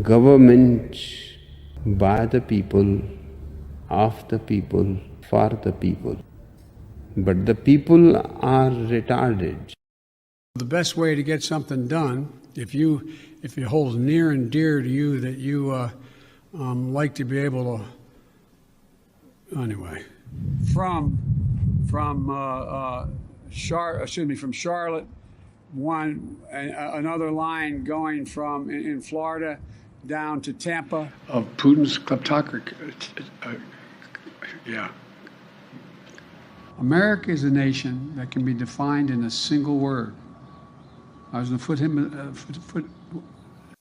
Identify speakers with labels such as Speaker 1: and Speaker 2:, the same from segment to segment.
Speaker 1: government by the people, of the people, for the people. But the people are retarded.
Speaker 2: The best way to get something done, if it holds near and dear to you that you like to be able to, anyway, from Charlotte, another line going from in Florida down to Tampa of Putin's kleptocracy. Yeah. America is a nation that can be defined in a single word. I was going to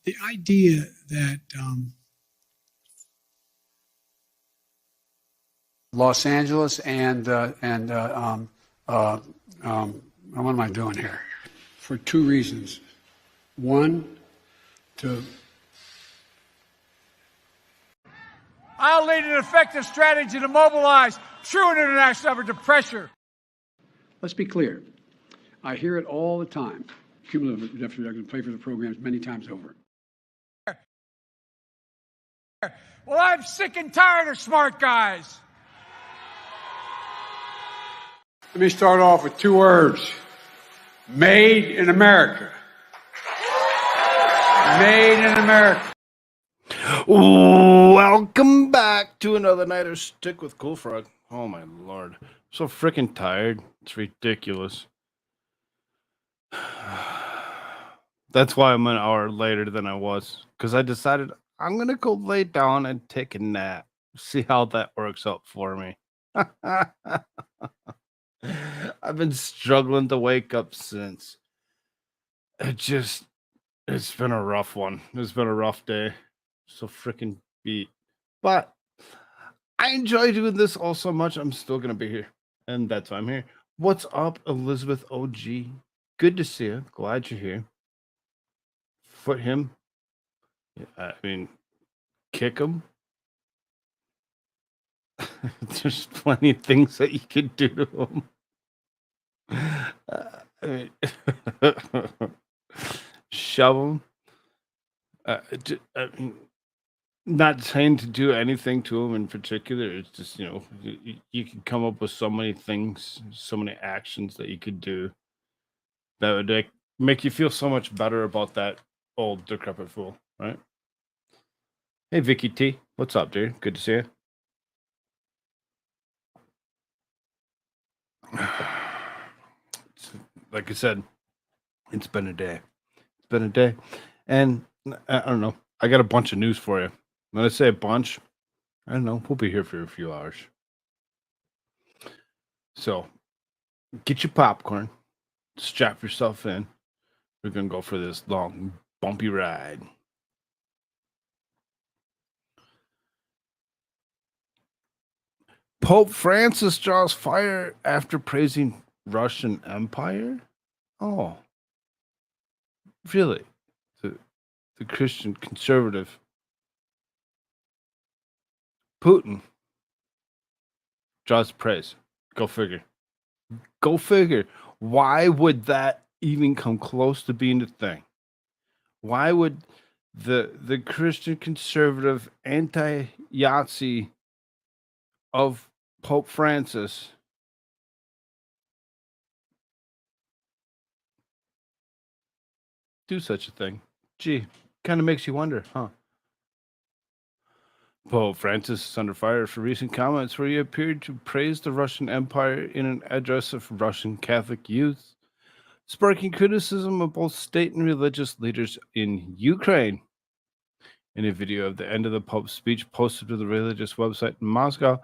Speaker 2: the idea that Los Angeles and what am I doing here? For two reasons. One, I'll lead an effective strategy to mobilize true international effort to pressure. Let's be clear. I hear it all the time. Cumulative deficit, I can play for the programs many times over. Well, I'm sick and tired of smart guys. Let me start off with two words. Made in America. Made in America.
Speaker 3: Welcome back to another night of Shtick with Koolfrogg. Oh my lord. I'm so freaking tired. It's ridiculous. That's why I'm an hour later than I was. Because I decided I'm going to go lay down and take a nap. See how that works out for me. I've been struggling to wake up since. It's been a rough one. It's been a rough day. So freaking beat. But I enjoy doing this all so much. I'm still going to be here. And that's why I'm here. What's up, Elizabeth OG? Good to see you. Glad you're here. Foot him. I mean, kick him. There's plenty of things that you could do to him. I mean, shove him. I mean, not saying to do anything to him in particular. It's just, you can come up with so many things, so many actions that you could do that would make you feel so much better about that old decrepit fool, right? Hey, Vicky T. What's up, dude? Good to see you. Like I said, it's been a day. It's been a day. And I don't know. I got a bunch of news for you. When I say a bunch, I don't know. We'll be here for a few hours. So get your popcorn. Strap yourself in. We're going to go for this long, bumpy ride. Pope Francis draws fire after praising Russian Empire? Oh. Really? The Christian conservative Putin draws praise. Go figure. Go figure. Why would that even come close to being a thing? Why would the Christian conservative anti-Yahtzee of Pope Francis do such a thing? Gee, kind of makes you wonder, huh? Pope Francis is under fire for recent comments where he appeared to praise the Russian Empire in an address of Russian Catholic youth, sparking criticism of both state and religious leaders in Ukraine. In a video of the end of the Pope's speech posted to the religious website in Moscow,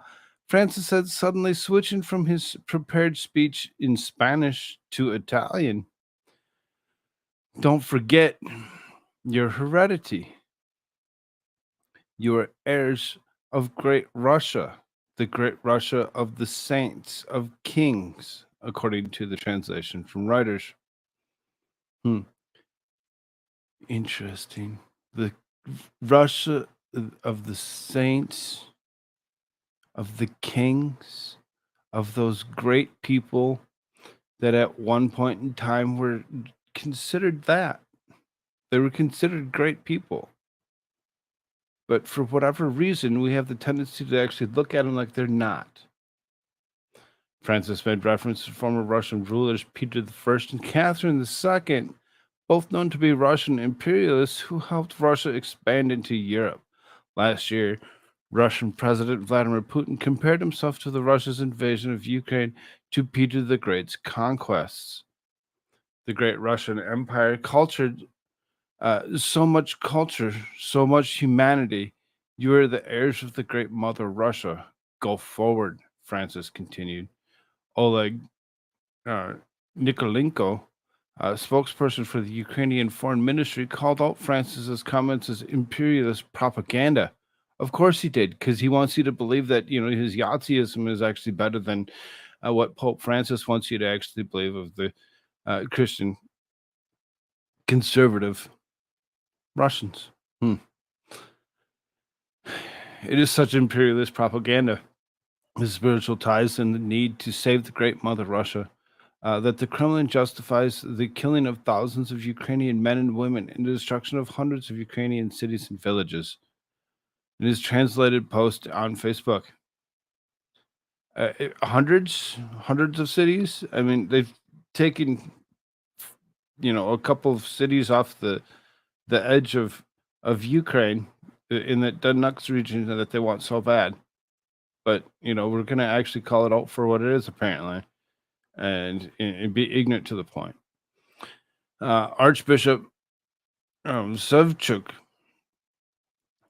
Speaker 3: Francis said suddenly switching from his prepared speech in Spanish to Italian. Don't forget your heredity. You are heirs of great Russia, the great Russia of the saints, of kings, according to the translation from Reuters. Interesting. The Russia of the saints, of the kings, of those great people that at one point in time were considered that. They were considered great people. but for whatever reason, we have the tendency to actually look at them like they're not. Francis made reference to former Russian rulers Peter I and Catherine II, both known to be Russian imperialists who helped Russia expand into Europe. Last year, Russian President Vladimir Putin compared himself to the Russia's invasion of Ukraine to Peter the Great's conquests. The great Russian Empire cultured so much culture, so much humanity. You are the heirs of the great mother Russia. Go forward, Francis continued. Oleg uh, Nikolenko, spokesperson for the Ukrainian Foreign Ministry, called out Francis's comments as imperialist propaganda. Of course he did, because he wants you to believe that his Yazidism is actually better than what Pope Francis wants you to actually believe of the Christian conservative Russians. It is such imperialist propaganda, the spiritual ties and the need to save the great mother Russia, that the Kremlin justifies the killing of thousands of Ukrainian men and women and the destruction of hundreds of Ukrainian cities and villages. In his translated post on Facebook, hundreds of cities. I mean, they've taken a couple of cities off the edge of Ukraine in that Donetsk region that they want so bad. But we're gonna actually call it out for what it is apparently, and be ignorant to the point. Archbishop Savchuk,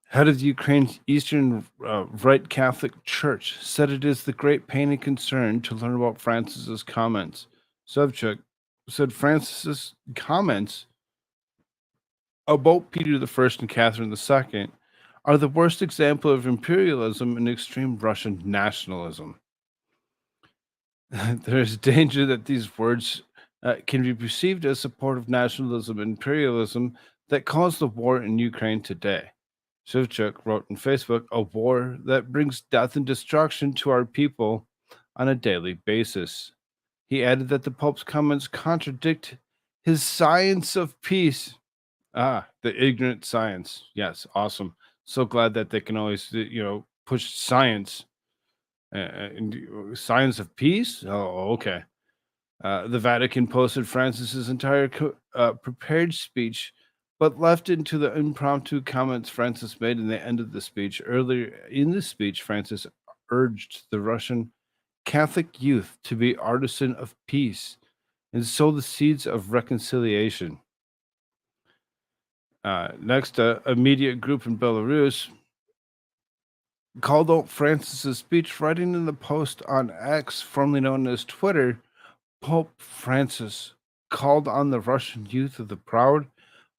Speaker 3: head of the Ukraine's Eastern Rite Catholic Church, said it is the great pain and concern to learn about Francis's comments. Savchuk said Francis's comments about Peter I and Catherine II are the worst example of imperialism and extreme Russian nationalism. There's danger that these words can be perceived as support of nationalism and imperialism that caused the war in Ukraine today. Shevchuk wrote on Facebook, a war that brings death and destruction to our people on a daily basis. He added that the Pope's comments contradict his science of peace. Ah, the ignorant science. Yes, awesome. So glad that they can always, push science. Science of peace? Oh, okay. The Vatican posted Francis's entire prepared speech, but left into the impromptu comments Francis made in the end of the speech. Earlier in the speech, Francis urged the Russian Catholic youth to be artisan of peace and sow the seeds of reconciliation. Next, a media group in Belarus called out Francis's speech, writing in the post on X, formerly known as Twitter, Pope Francis called on the Russian youth of the proud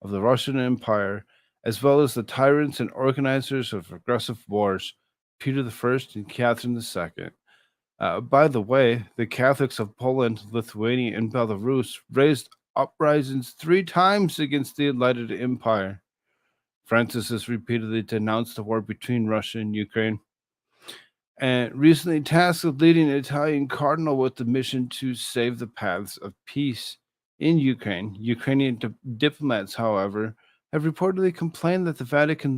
Speaker 3: of the Russian Empire, as well as the tyrants and organizers of aggressive wars, Peter I and Catherine II. By the way, the Catholics of Poland, Lithuania, and Belarus raised uprisings 3 times against the Enlightened Empire. Francis has repeatedly denounced the war between Russia and Ukraine, and recently tasked the leading Italian cardinal with the mission to save the paths of peace in Ukraine. Ukrainian diplomats, however, have reportedly complained that the Vatican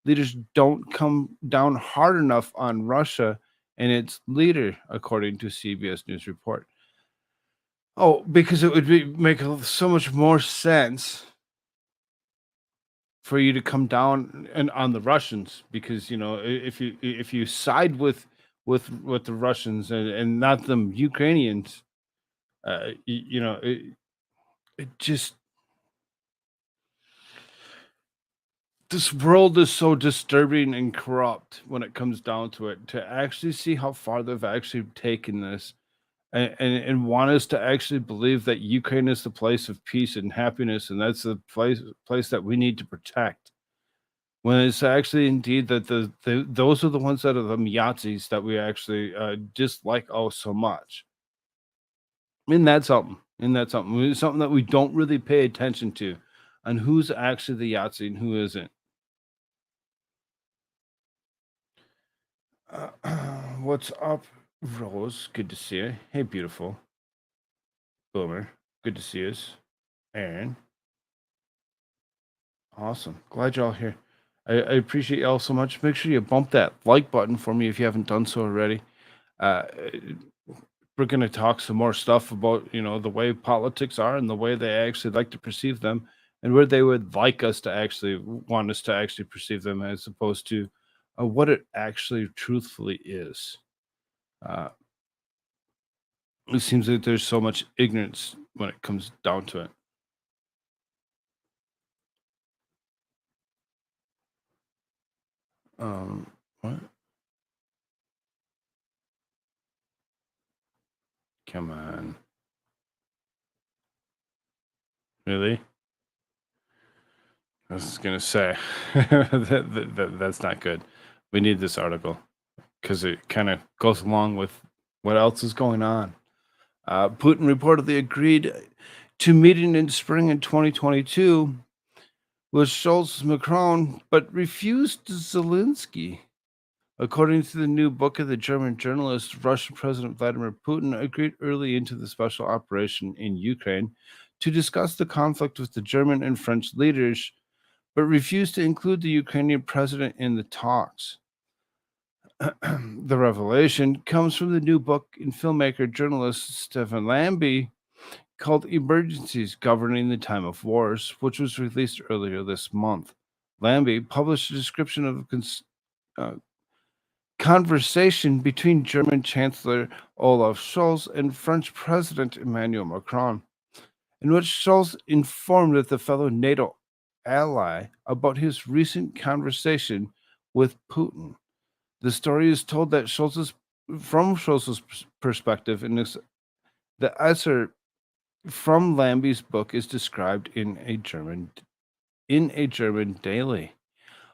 Speaker 3: leaders don't come down hard enough on Russia and its leader, according to CBS News report. Oh, because it would make so much more sense for you to come down and on the Russians, because if you side with the Russians and not them Ukrainians, it just, this world is so disturbing and corrupt when it comes down to it. To actually see how far they've actually taken this, and want us to actually believe that Ukraine is the place of peace and happiness, and that's the place that we need to protect, when it's actually indeed that those are the ones that are the Yazis that we actually dislike so much. And that's something. It's something that we don't really pay attention to, on who's actually the Yahtzee and who isn't. What's up, Rose? Good to see you. Hey, beautiful. Boomer. Good to see us. Aaron. Awesome. Glad you're all here. I appreciate y'all so much. Make sure you bump that like button for me if you haven't done so already. Uh, we're going to talk some more stuff about, the way politics are and the way they actually like to perceive them, and where they would like us to actually want us to actually perceive them, as opposed to what it actually truthfully is. Uh, it seems like there's so much ignorance when it comes down to it. What? Come on. Really? I was gonna say that's not good. We need this article because it kind of goes along with what else is going on. Putin reportedly agreed to meeting in spring in 2022 with Scholz Macron, but refused Zelensky. According to the new book of the German journalist, Russian President Vladimir Putin agreed early into the special operation in Ukraine to discuss the conflict with the German and French leaders, but refused to include the Ukrainian president in the talks. The revelation comes from the new book in filmmaker journalist Stefan Lambie called Emergencies Governing the Time of Wars, which was released earlier this month. Lambie published a description of a conversation between German Chancellor Olaf Scholz and French President Emmanuel Macron, in which Scholz informed the fellow NATO ally about his recent conversation with Putin. The story is told that from Scholz's perspective, and the excerpt from Lambie's book is described in a German daily.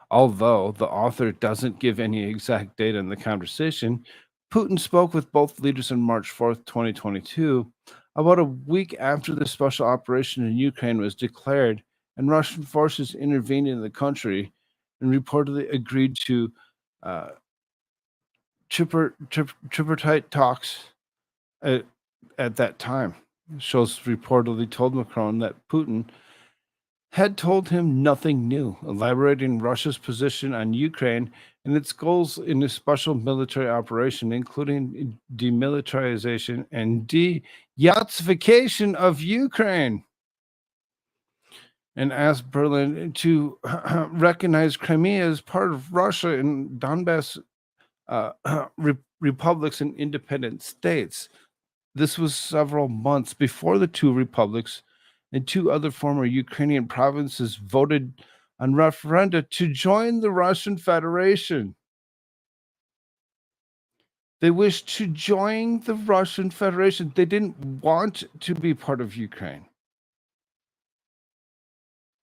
Speaker 3: Although the author doesn't give any exact date in the conversation, Putin spoke with both leaders on March 4th, 2022, about a week after the special operation in Ukraine was declared and Russian forces intervened in the country, and reportedly agreed to tripartite talks at that time. Scholz reportedly told Macron that Putin had told him nothing new, elaborating Russia's position on Ukraine and its goals in a special military operation, including demilitarization and de-Yatsification of Ukraine, and asked Berlin to recognize Crimea as part of Russia and Donbass republics and independent states. This was several months before the two republics and two other former Ukrainian provinces voted on referenda to join the Russian Federation. They wished to join the Russian Federation. They didn't want to be part of Ukraine.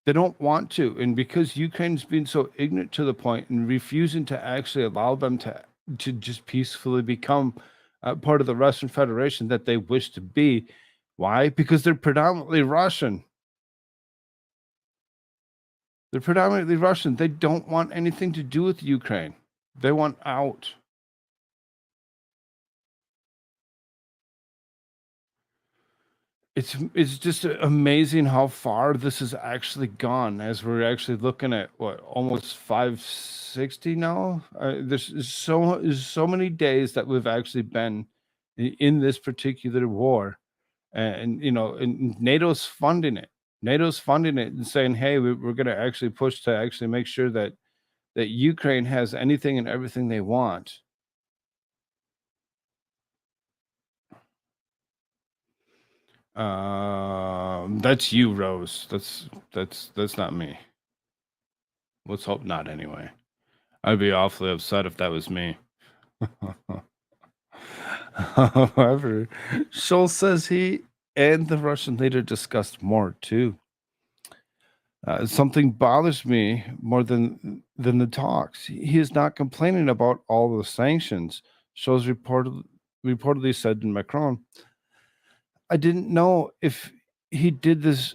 Speaker 3: They don't want to. And because Ukraine's been so ignorant to the point and refusing to actually allow them to just peacefully become part of the Russian Federation that they wish to be. Why? Because they're predominantly Russian. They're predominantly Russian. They don't want anything to do with Ukraine. They want out. It's just amazing how far this has actually gone, as we're actually looking at what, almost 560 now. There's so many days that we've actually been in this particular war, and and NATO's funding it. NATO's funding it and saying, "Hey, we're going to actually push to actually make sure that Ukraine has anything and everything they want." That's you, Rose. That's not me. Let's hope not, anyway. I'd be awfully upset if that was me. However, Scholz says he and the Russian leader discussed more too. Something bothers me more than the talks. He is not complaining about all the sanctions. Scholz reportedly said to Macron, "I didn't know if he did this.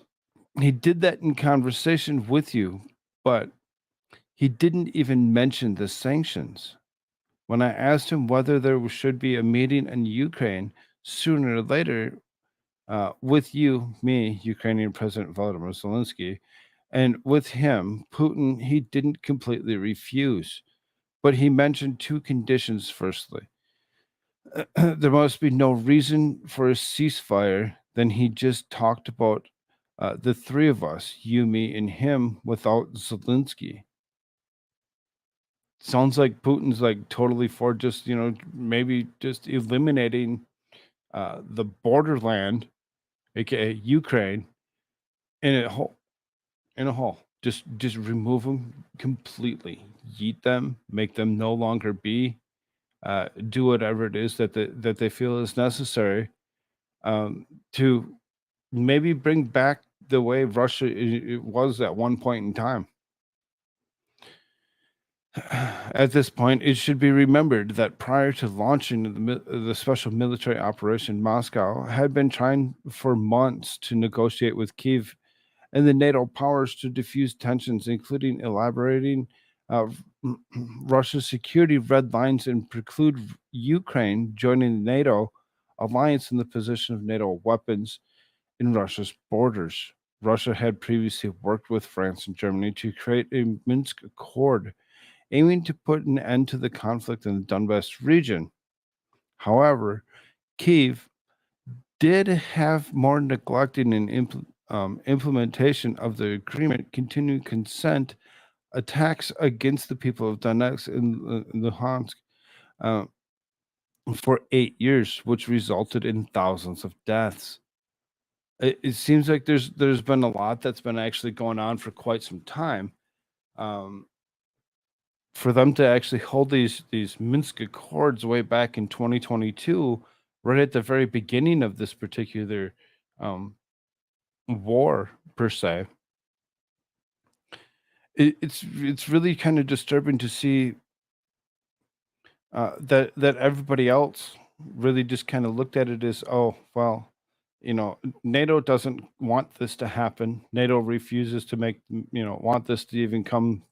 Speaker 3: He did that in conversation with you, but he didn't even mention the sanctions. When I asked him whether there should be a meeting in Ukraine sooner or later with me, Ukrainian President Volodymyr Zelensky, And with him, Putin, he didn't completely refuse, but he mentioned two conditions. Firstly, there must be no reason for a ceasefire. Then he just talked about the three of us, you, me, and him, without Zelensky. Sounds like Putin's like totally for just, maybe just eliminating the borderland, aka Ukraine, in a whole, in a whole. Just remove them completely, yeet them, make them no longer be. Do whatever it is that they feel is necessary to maybe bring back the way Russia it was at one point in time. At this point, it should be remembered that prior to launching the special military operation, Moscow had been trying for months to negotiate with Kyiv and the NATO powers to diffuse tensions, including elaborating uh, Russia's security red lines and preclude Ukraine joining the NATO alliance in the position of NATO weapons in Russia's borders. Russia had previously worked with France and Germany to create a Minsk Accord, aiming to put an end to the conflict in the Donbass region. However, Kyiv did have more neglecting and implementation of the agreement, continuing consent attacks against the people of Donetsk and Luhansk uh, for 8 years, which resulted in thousands of deaths. It seems like there's been a lot that's been actually going on for quite some time. Um, for them to actually hold these Minsk Accords way back in 2022, right at the very beginning of this particular um, war per se, it's really kind of disturbing to see that everybody else really just kind of looked at it as, oh well, NATO doesn't want this to happen. NATO refuses to make want this to even come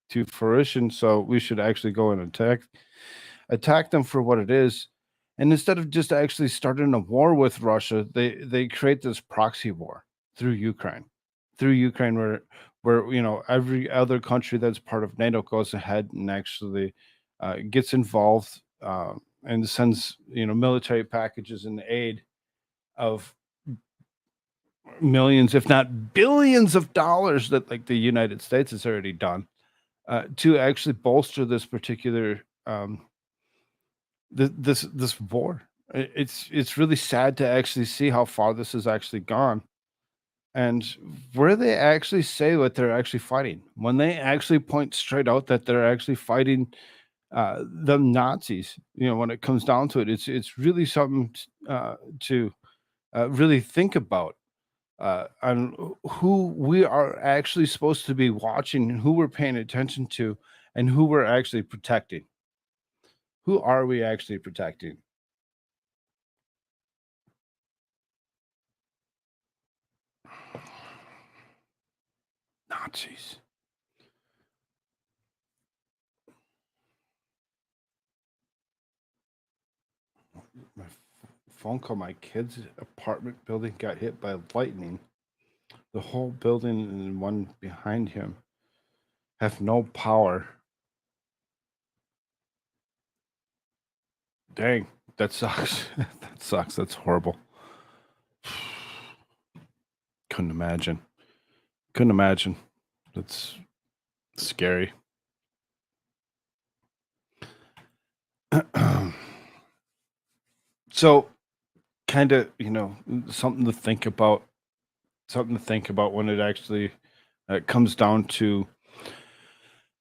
Speaker 3: to fruition. So we should actually go and attack them for what it is. And instead of just actually starting a war with Russia, they create this proxy war through Ukraine, where every other country that's part of NATO goes ahead and actually gets involved and sends military packages and aid of millions, if not billions of dollars that like the United States has already done to actually bolster this particular this war. It's really sad to actually see how far this has actually gone, and where they actually say what they're actually fighting. When they actually point straight out that they're actually fighting the Nazis, when it comes down to it, it's really something to really think about on who we are actually supposed to be watching and who we're paying attention to and who we're actually protecting. Who are we actually protecting? Nazis. My phone call, my kid's apartment building got hit by lightning. The whole building and one behind him have no power. Dang, that sucks. That sucks. That's horrible. Couldn't imagine. Couldn't imagine. That's scary. So, kind of, something to think about. Something to think about when it actually comes down to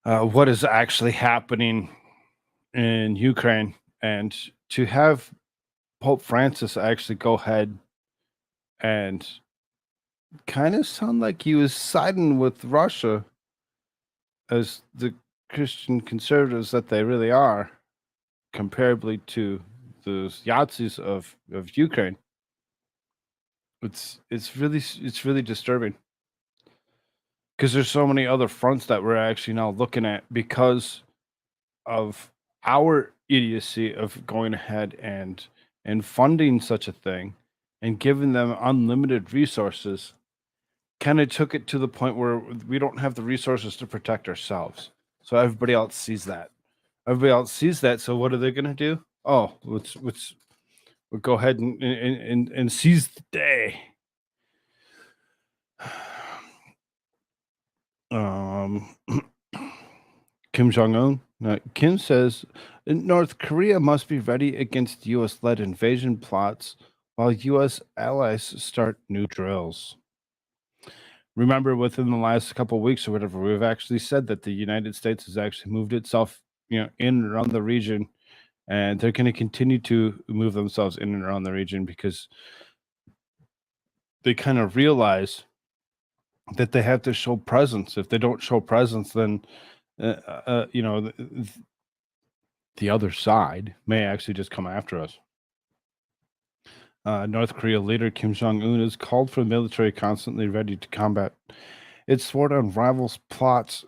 Speaker 3: what is actually happening in Ukraine, and to have Pope Francis actually go ahead and kind of sound like he was siding with Russia as the Christian conservatives that they really are, comparably to the Yazis of Ukraine. It's really disturbing because there's so many other fronts that we're actually now looking at because of our idiocy of going ahead and funding such a thing and giving them unlimited resources kind of took it to the point where we don't have the resources to protect ourselves. So everybody else sees that. So what are they going to do? Oh, we'll go ahead and seize the day. Kim Jong-un. Kim says North Korea must be ready against U.S.-led invasion plots while U.S. allies start new drills. Remember, within the last couple of weeks or whatever, we've actually said that the United States has actually moved itself, in and around the region, and they're going to continue to move themselves in and around the region because they kind of realize that they have to show presence. If they don't show presence, then the other side may actually just come after us. North Korea leader Kim Jong-un has called for the military constantly ready to combat its sworn-on rivals' plots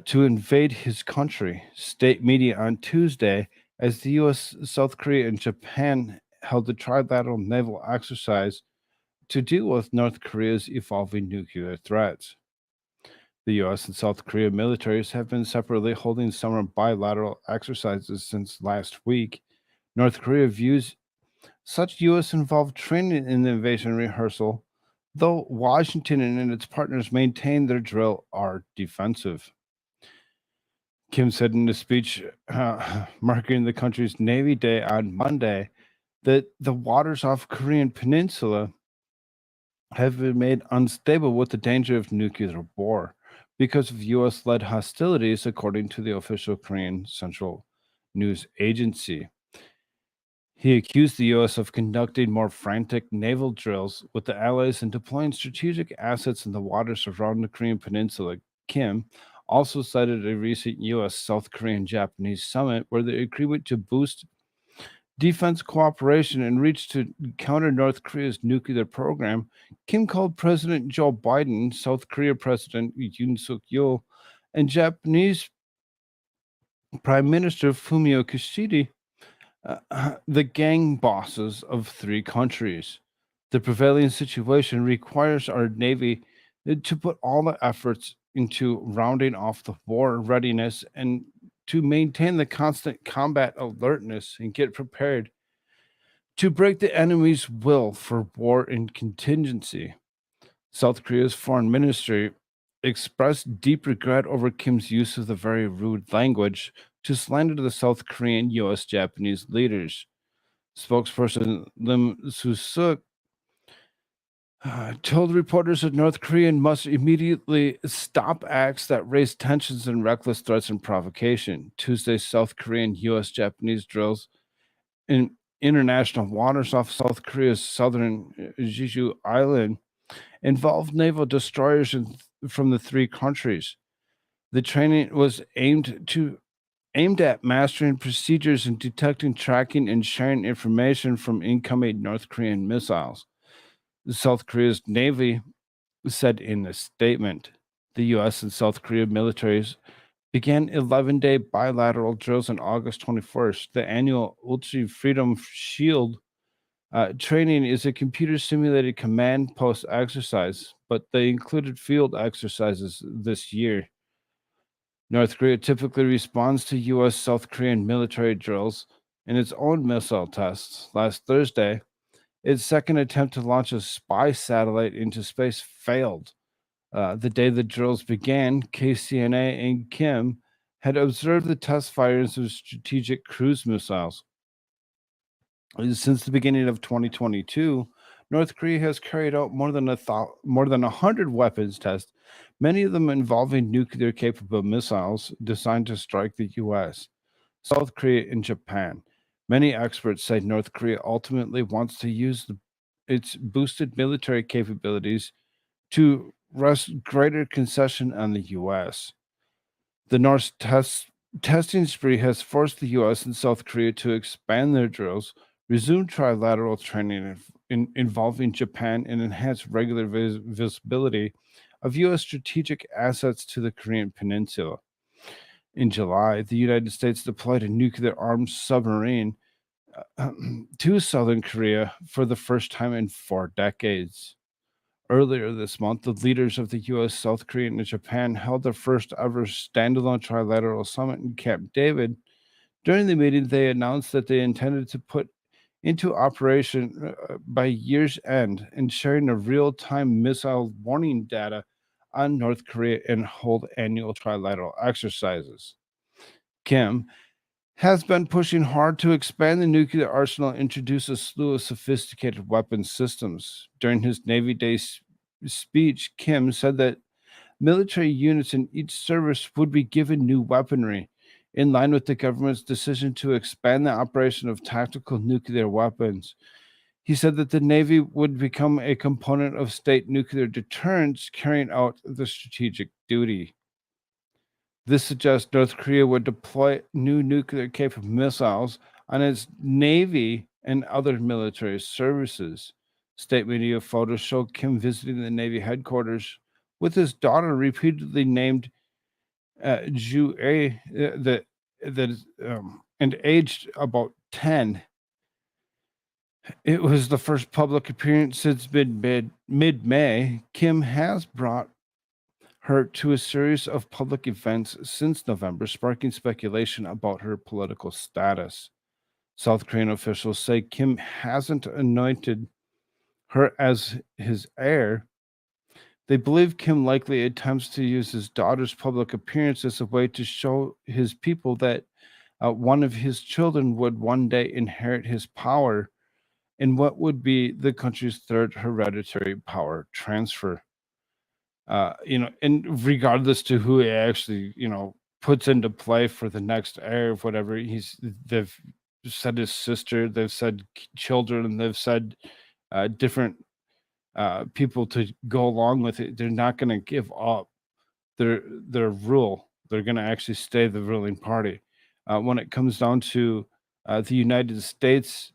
Speaker 3: to invade his country. State media on Tuesday, as the U.S., South Korea, and Japan held a trilateral naval exercise to deal with North Korea's evolving nuclear threats. The U.S. and South Korea militaries have been separately holding summer bilateral exercises since last week. North Korea views such U.S. involved training in the invasion rehearsal, though Washington and its partners maintain their drill are defensive. Kim said in a speech marking the country's Navy Day on Monday that the waters off Korean Peninsula have been made unstable with the danger of nuclear war because of U.S.-led hostilities, according to the official Korean Central News Agency. He accused the U.S. of conducting more frantic naval drills with the Allies and deploying strategic assets in the waters around the Korean Peninsula. Kim also cited a recent U.S. South Korean Japanese summit where the agreement to boost defense cooperation and reach to counter North Korea's nuclear program. Kim called President Joe Biden, South Korea President Yoon Suk Yeol, and Japanese Prime Minister Fumio Kishida the gang bosses of three countries. The prevailing situation requires our Navy to put all the efforts into rounding off the war readiness and to maintain the constant combat alertness and get prepared to break the enemy's will for war and contingency. South Korea's foreign ministry expressed deep regret over Kim's use of the very rude language to slander the South Korean U.S. Japanese leaders. Spokesperson Lim Soo-suk told reporters that North Korea must immediately stop acts that raise tensions and reckless threats and provocation. Tuesday, South Korean U.S. Japanese drills in international waters off South Korea's southern Jeju Island involved naval destroyers from the three countries. The training was aimed at mastering procedures and detecting, tracking, and sharing information from incoming North Korean missiles. South Korea's Navy said in a statement. The U.S. and South Korea militaries began 11-day bilateral drills on August 21st. The annual Ulchi Freedom Shield training is a computer-simulated command post exercise, but they included field exercises this year. North Korea typically responds to U.S. South Korean military drills in its own missile tests. Last Thursday, its second attempt to launch a spy satellite into space failed. The day the drills began, KCNA and Kim had observed the test firings of strategic cruise missiles. Since the beginning of 2022, North Korea has carried out more than 100 weapons tests, many of them involving nuclear-capable missiles designed to strike the U.S., South Korea, and Japan. Many experts say North Korea ultimately wants to use its boosted military capabilities to wrest greater concession on the U.S. The North's testing spree has forced the U.S. and South Korea to expand their drills, resume trilateral training involving Japan, and enhance regular visibility of U.S. strategic assets to the Korean Peninsula. In July, the United States deployed a nuclear-armed submarine to southern Korea for the first time in 4 decades. Earlier this month, the leaders of the US, South Korea, and Japan held their first ever standalone trilateral summit in Camp David. During the meeting, they announced that they intended to put into operation by year's end and sharing the real-time missile warning data on North Korea and hold annual trilateral exercises. Kim has been pushing hard to expand the nuclear arsenal and introduce a slew of sophisticated weapon systems. During his Navy Day speech, Kim said that military units in each service would be given new weaponry, in line with the government's decision to expand the operation of tactical nuclear weapons. He said that the Navy would become a component of state nuclear deterrence, carrying out the strategic duty. This suggests North Korea would deploy new nuclear capable missiles on its Navy and other military services. State media photos show Kim visiting the Navy headquarters with his daughter, repeatedly named Ju A, and aged about 10. It was the first public appearance since mid-May. Kim has brought her to a series of public events since November, sparking speculation about her political status. South Korean officials say Kim hasn't anointed her as his heir. They believe Kim likely attempts to use his daughter's public appearance as a way to show his people that one of his children would one day inherit his power in what would be the country's third hereditary power transfer. And regardless to who he actually, puts into play for the next heir of whatever they've said his sister, they've said children, and they've said different people to go along with it. They're not going to give up their rule. They're going to actually stay the ruling party. When it comes down to the United States,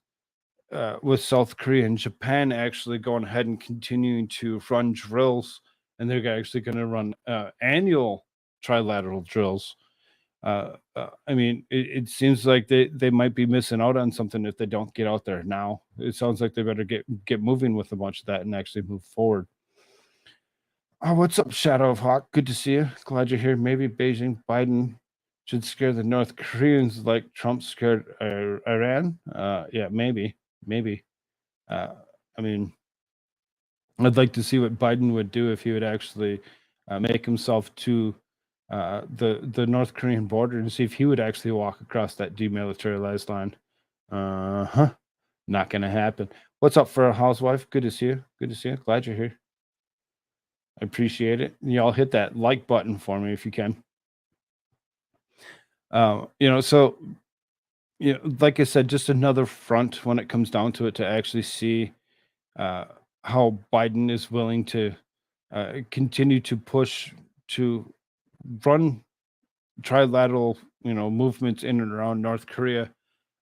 Speaker 3: with South Korea and Japan actually going ahead and continuing to run drills, and they're actually going to run annual trilateral drills. I mean, it seems like they might be missing out on something if they don't get out there now. It sounds like they better get moving with a bunch of that and actually move forward. What's up, Shadow of Hawk? Good to see you. Glad you're here. Maybe Beijing, Biden should scare the North Koreans like Trump scared Iran. Yeah, maybe. I mean, I'd like to see what Biden would do if he would actually make himself to the North Korean border and see if he would actually walk across that demilitarized line. Not gonna happen. What's up for a housewife? Good to see you. Good to see you. Glad you're here. I appreciate it. Y'all hit that like button for me if you can. Like I said, just another front when it comes down to it to actually see how Biden is willing to continue to push to run trilateral, movements in and around North Korea.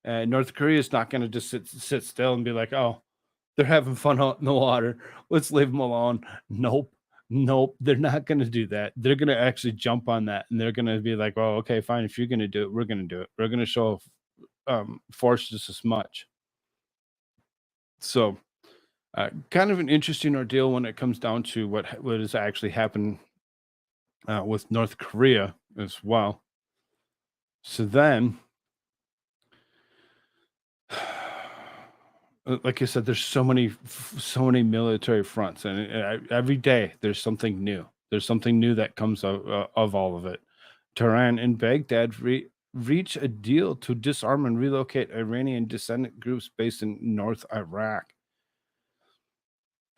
Speaker 3: North Korea is not going to just sit still and be like, oh, they're having fun out in the water. Let's leave them alone. Nope. They're not going to do that. They're going to actually jump on that, and they're going to be like, oh, okay, fine. If you're going to do it, we're going to do it. We're going to show force just as much. So kind of an interesting ordeal when it comes down to what has actually happened with North Korea as well. So then, like I said, there's so many military fronts, and every day there's something new. There's something new that comes of all of it. Tehran and Baghdad reach a deal to disarm and relocate Iranian dissident groups based in North Iraq.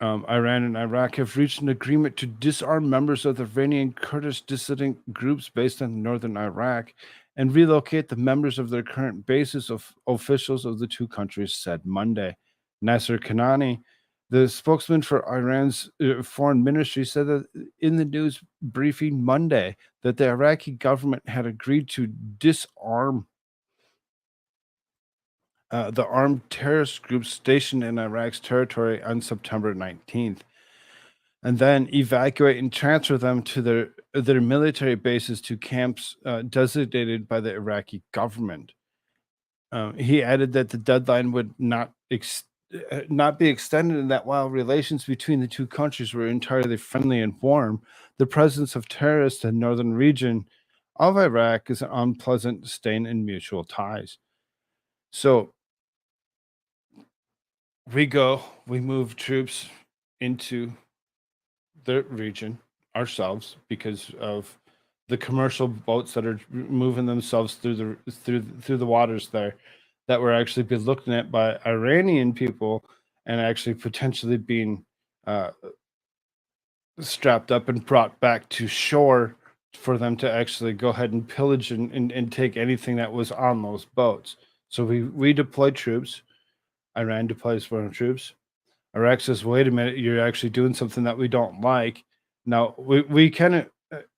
Speaker 3: Iran and Iraq have reached an agreement to disarm members of the Iranian Kurdish dissident groups based in northern Iraq and relocate the members of their current bases, of officials of the two countries said Monday. Nasser Kanani, the spokesman for Iran's foreign ministry, said that in the news briefing Monday that the Iraqi government had agreed to disarm the armed terrorist groups stationed in Iraq's territory on September 19th, and then evacuate and transfer them to their military bases to camps designated by the Iraqi government. He added that the deadline would not not be extended, and that while relations between the two countries were entirely friendly and warm, the presence of terrorists in the northern region of Iraq is an unpleasant stain in mutual ties. So we move troops into the region ourselves because of the commercial boats that are moving themselves through the waters there, that were actually be looking at by Iranian people and actually potentially being uh, strapped up and brought back to shore for them to actually go ahead and pillage and take anything that was on those boats. So we deployed troops. Iran deploys foreign troops. Iraq says, wait a minute, you're actually doing something that we don't like. Now we kind of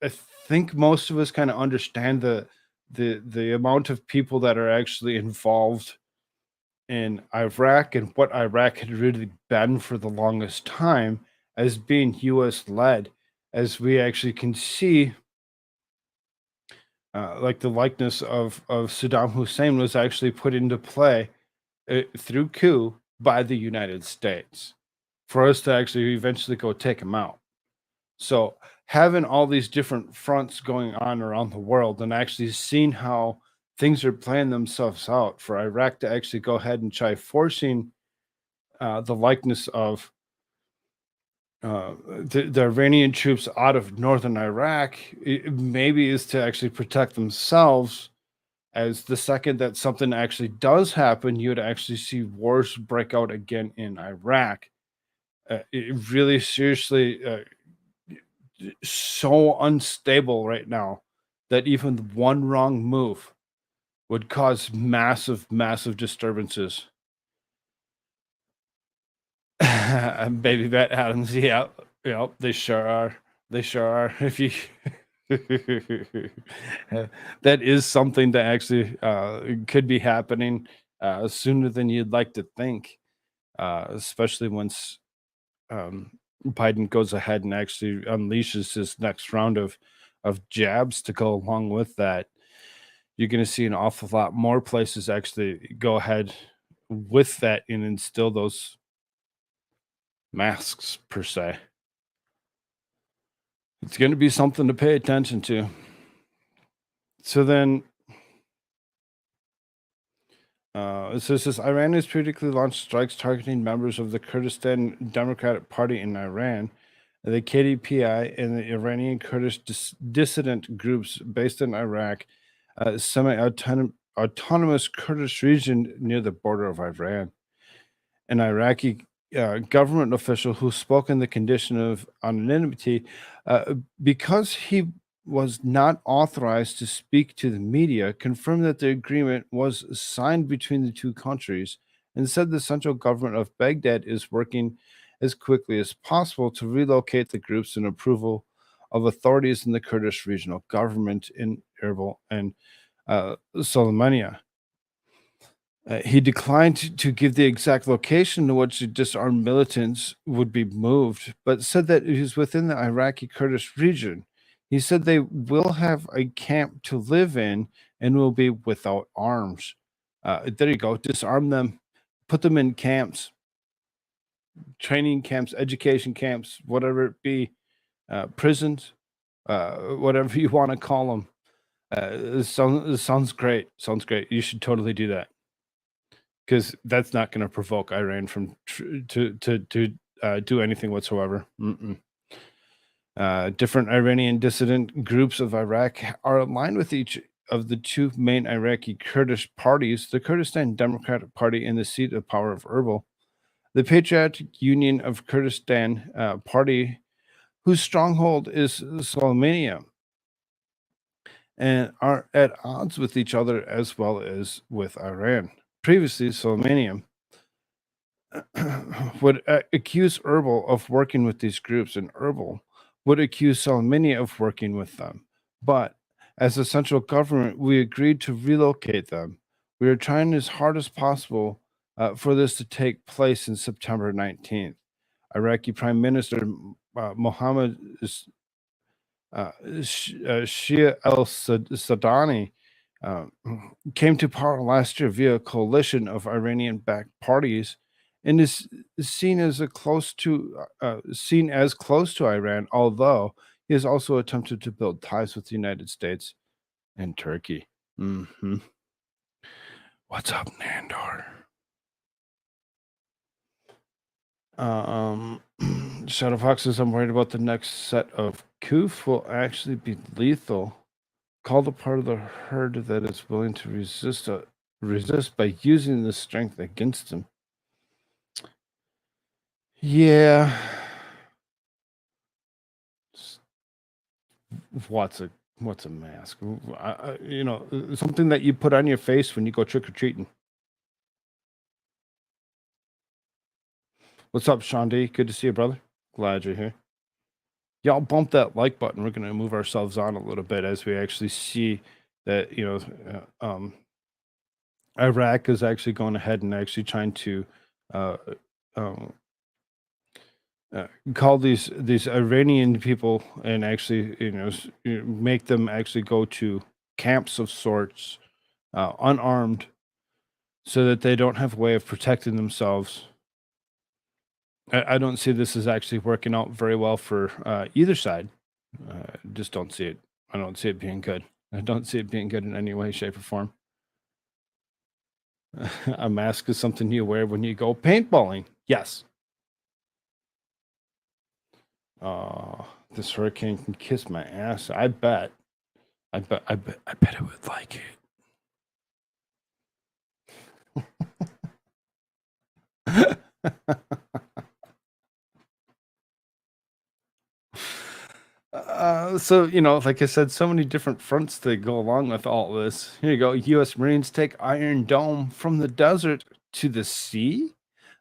Speaker 3: I think most of us kind of understand the amount of people that are actually involved in Iraq and what Iraq had really been for the longest time as being US led, as we actually can see like the likeness of Saddam Hussein was actually put into play through coup by the United States for us to actually eventually go take him out. So having all these different fronts going on around the world and actually seeing how things are playing themselves out for Iraq to actually go ahead and try forcing the likeness of the Iranian troops out of northern Iraq maybe is to actually protect themselves. As the second that something actually does happen, you would actually see wars break out again in Iraq. It really seriously so unstable right now that even one wrong move would cause massive disturbances. Baby Bet Adams, yeah, they sure are. They sure are. If you that is something that actually could be happening sooner than you'd like to think, especially once Biden goes ahead and actually unleashes his next round of jabs to go along with that. You're going to see an awful lot more places actually go ahead with that and instill those masks per se. It's going to be something to pay attention to. So then, it says this: Iran has periodically launched strikes targeting members of the Kurdistan Democratic Party in Iran, the KDPI, and the Iranian Kurdish dissident groups based in Iraq, semi-autonomous Kurdish region near the border of Iran. An Iraqi government official who spoke in the condition of anonymity because he was not authorized to speak to the media, confirmed that the agreement was signed between the two countries and said the central government of Baghdad is working as quickly as possible to relocate the groups in approval of authorities in the Kurdish regional government in Erbil and Soleimania. He declined to give the exact location to which the disarmed militants would be moved, but said that it is within the Iraqi Kurdish region. He said they will have a camp to live in and will be without arms. There you go. Disarm them, put them in camps, training camps, education camps, whatever it be, prisons, whatever you want to call them. This sounds great. Sounds great. You should totally do that, because that's not going to provoke Iran from to do anything whatsoever. Different Iranian dissident groups of Iraq are aligned with each of the two main Iraqi Kurdish parties, the Kurdistan Democratic Party and the seat of power of Erbil, the Patriotic Union of Kurdistan Party, whose stronghold is Soleimania, and are at odds with each other as well as with Iran. Previously, Soleimania would accuse Erbil of working with these groups, and Erbil would accuse Soleimani of working with them. But as a central government, we agreed to relocate them. We are trying as hard as possible for this to take place in September 19th. Iraqi Prime Minister Mohammed Shia al Sadani uh, came to power last year via a coalition of Iranian backed parties and is seen as close to Iran, although he has also attempted to build ties with the United States and Turkey. Hmm. What's up, Nandor? Shadow Fox says, I'm worried about the next set of Koof will actually be lethal. Call the part of the herd that is willing to resist by using the strength against him. Yeah. What's a mask? Something that you put on your face when you go trick or treating. What's up, Shandi? Good to see you, brother. Glad you're here. Y'all bump that like button. We're going to move ourselves on a little bit as we actually see that, Iraq is actually going ahead and actually trying to uh, um, call these Iranian people and actually, make them actually go to camps of sorts, unarmed, so that they don't have a way of protecting themselves. I don't see this as actually working out very well for either side. Just don't see it. I don't see it being good. I don't see it being good in any way, shape, or form. A mask is something you wear when you go paintballing. Yes. This hurricane can kiss my ass. I bet. I bet it would like it. So, like I said, so many different fronts that go along with all this. Here you go. U.S. Marines take Iron Dome from the desert to the sea.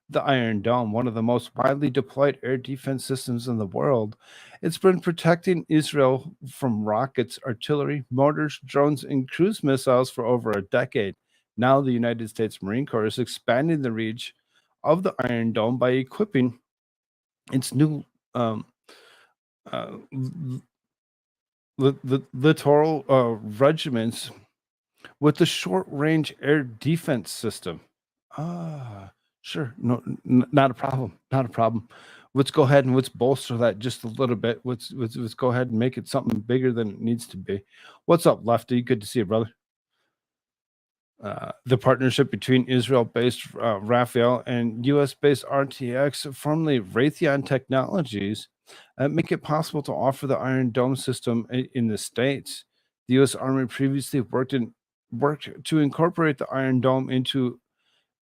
Speaker 3: The Iron Dome, one of the most widely deployed air defense systems in the world. It's been protecting Israel from rockets, artillery, mortars, drones, and cruise missiles for over a decade. Now, the United States Marine Corps is expanding the reach of the Iron Dome by equipping its new littoral regiments with the short range air defense system. Sure. No, not a problem. Not a problem. Let's go ahead and let's bolster that just a little bit. Let's go ahead and make it something bigger than it needs to be. What's up, Lefty? Good to see you, brother. The partnership between Israel-based Rafael and U.S.-based RTX, formerly Raytheon Technologies, make it possible to offer the Iron Dome system in the States. The U.S. Army previously worked to incorporate the Iron Dome into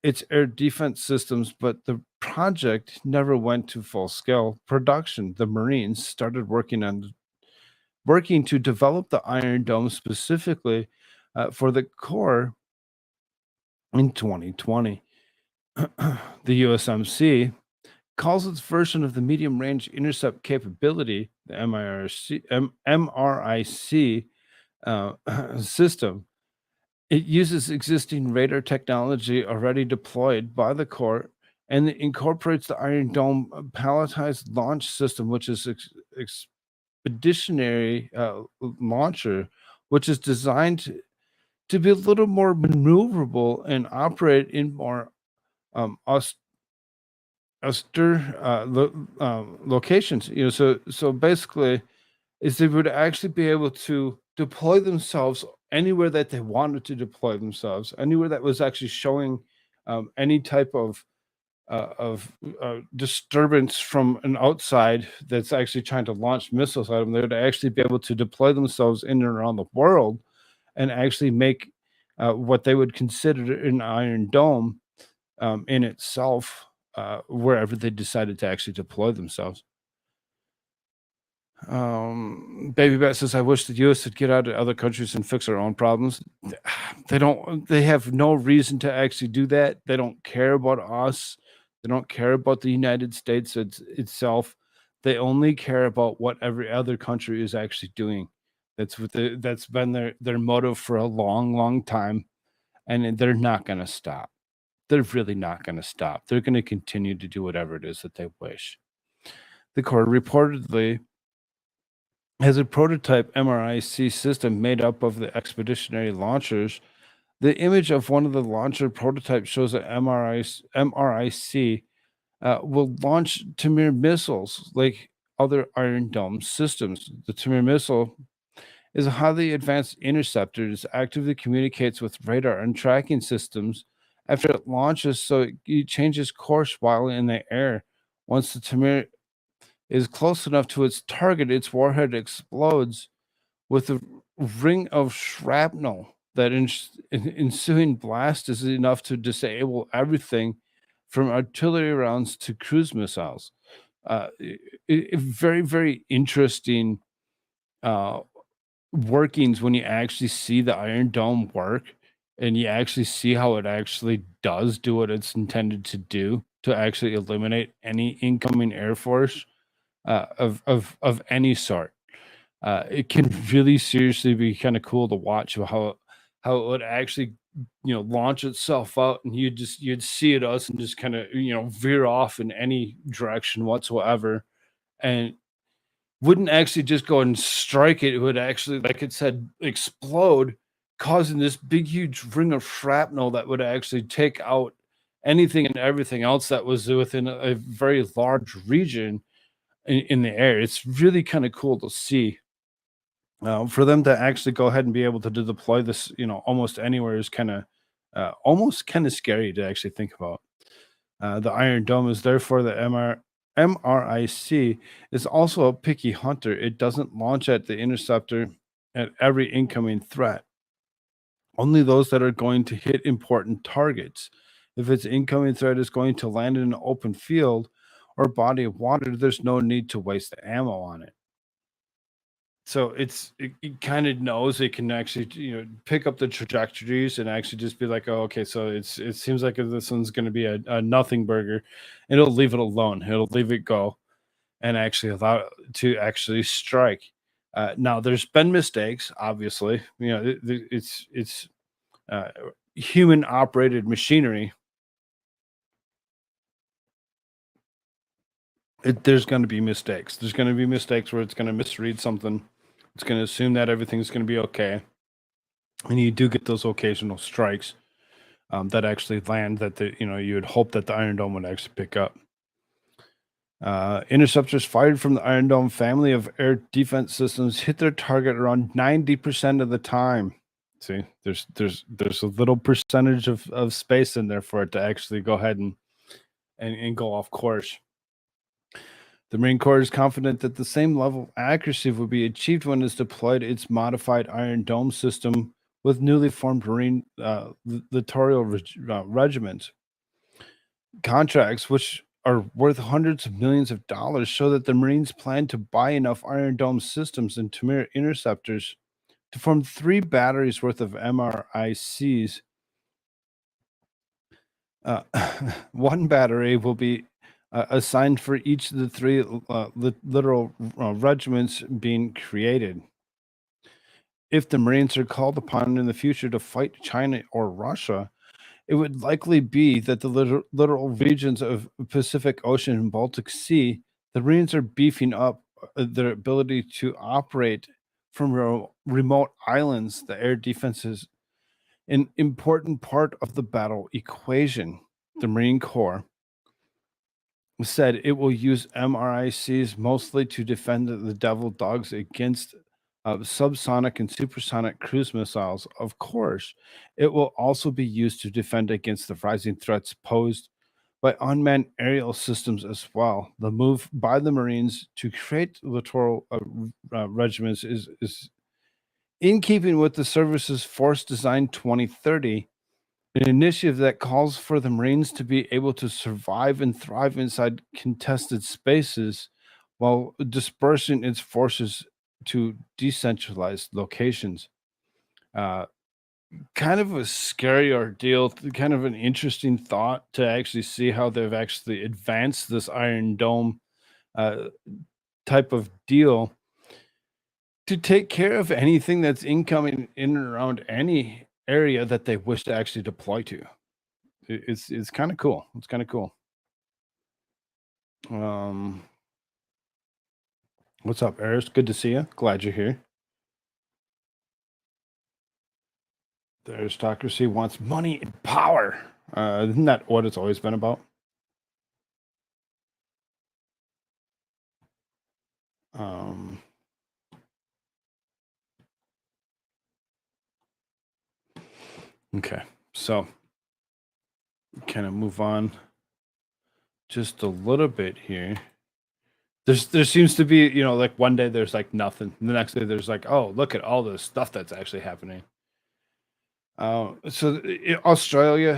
Speaker 3: its air defense systems, but the project never went to full-scale production. The Marines started working to develop the Iron Dome specifically for the Corps in 2020. The USMC calls its version of the medium range intercept capability, the MRIC system. It uses existing radar technology already deployed by the Corps and it incorporates the Iron Dome palletized launch system, which is expeditionary launcher, which is designed to be a little more maneuverable and operate in more austere locations. So basically, is they would actually be able to deploy themselves anywhere that they wanted to deploy themselves, anywhere that was actually showing any type of disturbance from an outside that's actually trying to launch missiles at them. They would actually be able to deploy themselves in and around the world and actually make what they would consider an Iron Dome in itself wherever they decided to actually deploy themselves. Baby Bat says, I wish the US would get out of other countries and fix our own problems. They have no reason to actually do that. They don't care about us. They don't care about the United States itself. They only care about what every other country is actually doing. That's been their motto for a long, long time. And they're not going to stop. They're really not going to stop. They're going to continue to do whatever it is that they wish. The Corps reportedly has a prototype MRIC system made up of the expeditionary launchers. The image of one of the launcher prototypes shows an MRIC will launch Tamir missiles like other Iron Dome systems. The Tamir missile is a highly advanced interceptor that actively communicates with radar and tracking systems after it launches, so it changes course while in the air. Once the Tamir is close enough to its target, its warhead explodes with a ring of shrapnel. That ensuing blast is enough to disable everything from artillery rounds to cruise missiles. Very, very interesting uh, workings when you actually see the Iron Dome work and you actually see how it actually does do what it's intended to do to actually eliminate any incoming air force of any sort. It can really seriously be kind of cool to watch how it would actually launch itself out and you'd see it us and just kind of veer off in any direction whatsoever and wouldn't actually just go and strike it. It would actually, like it said, explode, causing this big, huge ring of shrapnel that would actually take out anything and everything else that was within a very large region in the air. It's really kind of cool to see. For them to actually go ahead and be able to deploy this, almost anywhere is kind of almost kind of scary to actually think about. The Iron Dome is therefore the MRIC is also a picky hunter. It doesn't launch at the interceptor at every incoming threat, only those that are going to hit important targets. If its incoming threat is going to land in an open field or body of water, there's no need to waste the ammo on it. So it kind of knows it can actually pick up the trajectories and actually just be like, oh, okay, so it seems like this one's going to be a nothing burger, and it'll leave it alone. It'll leave it go and actually allow it to actually strike. Now, there's been mistakes, obviously. It's uh, human operated machinery. There's going to be mistakes. There's going to be mistakes where it's going to misread something. It's going to assume that everything's going to be okay. And you do get those occasional strikes that actually land that you would hope that the Iron Dome would actually pick up. Interceptors fired from the Iron Dome family of air defense systems hit their target around 90% of the time. See, there's a little percentage of space in there for it to actually go ahead and go off course. The Marine Corps is confident that the same level of accuracy will be achieved when it's deployed its modified Iron Dome system with newly formed Marine littoral regiments. Contracts, which are worth hundreds of millions of dollars, show that the Marines plan to buy enough Iron Dome systems and Tamir interceptors to form 3 batteries worth of MRICs. Uh, one battery will be assigned for each of the 3 literal regiments being created. If the Marines are called upon in the future to fight China or Russia, it would likely be that the literal regions of Pacific Ocean and Baltic Sea, the Marines are beefing up their ability to operate from remote islands. The air defense is an important part of the battle equation. The Marine Corps said it will use MRICs mostly to defend the Devil Dogs against subsonic and supersonic cruise missiles. Of course, it will also be used to defend against the rising threats posed by unmanned aerial systems as well. The move by the Marines to create littoral regiments is in keeping with the service's Force Design 2030, an initiative that calls for the Marines to be able to survive and thrive inside contested spaces while dispersing its forces to decentralized locations. Uh, Kind of a scary ordeal, kind of an interesting thought to actually see how they've actually advanced this Iron Dome uh, type of deal to take care of anything that's incoming in and around any area that they wish to actually deploy to. It's kind of cool. It's kind of cool. Um, what's up, Eris? Good to see you. Glad you're here. The aristocracy wants money and power. Isn't that what it's always been about? Okay, so kind of move on just a little bit here. There seems to be, like one day there's like nothing. The next day there's like, oh, look at all this stuff that's actually happening. Australia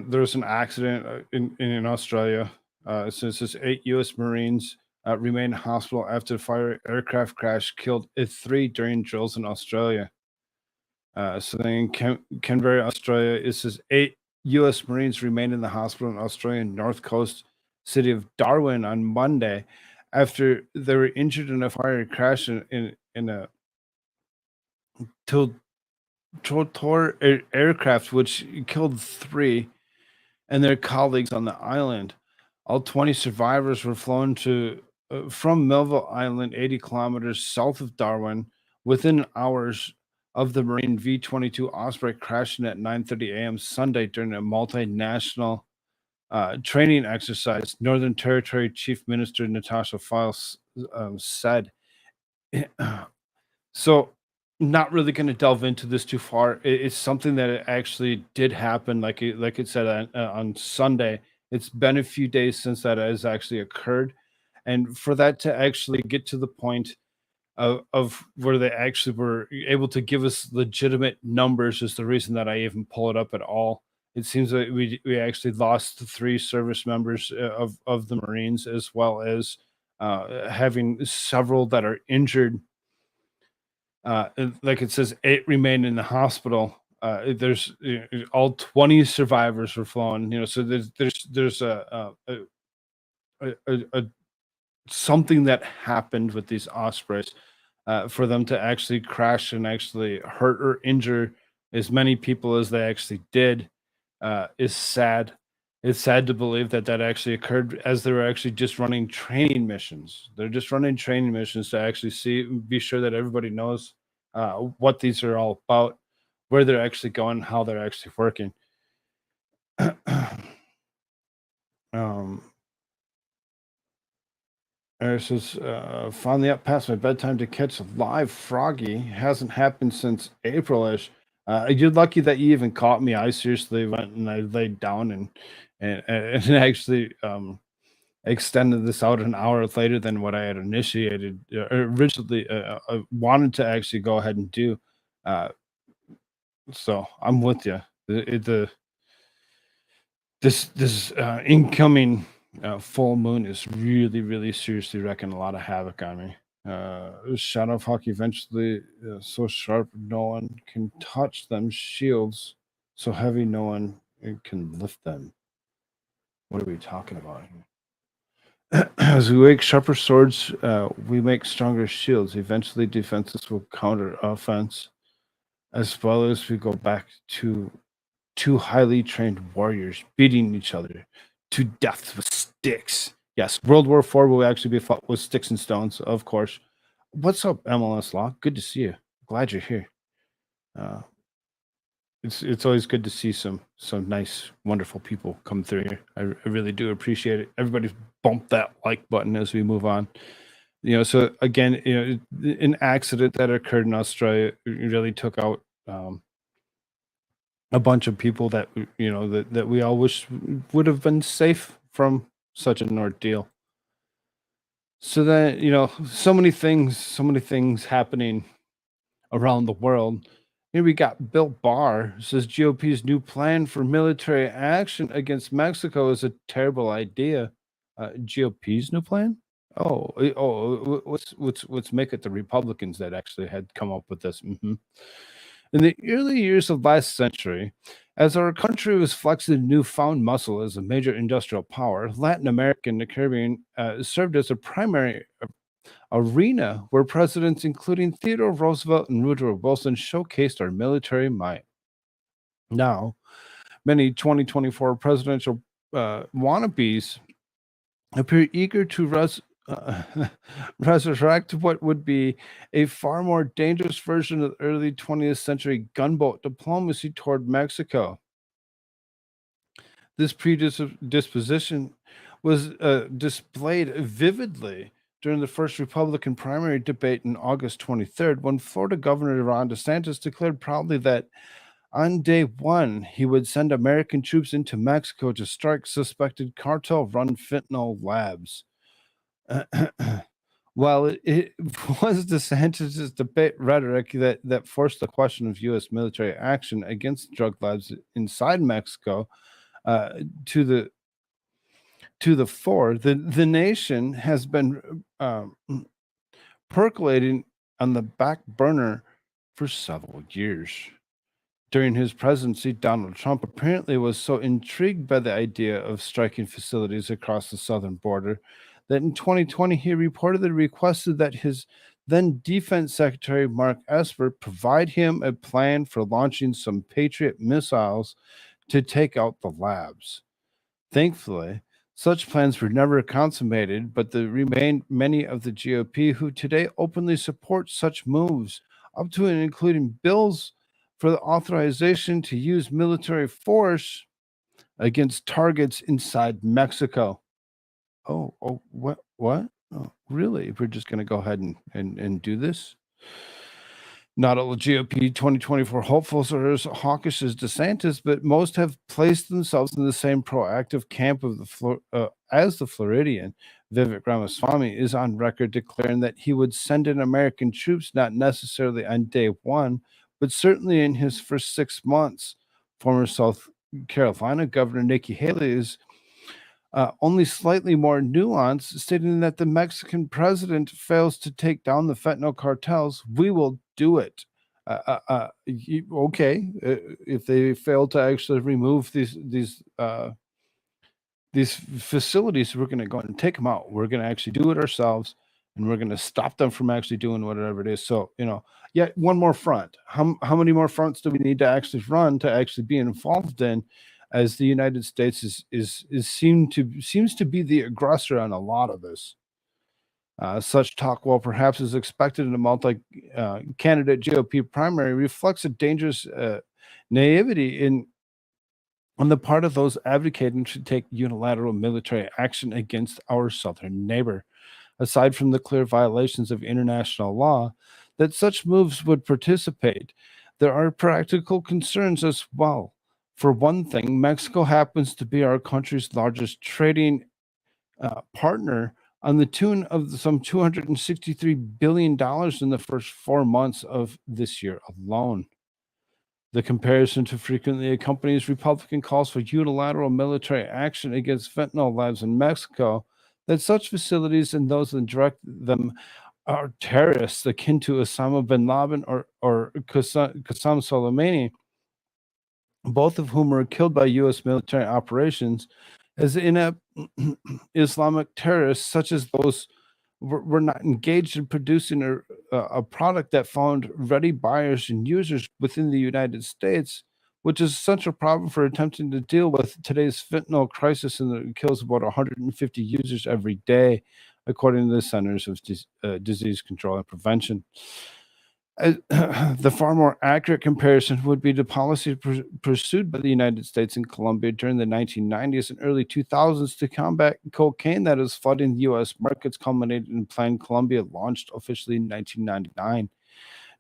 Speaker 3: there was an accident in Australia. So it says 8 U.S. Marines remain in hospital after fire aircraft crash killed three during drills in Australia. So then in Canberra, Australia, it says 8 U.S. Marines remained in the hospital in Australian north coast city of Darwin on Monday after they were injured in a fire crash in a Totor aircraft, which killed three and their colleagues on the island. All 20 survivors were flown to from Melville Island, 80 kilometers south of Darwin, within hours of the Marine V-22 Osprey crashing at 9:30 a.m. Sunday during a multinational training exercise. Northern Territory Chief Minister Natasha Files said. So, not really going to delve into this too far. It's something that it actually did happen, like it said on Sunday. It's been a few days since that has actually occurred, and for that to actually get to the point of where they actually were able to give us legitimate numbers is the reason that I even pull it up at all. It seems that we actually lost three service members of the Marines, as well as having several that are injured. Like it says, 8 remain in the hospital. There's all 20 survivors were flown. So there's a something that happened with these ospreys for them to actually crash and actually hurt or injure as many people as they actually did is sad. It's sad to believe that that actually occurred as they were actually just running training missions. They're just running training missions to actually be sure that everybody knows what these are all about, where they're actually going, how they're actually working. um, it says, finally up past my bedtime to catch live froggy. Hasn't happened since April-ish. You're lucky that you even caught me. I seriously went and I laid down and actually extended this out an hour later than what I had initiated originally wanted to actually go ahead and do. Uh, so I'm with you. This incoming full moon is really, really seriously wrecking a lot of havoc on me. Shadow of Hawk eventually so sharp no one can touch them. Shields so heavy no one can lift them. What are we talking about here? As we make sharper swords, we make stronger shields. Eventually, defenses will counter offense, as well as we go back to two highly trained warriors beating each other to death with sticks. Yes, World War IV will actually be fought with sticks and stones, of course. What's up, MLS Law? Good to see you. Glad you're here. Uh, it's always good to see some nice, wonderful people come through here. I really do appreciate it. Everybody bump that like button as we move on. So again, an accident that occurred in Australia really took out a bunch of people that that we all wish would have been safe from such an ordeal. So that so many things happening around the world. Here we got Bill Barr says GOP's new plan for military action against Mexico is a terrible idea. GOP's new plan? Let's make it the Republicans that actually had come up with this. In the early years of last century, as our country was flexing newfound muscle as a major industrial power, Latin America and the Caribbean served as a primary arena where presidents including Theodore Roosevelt and Woodrow Wilson showcased our military might. Now, many 2024 presidential wannabes appear eager to resurrect what would be a far more dangerous version of the early 20th century gunboat diplomacy toward Mexico. This predisposition was displayed vividly during the first Republican primary debate in August 23rd, when Florida Governor Ron DeSantis declared proudly that on day one, he would send American troops into Mexico to strike suspected cartel-run fentanyl labs. While it was DeSantis' debate rhetoric that forced the question of U.S. military action against drug labs inside Mexico to the fore, the nation has been percolating on the back burner for several years. During his presidency, Donald Trump apparently was so intrigued by the idea of striking facilities across the southern border that in 2020 he reportedly requested that his then Defense Secretary Mark Esper provide him a plan for launching some Patriot missiles to take out the labs. Thankfully, such plans were never consummated, but there remain many of the GOP who today openly support such moves, up to and including bills for the authorization to use military force against targets inside Mexico. What? Oh, really? We're just going to go ahead and do this? Not all GOP 2024 hopefuls are as hawkish as DeSantis, but most have placed themselves in the same proactive camp of as the Floridian. Vivek Ramaswamy is on record declaring that he would send in American troops not necessarily on day one, but certainly in his first 6 months. Former South Carolina Governor Nikki Haley is only slightly more nuanced, stating that the Mexican president fails to take down the fentanyl cartels, we will do it. Okay, if they fail to actually remove these facilities, we're going to go and take them out. We're going to actually do it ourselves, and we're going to stop them from actually doing whatever it is. So, one more front. How many more fronts do we need to actually run to actually be involved in, as the United States seems to be the aggressor on a lot of this? Such talk, while perhaps is expected in a multi-candidate GOP primary, reflects a dangerous naivety on the part of those advocating to take unilateral military action against our southern neighbor. Aside from the clear violations of international law that such moves would participate, there are practical concerns as well. For one thing, Mexico happens to be our country's largest trading partner, on the tune of some $263 billion in the first 4 months of this year alone. The comparison to frequently accompanies Republican calls for unilateral military action against fentanyl labs in Mexico, that such facilities and those that direct them are terrorists akin to Osama bin Laden or Qasem Soleimani, both of whom were killed by U.S. military operations, as inept Islamic terrorists such as those were not engaged in producing a product that found ready buyers and users within the United States, which is a central problem for attempting to deal with today's fentanyl crisis, and that kills about 150 users every day, according to the Centers of Disease Control and Prevention. The far more accurate comparison would be the policy pursued by the United States and Colombia during the 1990s and early 2000s to combat cocaine that is flooding the U.S. markets, culminated in Plan Colombia, launched officially in 1999.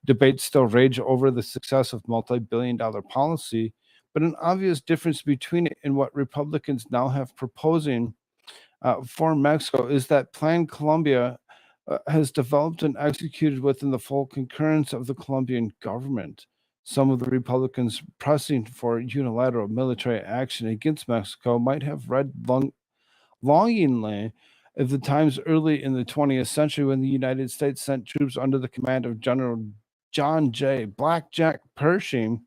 Speaker 3: Debates still rage over the success of multi-billion-dollar policy, but an obvious difference between it and what Republicans now have proposing for Mexico is that Plan Colombia has developed and executed within the full concurrence of the Colombian government. Some of the Republicans pressing for unilateral military action against Mexico might have read longingly of the times early in the 20th century when the United States sent troops under the command of General John J. Blackjack Pershing,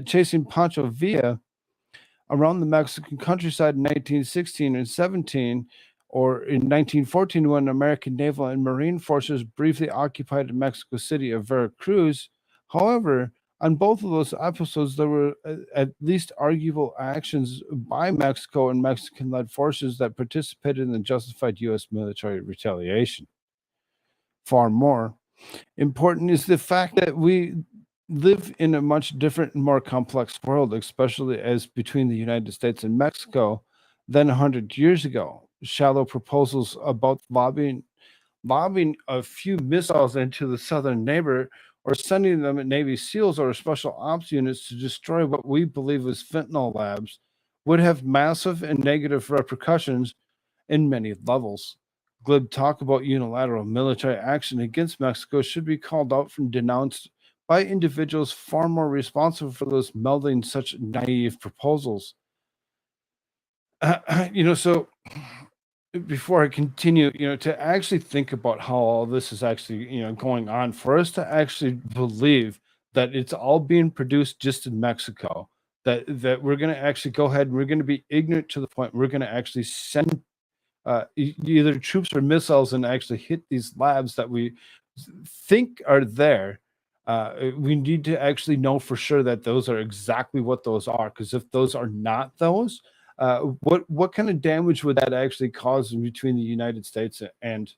Speaker 3: chasing Pancho Villa around the Mexican countryside in 1916 and 17, or in 1914 when American naval and marine forces briefly occupied the Mexico City of Veracruz. However, on both of those episodes, there were at least arguable actions by Mexico and Mexican-led forces that participated in the justified U.S. military retaliation. Far more important is the fact that we live in a much different and more complex world, especially as between the United States and Mexico, than 100 years ago. Shallow proposals about lobbying lobbing a few missiles into the southern neighbor or sending them at Navy SEALs or special ops units to destroy what we believe is fentanyl labs would have massive and negative repercussions in many levels. Glib talk about unilateral military action against Mexico should be called out and denounced by individuals far more responsible for those melding such naive proposals. So before I continue, to actually think about how all this is actually, going on, for us to actually believe that it's all being produced just in Mexico, that we're going to actually go ahead and we're going to be ignorant to the point we're going to actually send either troops or missiles and actually hit these labs that we think are there. We need to actually know for sure that those are exactly what those are, because if those are not those, what kind of damage would that actually cause between the United States and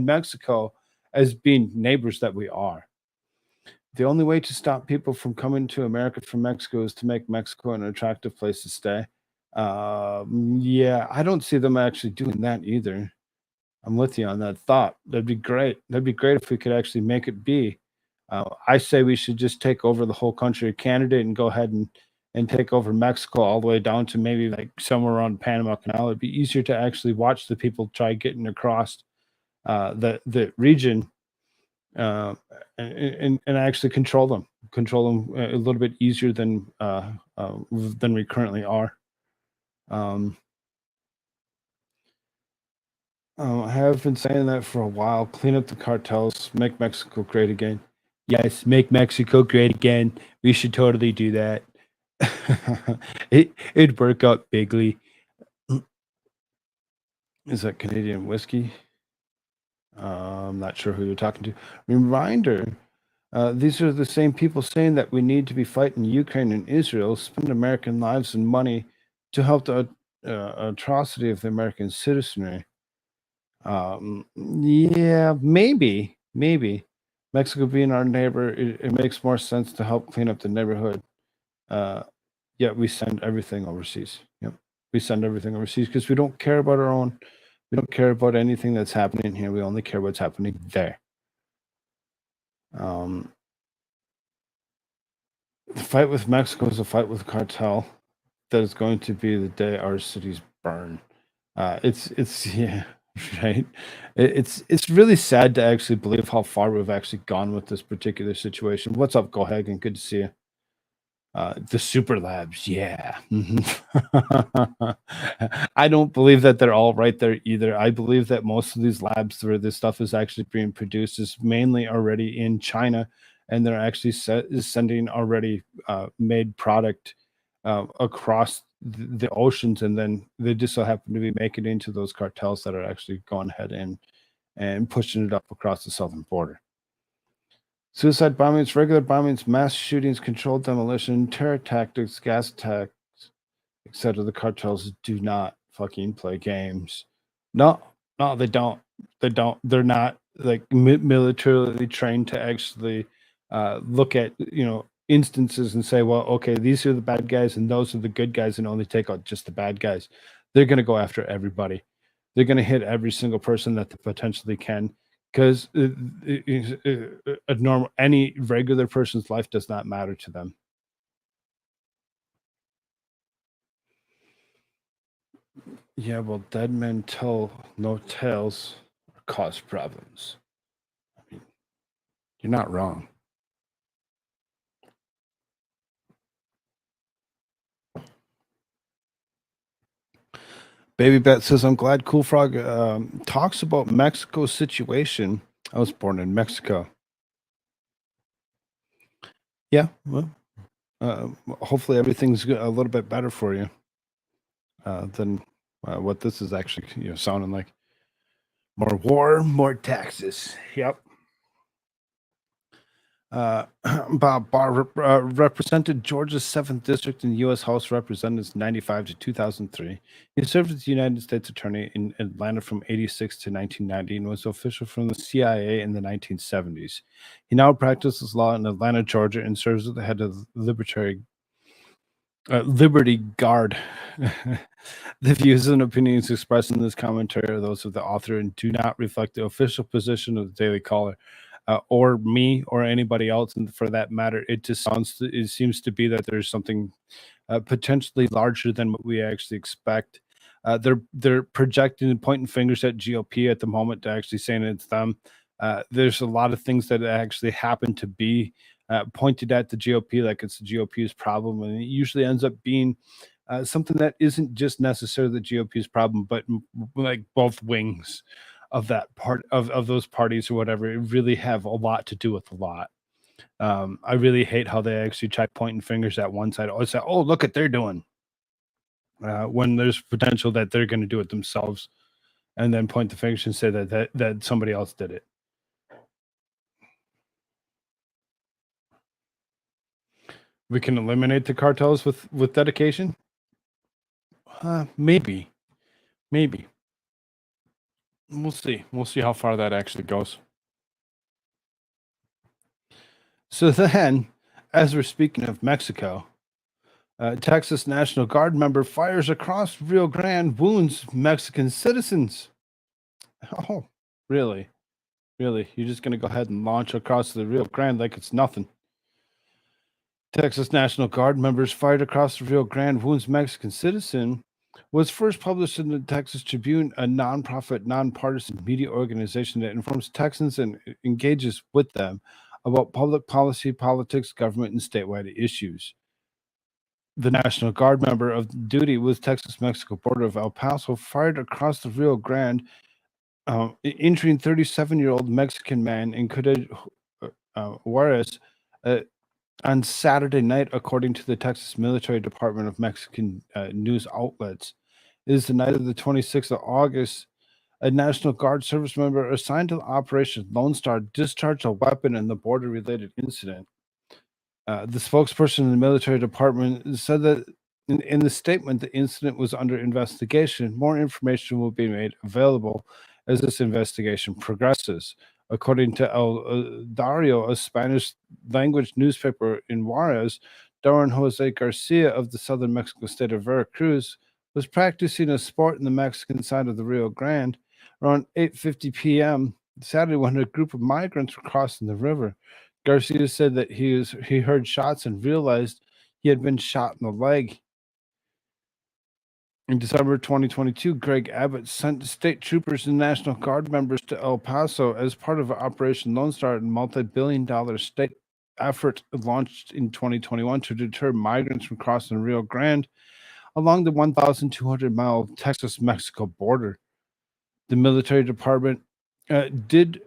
Speaker 3: Mexico as being neighbors that we are? The only way to stop people from coming to America from Mexico is to make Mexico an attractive place to stay. Yeah, I don't see them actually doing that either. I'm with you on that thought. That'd be great. That'd be great if we could actually make it be. I say we should just take over the whole country of Canada and go ahead and take over Mexico all the way down to maybe like somewhere around Panama Canal. It'd be easier to actually watch the people try getting across the region, uh, and actually control them a little bit easier than we currently are. Um, I have been saying that for a while. Clean up the cartels, make Mexico great again. Yes, make Mexico great again. We should totally do that. It'd work out bigly. Is that Canadian whiskey? I'm not sure who you're talking to. Reminder: these are the same people saying that we need to be fighting Ukraine and Israel, spend American lives and money to help the atrocity of the American citizenry. Yeah, maybe. Mexico being our neighbor, it makes more sense to help clean up the neighborhood. Uh, Yet we send everything overseas. Yep, we send everything overseas because we don't care about our own. We don't care about anything that's happening here. We only care what's happening there. Um, the fight with Mexico is a fight with cartel that is going to be the day our cities burn. It's yeah, right. It's really sad to actually believe how far we've actually gone with this particular situation. What's up, Go Hagen? Good to see you. The super labs, yeah. Mhm. I don't believe that they're all right there either. I believe that most of these labs where this stuff is actually being produced is mainly already in China, and they're actually sending already made product across the oceans, and then they just so happen to be making it into those cartels that are actually going ahead and pushing it up across the southern border. Suicide bombings, regular bombings, mass shootings, controlled demolition, terror tactics, gas attacks, etc. The cartels do not fucking play games. No, no, they don't. They don't. They're not like militarily trained to actually look at instances and say, well, okay, these are the bad guys and those are the good guys, and only take out just the bad guys. They're going to go after everybody. They're going to hit every single person that they potentially can, because a normal, any regular person's life does not matter to them. Yeah, well, dead men tell no tales or cause problems. I mean, you're not wrong. Baby Bet says, I'm glad Koolfrogg talks about Mexico's situation. I was born in Mexico. Yeah, well, hopefully everything's a little bit better for you than what this is actually sounding like. More war, more taxes. Yep. Bob Barr represented Georgia's 7th District in the U.S. House of Representatives 95 to 2003. He served as the United States Attorney in Atlanta from 86 to 1990 and was official from the CIA in the 1970s. He now practices law in Atlanta, Georgia, and serves as the head of the Liberty Guard. The views and opinions expressed in this commentary are those of the author and do not reflect the official position of the Daily Caller, or me or anybody else. And for that matter, it seems to be that there's something potentially larger than what we actually expect. They're projecting and pointing fingers at GOP at the moment to actually saying it's them. There's a lot of things that actually happen to be pointed at the GOP like it's the GOP's problem, and it usually ends up being something that isn't just necessarily the GOP's problem, but like both wings of that part of those parties or whatever. It really have a lot to do with a lot. I really hate how they actually try pointing fingers at one side. Always say, "Oh, look what they're doing," when there's potential that they're going to do it themselves, and then point the fingers and say that somebody else did it. We can eliminate the cartels with dedication. Maybe, maybe we'll see. We'll see how far that actually goes. So then, as we're speaking of Mexico, Texas National Guard member fires across Rio Grande, wounds Mexican citizens. Oh, really? Really? You're just going to go ahead and launch across the Rio Grande like it's nothing. Texas National Guard members fired across the Rio Grande, wounds Mexican citizen was first published in the Texas Tribune, a nonprofit, nonpartisan media organization that informs Texans and engages with them about public policy, politics, government, and statewide issues. The National Guard member of duty with Texas-Mexico border of El Paso fired across the Rio Grande, injuring 37-year-old Mexican man included Juarez on Saturday night, according to the Texas Military Department of Mexican news outlets. It is the night of the 26th of August. A National Guard service member assigned to Operation Lone Star discharged a weapon in the border-related incident. The spokesperson in the military department said that in the statement, the incident was under investigation. More information will be made available as this investigation progresses. According to El Dario, a Spanish language newspaper in Juarez, Don Jose Garcia of the southern Mexico state of Veracruz was practicing a sport in the Mexican side of the Rio Grande around 8:50 p.m. Saturday when a group of migrants were crossing the river. Garcia said that he heard shots and realized he had been shot in the leg. In December 2022, Greg Abbott sent state troopers and National Guard members to El Paso as part of Operation Lone Star, a multi-billion-dollar state effort launched in 2021 to deter migrants from crossing the Rio Grande along the 1,200-mile Texas-Mexico border. The military department didn't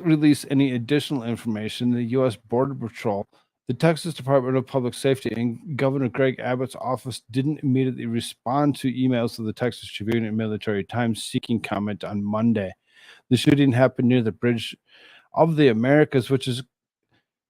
Speaker 3: release any additional information. The U.S. Border Patrol, the Texas Department of Public Safety, and Governor Greg Abbott's office didn't immediately respond to emails of the Texas Tribune and Military Times seeking comment on Monday. The shooting happened near the Bridge of the Americas, which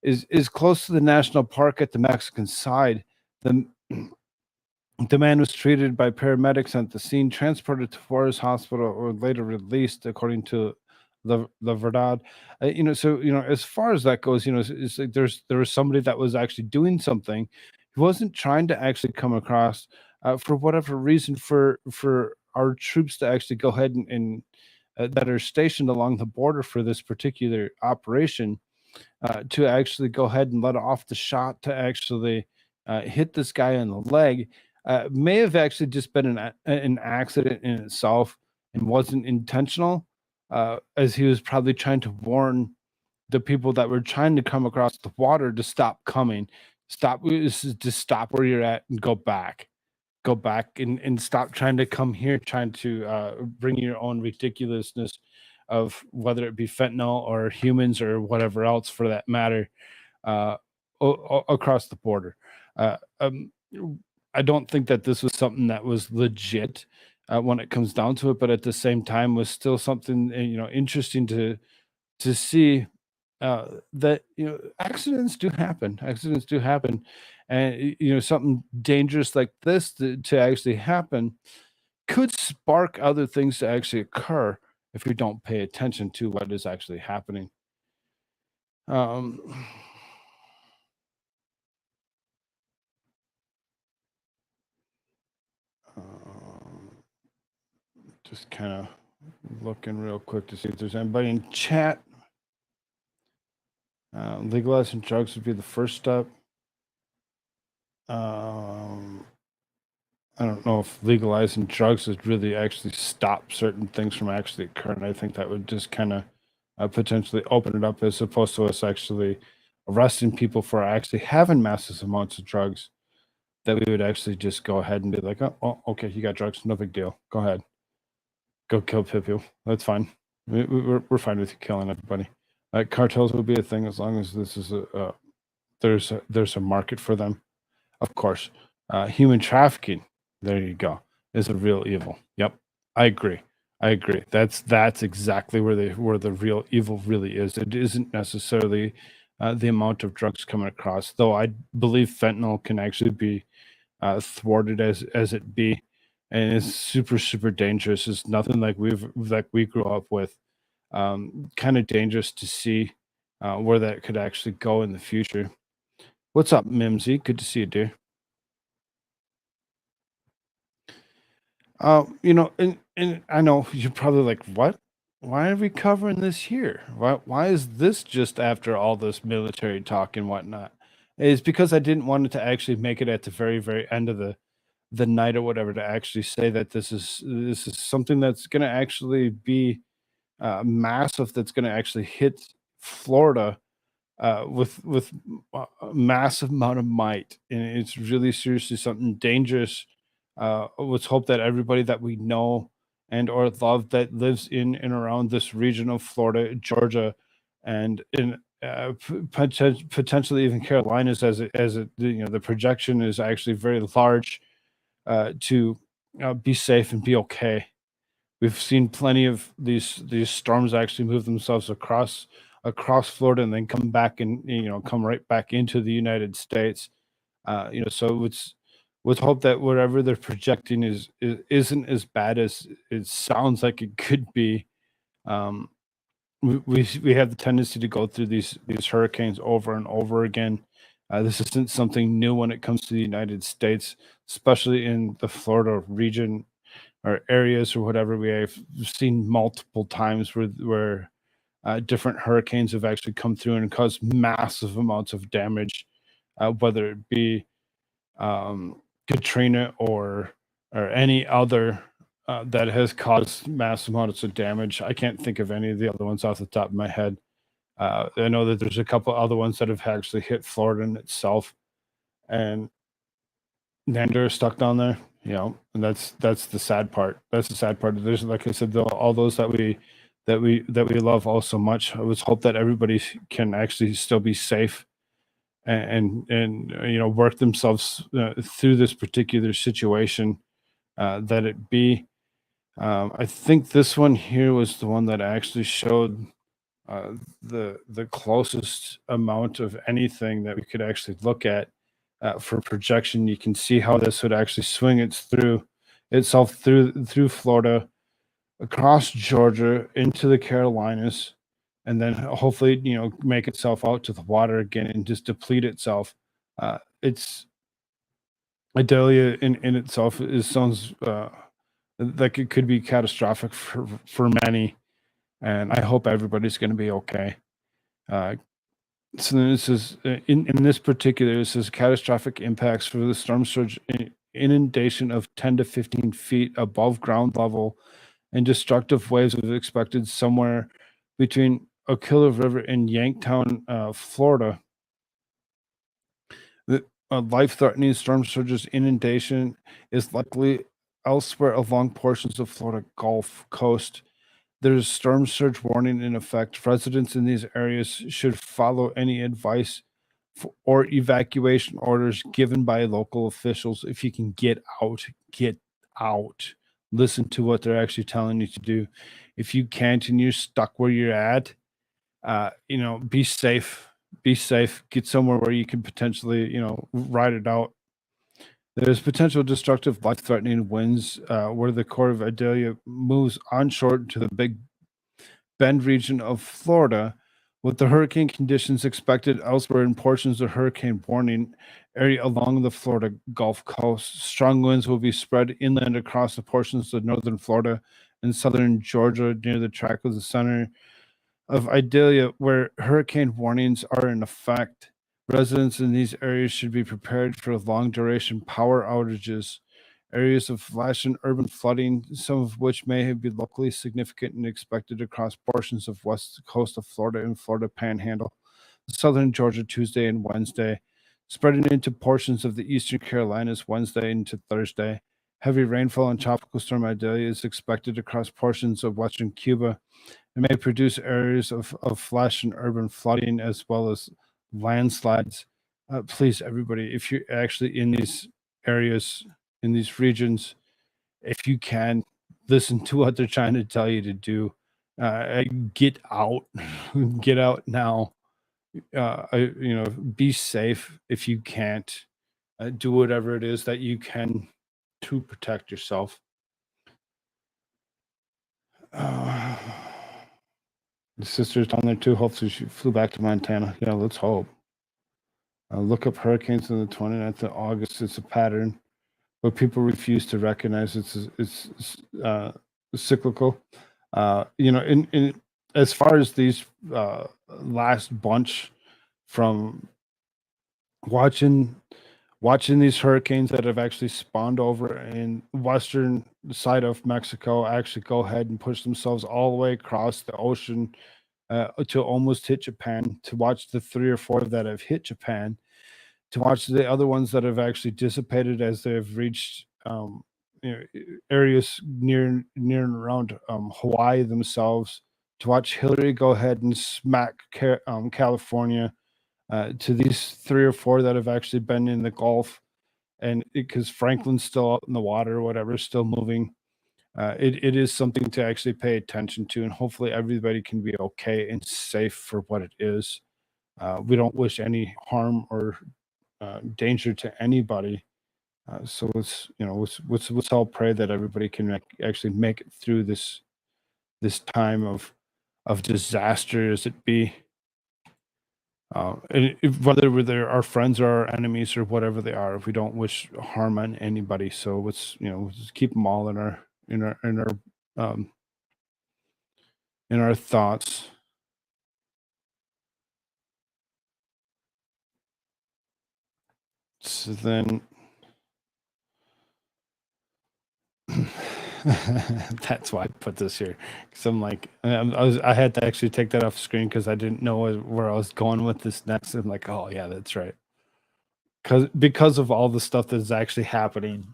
Speaker 3: is close to the national park at the Mexican side. The man was treated by paramedics at the scene, transported to Forest Hospital, or later released, according to La Verdad. As far as that goes, it's like there was somebody that was actually doing something. He wasn't trying to actually come across, for whatever reason, for our troops to actually go ahead and that are stationed along the border for this particular operation, to actually go ahead and let off the shot to actually hit this guy in the leg. May have actually just been an accident in itself and wasn't intentional, as he was probably trying to warn the people that were trying to come across the water to stop coming, just stop where you're at and go back and stop trying to come here, trying to bring your own ridiculousness of whether it be fentanyl or humans or whatever else for that matter, uh, across the border. Uh, um, I don't think that this was something that was legit when it comes down to it, but at the same time was still something interesting to see, that accidents do happen. Accidents do happen, and something dangerous like this to actually happen could spark other things to actually occur if you don't pay attention to what is actually happening. Um, Just kind of looking real quick to see if there's anybody in chat. Legalizing drugs would be the first step. I don't know if legalizing drugs would really actually stop certain things from actually occurring. I think that would just kind of potentially open it up, as opposed to us actually arresting people for actually having massive amounts of drugs. That we would actually just go ahead and be like, oh, okay, you got drugs, no big deal. Go ahead, go kill people. That's fine. We're fine with you killing everybody. Cartels would be a thing as long as this is there's a market for them, of course. Human trafficking, there you go, is a real evil. Yep, I agree. That's exactly where the real evil really is. It isn't necessarily the amount of drugs coming across, though I believe fentanyl can actually be thwarted as it be, and it's super dangerous. It's nothing like we grew up with. Kind of dangerous to see where that could actually go in the future. What's up, Mimsy? Good to see you, dear. And I know you're probably like, what? Why are we covering this here? Why is this just after all this military talk and whatnot? It's because I didn't want it to actually make it at the very end of the night or whatever, to actually say that this is something that's going to actually be massive, that's going to actually hit Florida with a massive amount of might, and it's really seriously something dangerous. Let's hope that everybody that we know and or love that lives in and around this region of Florida, Georgia, and in potentially even Carolinas, as it the projection is actually very large, to be safe and be okay. We've seen plenty of these storms actually move themselves across Florida and then come back and come right back into the United States. So let's hope that whatever they're projecting isn't as bad as it sounds like it could be. Um, we have the tendency to go through these hurricanes over and over again. This isn't something new when it comes to the United States, especially in the Florida region or areas or whatever. We have seen multiple times where different hurricanes have actually come through and caused massive amounts of damage, whether it be Katrina or any other that has caused massive amounts of damage. I can't think of any of the other ones off the top of my head. I know that there's a couple other ones that have actually hit Florida in itself, and Nander is stuck down there. And that's the sad part. That's the sad part. There's, like I said, all those that we love all so much. I was hope that everybody can actually still be safe and work themselves through this particular situation. That it be. I think this one here was the one that actually showed the closest amount of anything that we could actually look at for projection. You can see how this would actually swing itself through Florida, across Georgia into the Carolinas, and then hopefully make itself out to the water again and just deplete itself. It's Idalia in itself sounds like it could be catastrophic for many, and I hope everybody's going to be okay. So then this is in this particular, this is catastrophic impacts for the storm surge inundation of 10 to 15 feet above ground level, and destructive waves are expected somewhere between Ocilla River and Yanktown, Florida. The life-threatening storm surges inundation is likely elsewhere along portions of Florida Gulf Coast. There's storm surge warning in effect. Residents in these areas should follow any advice or evacuation orders given by local officials. If you can get out, get out. Listen to what they're actually telling you to do. If you can't and you're stuck where you're at, be safe. Be safe. Get somewhere where you can potentially, ride it out. There's potential destructive, life-threatening winds where the core of Idalia moves onshore to the Big Bend region of Florida, with the hurricane conditions expected elsewhere in portions of hurricane warning area along the Florida Gulf Coast. Strong winds will be spread inland across the portions of northern Florida in southern Georgia near the track of the center of Idalia, where hurricane warnings are in effect. Residents in these areas should be prepared for long duration power outages. Areas of flash and urban flooding, some of which may be locally significant and expected across portions of west coast of Florida and Florida Panhandle, southern Georgia Tuesday and Wednesday, spreading into portions of the eastern Carolinas Wednesday into Thursday. Heavy rainfall and tropical storm Idalia is expected across portions of western Cuba. It may produce areas of flash and urban flooding as well as landslides. Please, everybody, if you're actually in these areas, in these regions, if you can, listen to what they're trying to tell you to do. Get out, get out now. Be safe if you can't. Do whatever it is that you can to protect yourself. The sister's down there too. Hopefully, she flew back to Montana. Yeah, let's hope. Look up hurricanes on the 29th of August. It's a pattern, but people refuse to recognize it's cyclical. In as far as these last bunch from watching these hurricanes that have actually spawned over in western side of Mexico actually go ahead and push themselves all the way across the ocean to almost hit Japan, to watch the 3 or 4 that have hit Japan, to watch the other ones that have actually dissipated as they've reached areas near and around Hawaii themselves, to watch Hillary go ahead and smack California, to these 3 or 4 that have actually been in the Gulf, and because Franklin's still out in the water or whatever, still moving. It is something to actually pay attention to, and hopefully everybody can be okay and safe for what it is. We don't wish any harm or danger to anybody. So let's all pray that everybody can actually make it through this time of disaster as it be. And whether they're our friends or our enemies or whatever they are, if we don't wish harm on anybody, so let's just keep them all in our um, in our thoughts. So then, that's why I put this here, because I'm like, I had to actually take that off screen because I didn't know where I was going with this next. I'm like, oh yeah, that's right. Because of all the stuff that's actually happening,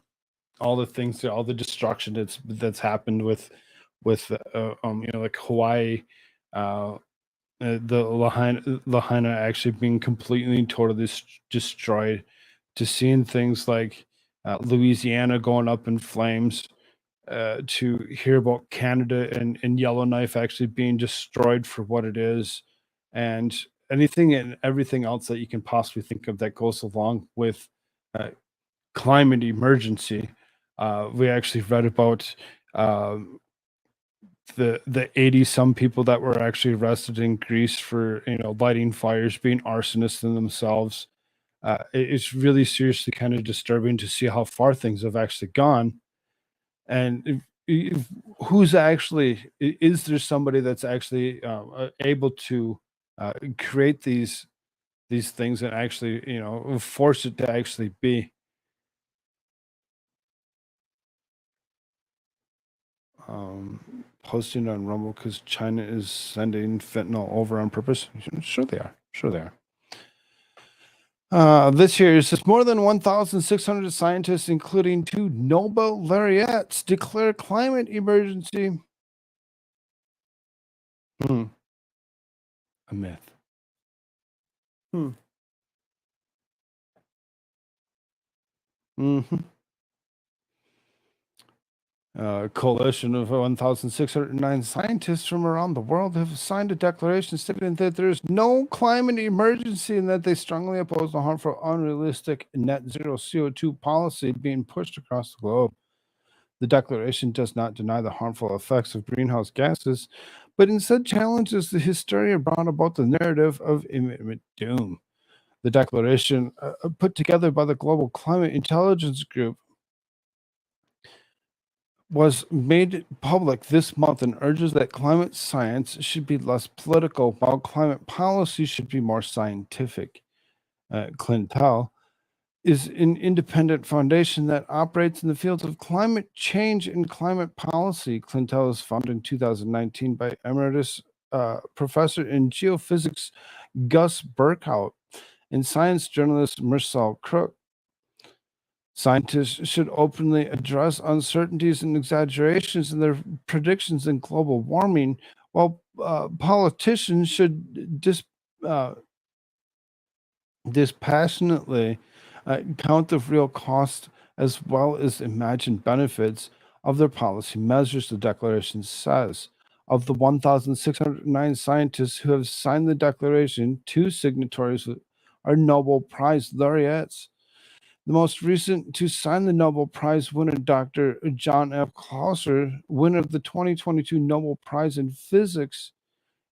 Speaker 3: all the things, all the destruction that's happened with like Hawaii, the Lahaina actually being completely and totally destroyed, to seeing things like Louisiana going up in flames, to hear about Canada and Yellowknife actually being destroyed for what it is, and anything and everything else that you can possibly think of that goes along with climate emergency. We actually read about the 80 some people that were actually arrested in Greece for lighting fires, being arsonists in themselves. It's really seriously kind of disturbing to see how far things have actually gone. And who's actually, is there somebody that's actually able to create these things and actually force it to actually be? Posting on Rumble because China is sending fentanyl over on purpose. Sure they are. Sure they are. This year is just more than 1,600 scientists, including 2 Nobel laureates, declare climate emergency. A myth. A coalition of 1,609 scientists from around the world have signed a declaration stating that there is no climate emergency and that they strongly oppose the harmful, unrealistic net zero CO2 policy being pushed across the globe. The declaration does not deny the harmful effects of greenhouse gases, but instead challenges the hysteria brought about the narrative of imminent doom. The declaration, put together by the Global Climate Intelligence Group, was made public this month and urges that climate science should be less political, while climate policy should be more scientific. Clintel is an independent foundation that operates in the fields of climate change and climate policy. Clintel was founded in 2019 by Emeritus Professor in Geophysics Gus Burkhout and science journalist Marcel Crook. Scientists should openly address uncertainties and exaggerations in their predictions in global warming, while politicians should dispassionately count the real cost as well as imagined benefits of their policy measures, the declaration says. Of the 1,609 scientists who have signed the declaration, 2 signatories are Nobel Prize laureates. The most recent to sign the Nobel Prize winner, Dr. John F. Clauser, winner of the 2022 Nobel Prize in Physics,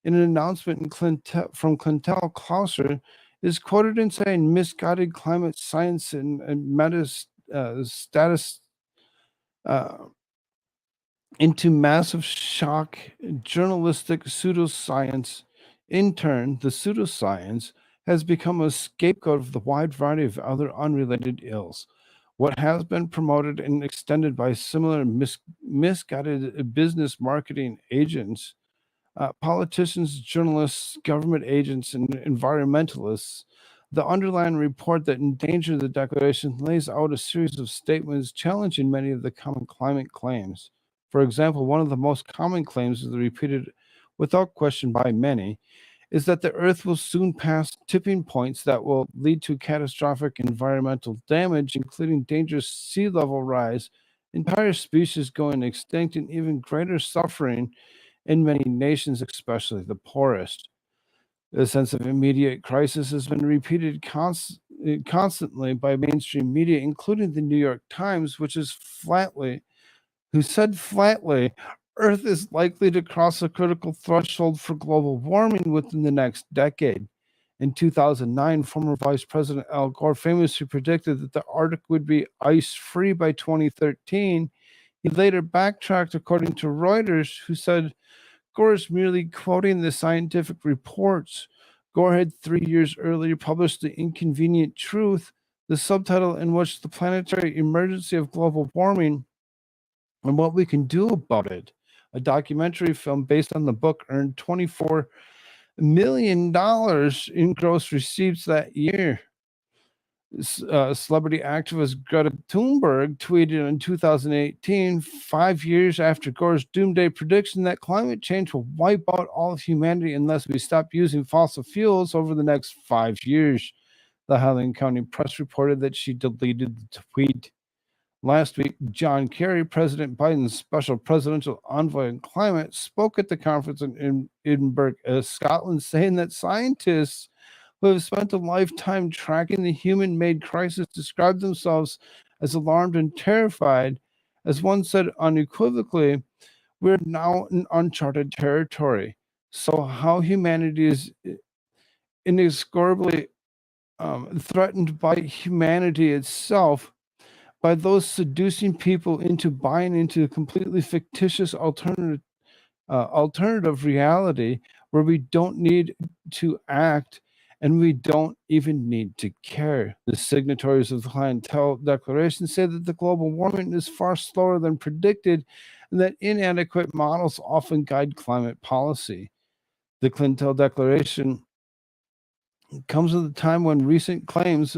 Speaker 3: in an announcement from Clintel, Clauser is quoted in saying, misguided climate science and status into massive shock journalistic pseudoscience. In turn, the pseudoscience has become a scapegoat of the wide variety of other unrelated ills. What has been promoted and extended by similar misguided business marketing agents, politicians, journalists, government agents, and environmentalists. The underlying report that endangered the declaration lays out a series of statements challenging many of the common climate claims. For example, one of the most common claims is repeated without question by many is that the Earth will soon pass tipping points that will lead to catastrophic environmental damage, including dangerous sea level rise, entire species going extinct, and even greater suffering in many nations, especially the poorest. The sense of immediate crisis has been repeated constantly by mainstream media, including the New York Times, who said flatly, Earth is likely to cross a critical threshold for global warming within the next decade. In 2009, former Vice President Al Gore famously predicted that the Arctic would be ice-free by 2013. He later backtracked, according to Reuters, who said Gore is merely quoting the scientific reports. Gore had 3 years earlier published The Inconvenient Truth, the subtitle in which the planetary emergency of global warming and what we can do about it. A documentary film based on the book earned $24 million in gross receipts that year. Celebrity activist Greta Thunberg tweeted in 2018, 5 years after Gore's doomsday prediction that climate change will wipe out all of humanity unless we stop using fossil fuels over the next 5 years. The Highland County Press reported that she deleted the tweet. Last week, John Kerry, President Biden's special presidential envoy on climate, spoke at the conference in Edinburgh, Scotland, saying that scientists who have spent a lifetime tracking the human-made crisis describe themselves as alarmed and terrified. As one said unequivocally, we're now in uncharted territory. So how humanity is inexorably threatened by humanity itself, by those seducing people into buying into a completely fictitious alternative reality where we don't need to act and we don't even need to care. The signatories of the Clientele Declaration say that the global warming is far slower than predicted and that inadequate models often guide climate policy. The Clientele Declaration comes at a time when recent claims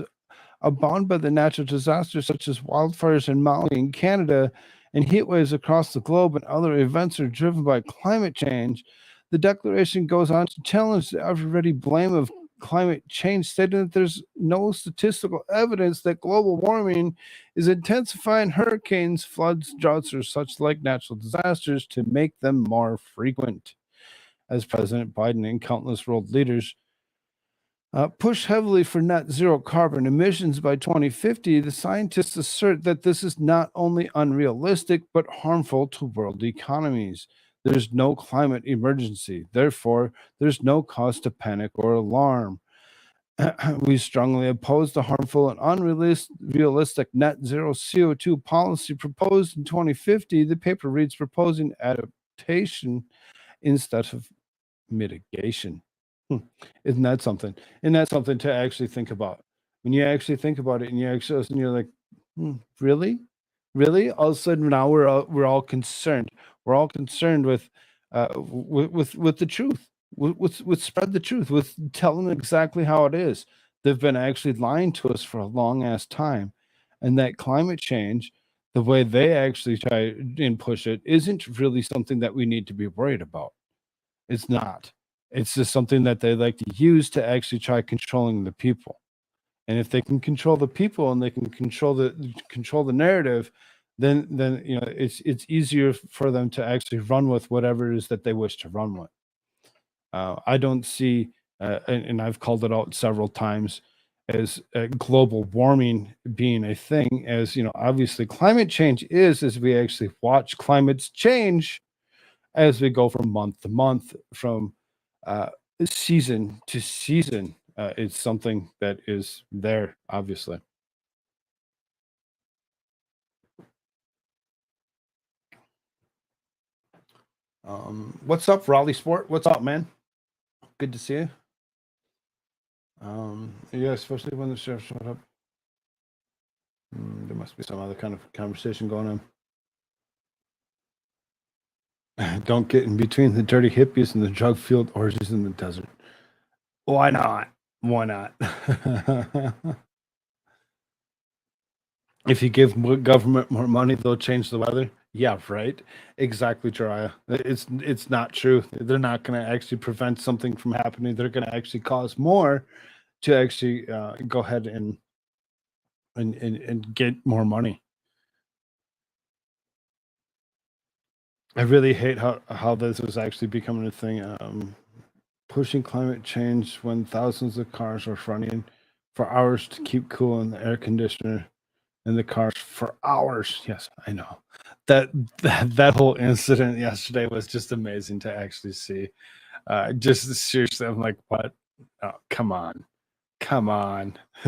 Speaker 3: abound by the natural disasters such as wildfires in Maui and Canada and heat waves across the globe and other events are driven by climate change. The declaration goes on to challenge the ever-ready blame of climate change, stating that there's no statistical evidence that global warming is intensifying hurricanes, floods, droughts, or such like natural disasters to make them more frequent. As President Biden and countless world leaders push heavily for net zero carbon emissions by 2050, the scientists assert that this is not only unrealistic, but harmful to world economies. There's no climate emergency. Therefore, there's no cause to panic or alarm. We strongly oppose the harmful and unrealistic net zero CO2 policy proposed in 2050. The paper reads proposing adaptation instead of mitigation. Isn't that something? Isn't that something to actually think about? When you actually think about it and you actually listen, you're like, really? Really? All of a sudden now we're all concerned. We're all concerned with the truth, with spread the truth, with telling exactly how it is. They've been actually lying to us for a long ass time. And that climate change, the way they actually try and push it, isn't really something that we need to be worried about. It's not. It's just something that they like to use to actually try controlling the people. And if they can control the people and they can control the narrative, then it's easier for them to actually run with whatever it is that they wish to run with. I don't see, and I've called it out several times, as global warming being a thing. As obviously climate change is, as we actually watch climates change as we go from month to month, from uh, season to season. It's something that is there, obviously. What's up, Raleigh Sport? What's up, man? Good to see you. Yeah, especially when the sheriff showed up. There must be some other kind of conversation going on. Don't get in between the dirty hippies and the drug-fueled orgies in the desert. Why not? Why not? If you give government more money, they'll change the weather. Yeah, right. Exactly, Jiraiya. It's not true. They're not going to actually prevent something from happening. They're going to actually cause more to actually go ahead and get more money. I really hate how this is actually becoming a thing. Pushing climate change when thousands of cars are running for hours to keep cool in the air conditioner in the cars for hours. Yes, I know. That whole incident yesterday was just amazing to actually see. Just seriously, I'm like, what? Oh, come on.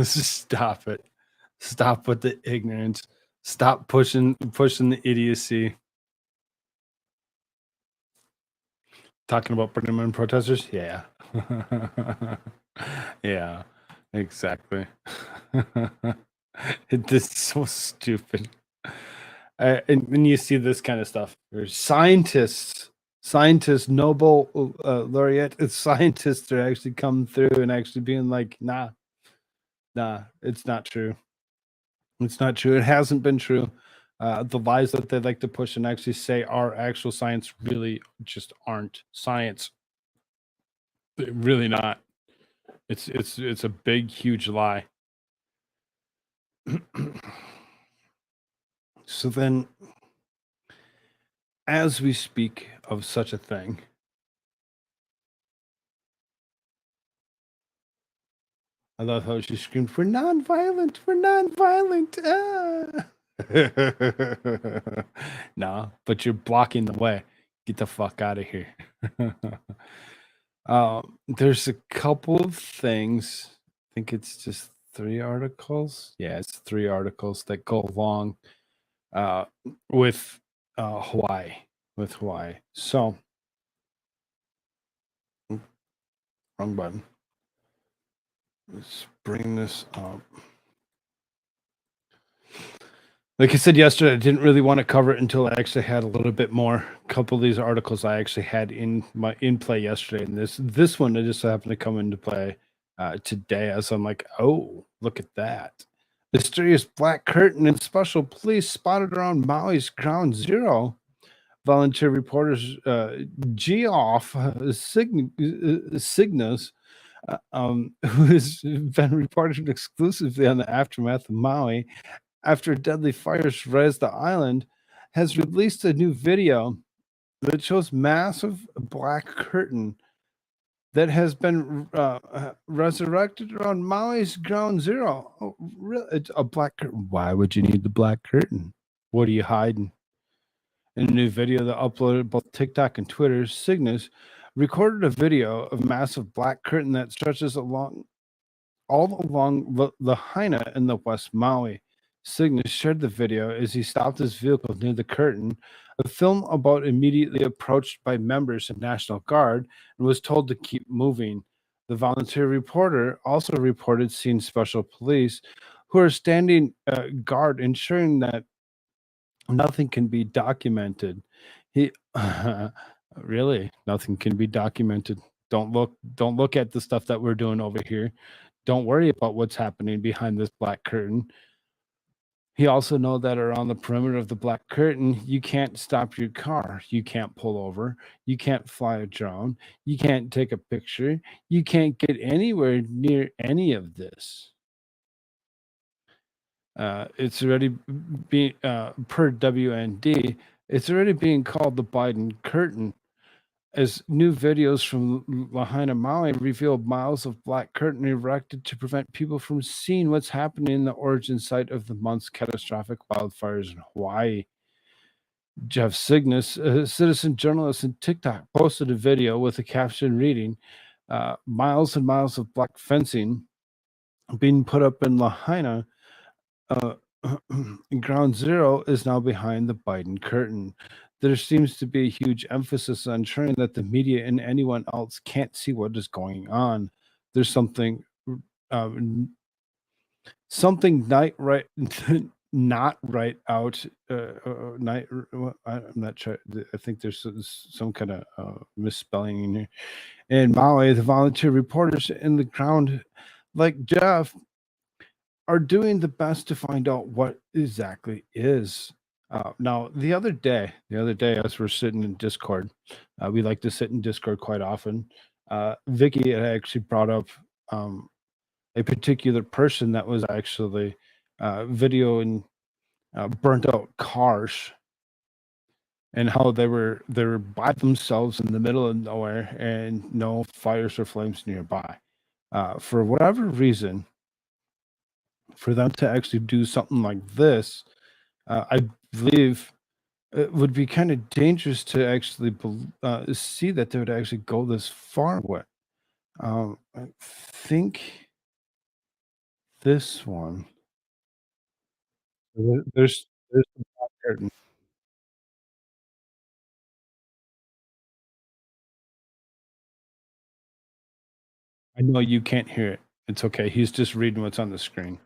Speaker 3: Stop it. Stop with the ignorance. Stop pushing the idiocy. Talking about Burning Man protesters? Yeah. Yeah, exactly. This is so stupid. And when you see this kind of stuff, there's scientists, Nobel laureate scientists are actually come through and actually being like, nah, it's not true. It's not true. It hasn't been true. The lies that they like to push and actually say are actual science really just aren't science. They're really not. It's a big, huge lie. So then, as we speak of such a thing, I love how she screamed, "We're non-violent! We're non-violent!" Ah. Nah, but you're blocking the way. Get the fuck out of here. There's a couple of things. I think it's just 3 articles. Yeah, it's 3 articles that go along with Hawaii. With Hawaii. So, wrong button. Let's bring this up. Like I said yesterday, I didn't really want to cover it until I actually had a little bit more. A couple of these articles I actually had in play yesterday, and this one I just happened to come into play today. As I'm like, oh, look at that! Mysterious black curtain and special police spotted around Maui's Ground Zero. Volunteer reporters Geoff Signos, who has been reported exclusively on the aftermath of Maui after deadly fires razed the island, has released a new video that shows massive black curtain that has been resurrected around Maui's Ground Zero. Oh, really? It's a black curtain. Why would you need the black curtain? What are you hiding? In a new video that uploaded both TikTok and Twitter, Cygnus recorded a video of massive black curtain that stretches along all along Lahaina in the West Maui. Cygnus shared the video as he stopped his vehicle near the curtain. A film about immediately approached by members of National Guard and was told to keep moving. The volunteer reporter also reported seeing special police who are standing guard, ensuring that nothing can be documented. He really nothing can be documented. Don't look at the stuff that we're doing over here. Don't worry about what's happening behind this black curtain. He also know that around the perimeter of the black curtain, you can't stop your car, you can't pull over, you can't fly a drone, you can't take a picture, you can't get anywhere near any of this. It's already being per WND. It's already being called the Biden curtain, as new videos from Lahaina, Maui revealed miles of black curtain erected to prevent people from seeing what's happening in the origin site of the month's catastrophic wildfires in Hawaii. Jeff Cygnus, a citizen journalist in TikTok, posted a video with a caption reading, "Miles and miles of black fencing being put up in Lahaina. Uh, Ground zero is now behind the Biden curtain. There seems to be a huge emphasis on ensuring that the media and anyone else can't see what is going on. There's um, something not right, not right out. Night. I'm not sure. I think there's some kind of misspelling in here. In Maui, the volunteer reporters in the ground, like Jeff, are doing the best to find out what exactly is. Now, the other day, as we're sitting in Discord, we like to sit in Discord quite often. Vicky had actually brought up um, a particular person that was actually videoing burnt out cars and how they were by themselves in the middle of nowhere and no fires or flames nearby. For whatever reason, for them to actually do something like this, I believe it would be kind of dangerous to actually see that they would actually go this far with. I think this one. There's the black curtain. I know you can't hear it. It's okay. He's just reading what's on the screen.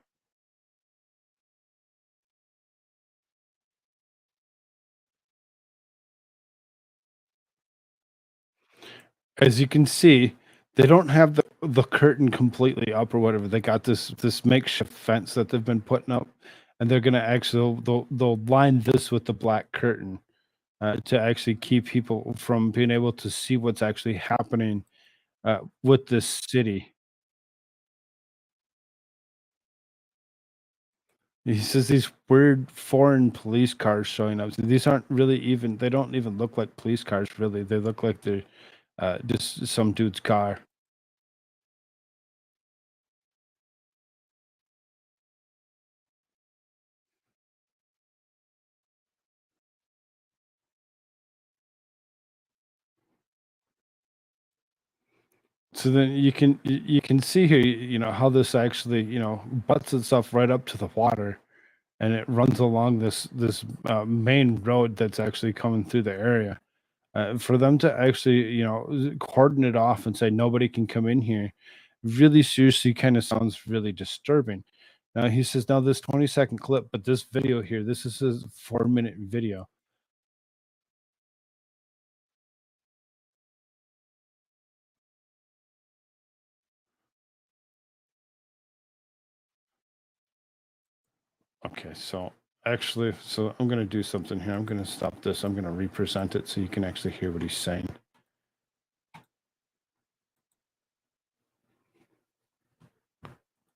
Speaker 3: As you can see, they don't have the curtain completely up or whatever. They got this makeshift fence that they've been putting up, and they're gonna actually they'll line this with the black curtain to actually keep people from being able to see what's actually happening with this city. He says these weird foreign police cars showing up. These aren't really even. They don't even look like police cars. Really, they look like they're just some dude's car. So then you can see here, how this actually, butts itself right up to the water, and it runs along this main road that's actually coming through the area. For them to actually, cordon it off and say nobody can come in here, really seriously kind of sounds really disturbing. Now he says, now this 20-second clip, but this video here, this is his 4-minute video. Okay, so actually, so I'm gonna do something here. I'm gonna stop this. I'm gonna represent it so you can actually hear what he's saying.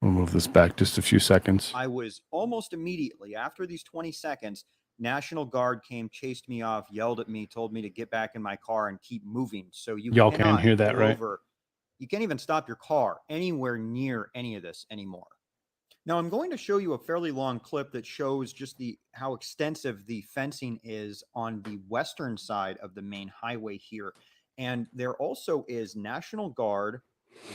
Speaker 3: We'll move this back just a few seconds.
Speaker 4: I was almost immediately after these 20 seconds, National Guard came, chased me off, yelled at me, told me to get back in my car and keep moving. So y'all
Speaker 3: can hear that, right?
Speaker 4: You can't even stop your car anywhere near any of this anymore. Now I'm going to show you a fairly long clip that shows just how extensive the fencing is on the western side of the main highway here. And there also is National Guard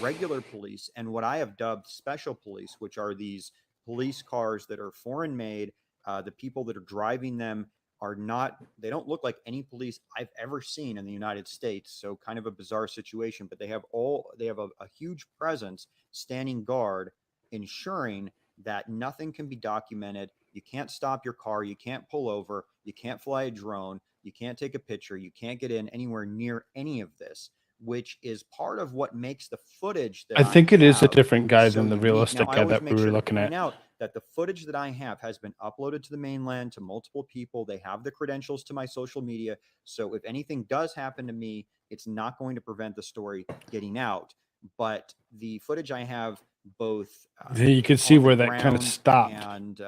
Speaker 4: regular police and what I have dubbed special police, which are these police cars that are foreign made. The people that are driving them are not, they don't look like any police I've ever seen in the United States. So kind of a bizarre situation, but they have a huge presence standing guard, ensuring that nothing can be documented. You can't stop your car. You can't pull over. You can't fly a drone. You can't take a picture. You can't get in anywhere near any of this, which is part of what makes the footage that
Speaker 3: I think it is a
Speaker 4: have
Speaker 3: different guy
Speaker 4: so
Speaker 3: than the
Speaker 4: unique.
Speaker 3: realistic
Speaker 4: Now, I
Speaker 3: guy
Speaker 4: always
Speaker 3: that we
Speaker 4: make
Speaker 3: were
Speaker 4: sure to
Speaker 3: looking
Speaker 4: point
Speaker 3: at.
Speaker 4: out that the footage that I have has been uploaded to the mainland to multiple people. They have the credentials to my social media. So if anything does happen to me, it's not going to prevent the story getting out. But the footage I have, both
Speaker 3: You can see
Speaker 4: on the
Speaker 3: where that kind of
Speaker 4: ground
Speaker 3: stopped.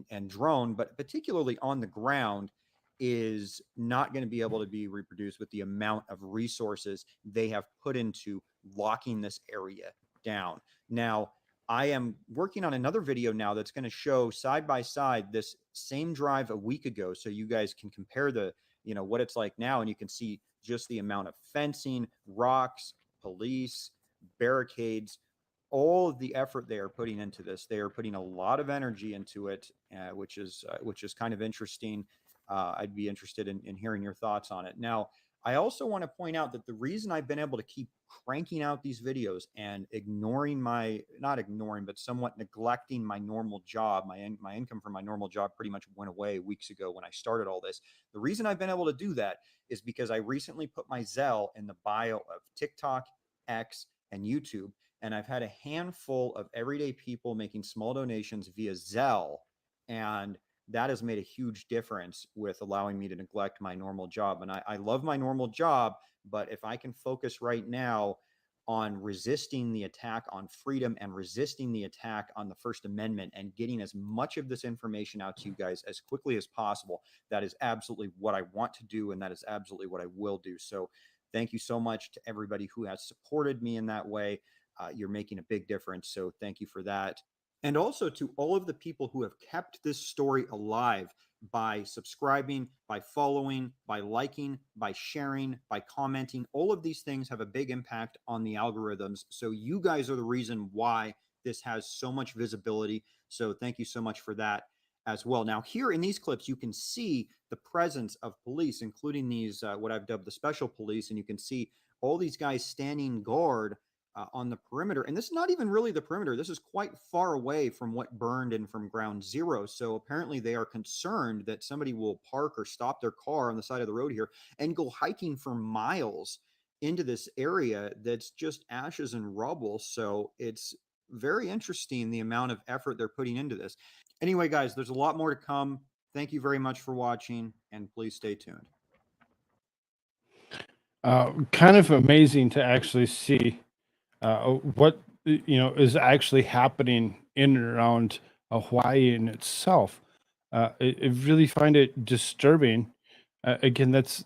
Speaker 4: and drone, but particularly on the ground, is not going to be able to be reproduced with the amount of resources they have put into locking this area down. Now, I am working on another video now that's going to show side by side this same drive a week ago, so you guys can compare the, what it's like now, and you can see just the amount of fencing, rocks, police, barricades, all of the effort they are putting into this. They are putting a lot of energy into it, which is kind of interesting. I'd be interested in hearing your thoughts on it. Now, I also want to point out that the reason I've been able to keep cranking out these videos and not ignoring, but somewhat neglecting my normal job, my income from my normal job pretty much went away weeks ago when I started all this. The reason I've been able to do that is because I recently put my Zelle in the bio of TikTok, X, and YouTube. And I've had a handful of everyday people making small donations via Zelle. And that has made a huge difference with allowing me to neglect my normal job. And I love my normal job, but if I can focus right now on resisting the attack on freedom and resisting the attack on the First Amendment and getting as much of this information out to you guys as quickly as possible, that is absolutely what I want to do. And that is absolutely what I will do. So thank you so much to everybody who has supported me in that way. You're making a big difference. So thank you for that. And also to all of the people who have kept this story alive by subscribing, by following, by liking, by sharing, by commenting. All of these things have a big impact on the algorithms. So you guys are the reason why this has so much visibility. So thank you so much for that as well. Now, here in these clips, you can see the presence of police, including these, what I've dubbed the special police. And you can see all these guys standing guard on the perimeter. And this is not even really the perimeter. This is quite far away from what burned and from ground zero. So apparently they are concerned that somebody will park or stop their car on the side of the road here and go hiking for miles into this area that's just ashes and rubble. So it's very interesting the amount of effort they're putting into this. Anyway, guys, there's a lot more to come. Thank you very much for watching, and please stay tuned.
Speaker 3: Kind of amazing to actually see what is actually happening in and around Hawaii in itself. I really find it disturbing. Again, that's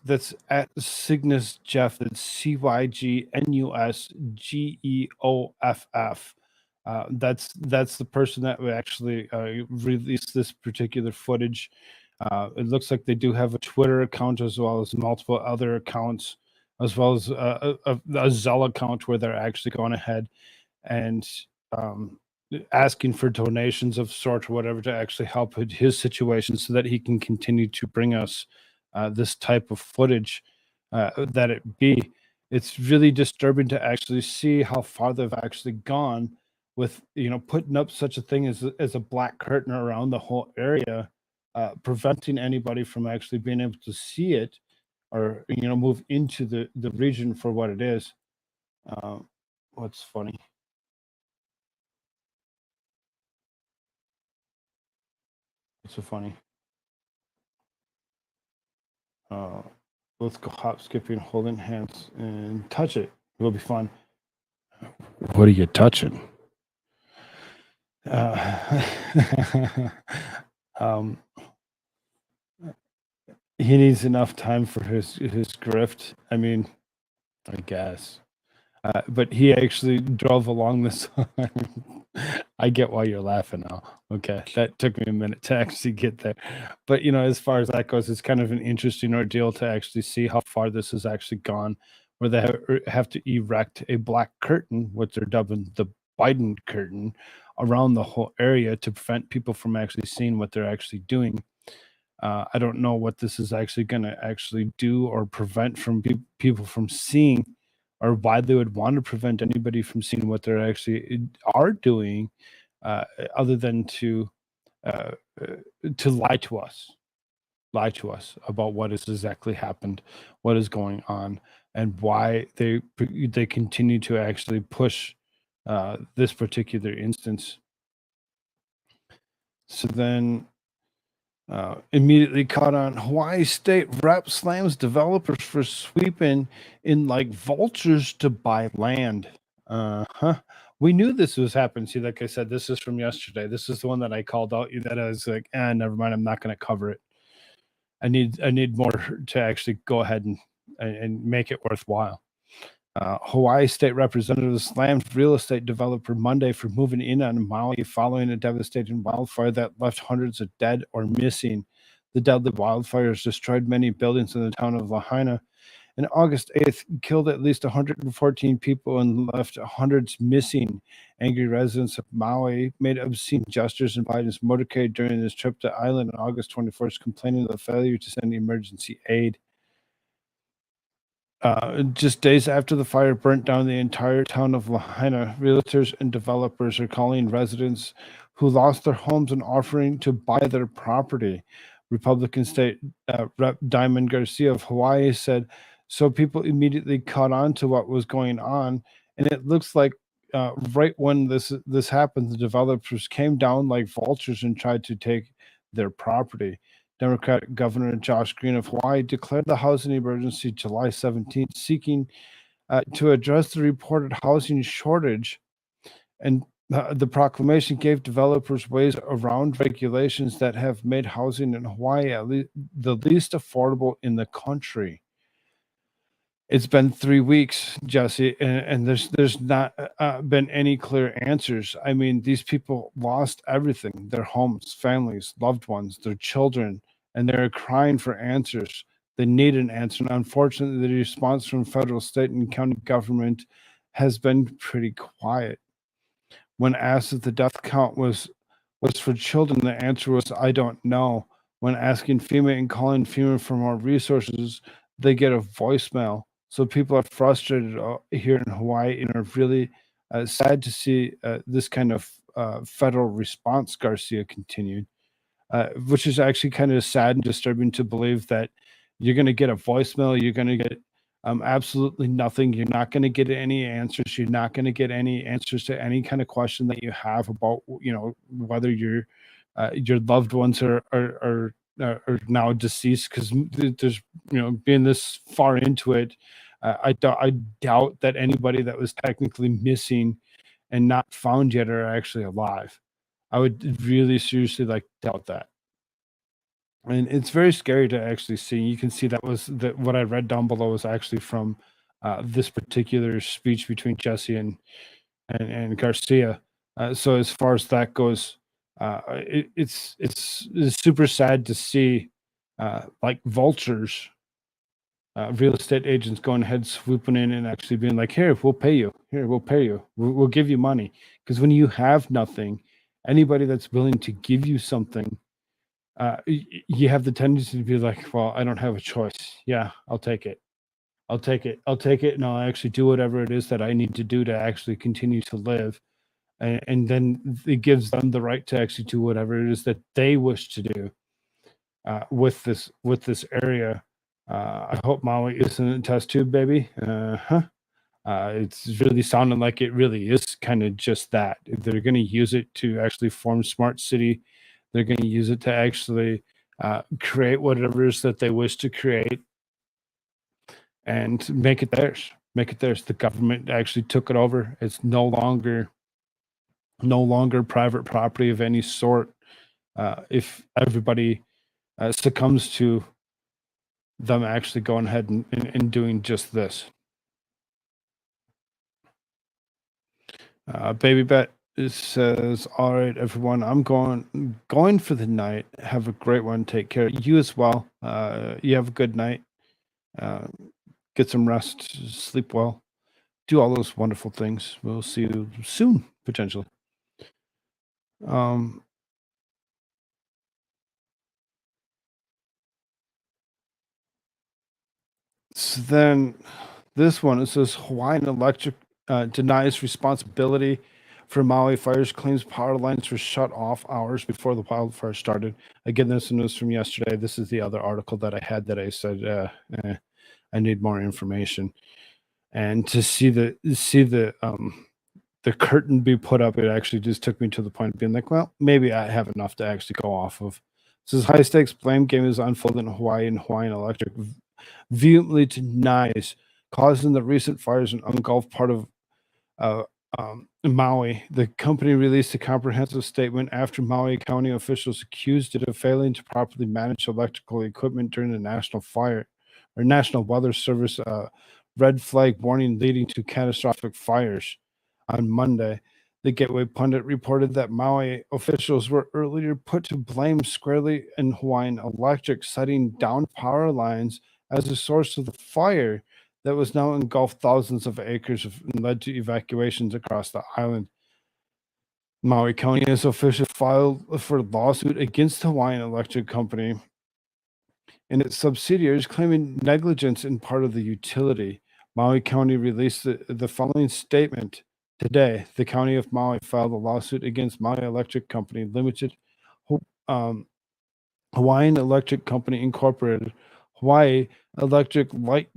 Speaker 3: at Cygnus Jeff. That's CYGNUSGEOFF. That's the person that would actually release this particular footage. It looks like they do have a Twitter account as well as multiple other accounts, as well as a Zelle account where they're actually going ahead and asking for donations of sort or whatever to actually help with his situation so that he can continue to bring us this type of footage that it be. It's really disturbing to actually see how far they've actually gone with putting up such a thing as a black curtain around the whole area, preventing anybody from actually being able to see it or move into the region for what it is. What's funny? What's so funny? Let's go hop, skipping, holding hands, and touch it. It'll be fun. What are you touching? He needs enough time for his grift. I mean, I guess. But he actually drove along this. I get why you're laughing now. Okay, that took me a minute to actually get there. But as far as that goes, it's kind of an interesting ordeal to actually see how far this has actually gone where they have to erect a black curtain, what they're dubbing the Biden curtain, around the whole area to prevent people from actually seeing what they're actually doing. I don't know what this is actually going to actually do or prevent from people from seeing, or why they would want to prevent anybody from seeing what they're actually are doing, uh, other than uh, to lie to us about what has exactly happened, what is going on, and why they continue to actually push this particular instance. So then, immediately caught on, Hawaii State rep slams developers for sweeping in like vultures to buy land. Huh. We knew this was happening. See, like I said, this is from yesterday. This is the one that I called out. That I was like, never mind. I'm not going to cover it. I need more to actually go ahead and make it worthwhile. Hawaii State Representative slammed real estate developer Monday for moving in on Maui following a devastating wildfire that left hundreds of dead or missing. The deadly wildfires destroyed many buildings in the town of Lahaina. And August 8th, killed at least 114 people and left hundreds missing. Angry residents of Maui made obscene gestures in Biden's motorcade during his trip to the island on August 21st, complaining of the failure to send emergency aid. Just days after the fire burnt down the entire town of Lahaina, realtors and developers are calling residents who lost their homes and offering to buy their property. Republican State Rep Diamond Garcia of Hawaii said, so people immediately caught on to what was going on, and it looks like right when this happened, the developers came down like vultures and tried to take their property. Democratic Governor Josh Green of Hawaii declared the housing emergency July 17th, seeking to address the reported housing shortage. And the proclamation gave developers ways around regulations that have made housing in Hawaii the least affordable in the country. It's been 3 weeks, Jesse, and there's not been any clear answers. I mean, these people lost everything: their homes, families, loved ones, their children, and they're crying for answers. They need an answer. And unfortunately, the response from federal, state, and county government has been pretty quiet. When asked if the death count was for children, the answer was, I don't know. When asking FEMA and calling FEMA for more resources, they get a voicemail. So people are frustrated here in Hawaii and are really sad to see this kind of federal response, Garcia continued, which is actually kind of sad and disturbing to believe that you're going to get a voicemail, you're going to get absolutely nothing. You're not going to get any answers. You're not going to get any answers to any kind of question that you have about, whether your loved ones are now deceased. Because there's, being this far into it, I doubt that anybody that was technically missing and not found yet are actually alive. I would really seriously doubt that. And it's very scary to actually see. You can see that was what I read down below was actually from this particular speech between Jesse and Garcia. So as far as that goes, it's super sad to see like vultures, real estate agents going ahead swooping in and actually being like, here, we'll pay you. Here, we'll pay you. We'll give you money. Because when you have nothing, anybody that's willing to give you something, you have the tendency to be like, well, I don't have a choice. Yeah, I'll take it. I'll take it. I'll take it, and I'll actually do whatever it is that I need to do to actually continue to live. And then it gives them the right to actually do whatever it is that they wish to do with this area. I hope Maui isn't a test tube, baby. It's really sounding like it really is kind of just that. They're going to use it to actually form smart city. They're going to use it to actually create whatever it is that they wish to create and make it theirs. Make it theirs. The government actually took it over. It's no longer private property of any sort. If everybody succumbs to them actually going ahead and doing just this. Baby Bet says, all right, everyone, I'm going for the night. Have a great one. Take care. You as well. You have a good night. get some rest, sleep well, do all those wonderful things. We'll see you soon, potentially. Um, so then this one, it says Hawaiian Electric denies responsibility for Maui fires, claims power lines were shut off hours before the wildfire started. Again, this one was from yesterday. This is the other article that I had that I said I need more information. And to see the curtain be put up, it actually just took me to the point of being like, well, maybe I have enough to actually go off of. It says high stakes blame game is unfolding in Hawaii, and Hawaiian Electric vehemently denies causing the recent fires in engulfed part of uh, Maui. The company released a comprehensive statement after Maui County officials accused it of failing to properly manage electrical equipment during the National Weather Service red flag warning leading to catastrophic fires. On Monday, the Gateway Pundit reported that Maui officials were earlier put to blame squarely in Hawaiian Electric, citing downed power lines as a source of the fire that was now engulfed thousands of acres and led to evacuations across the island. Maui County has officially filed for a lawsuit against Hawaiian Electric Company and its subsidiaries, claiming negligence in part of the utility. Maui County released the following statement today. The County of Maui filed a lawsuit against Maui Electric Company Limited, Hawaiian Electric Company Incorporated, Hawaii Electric Light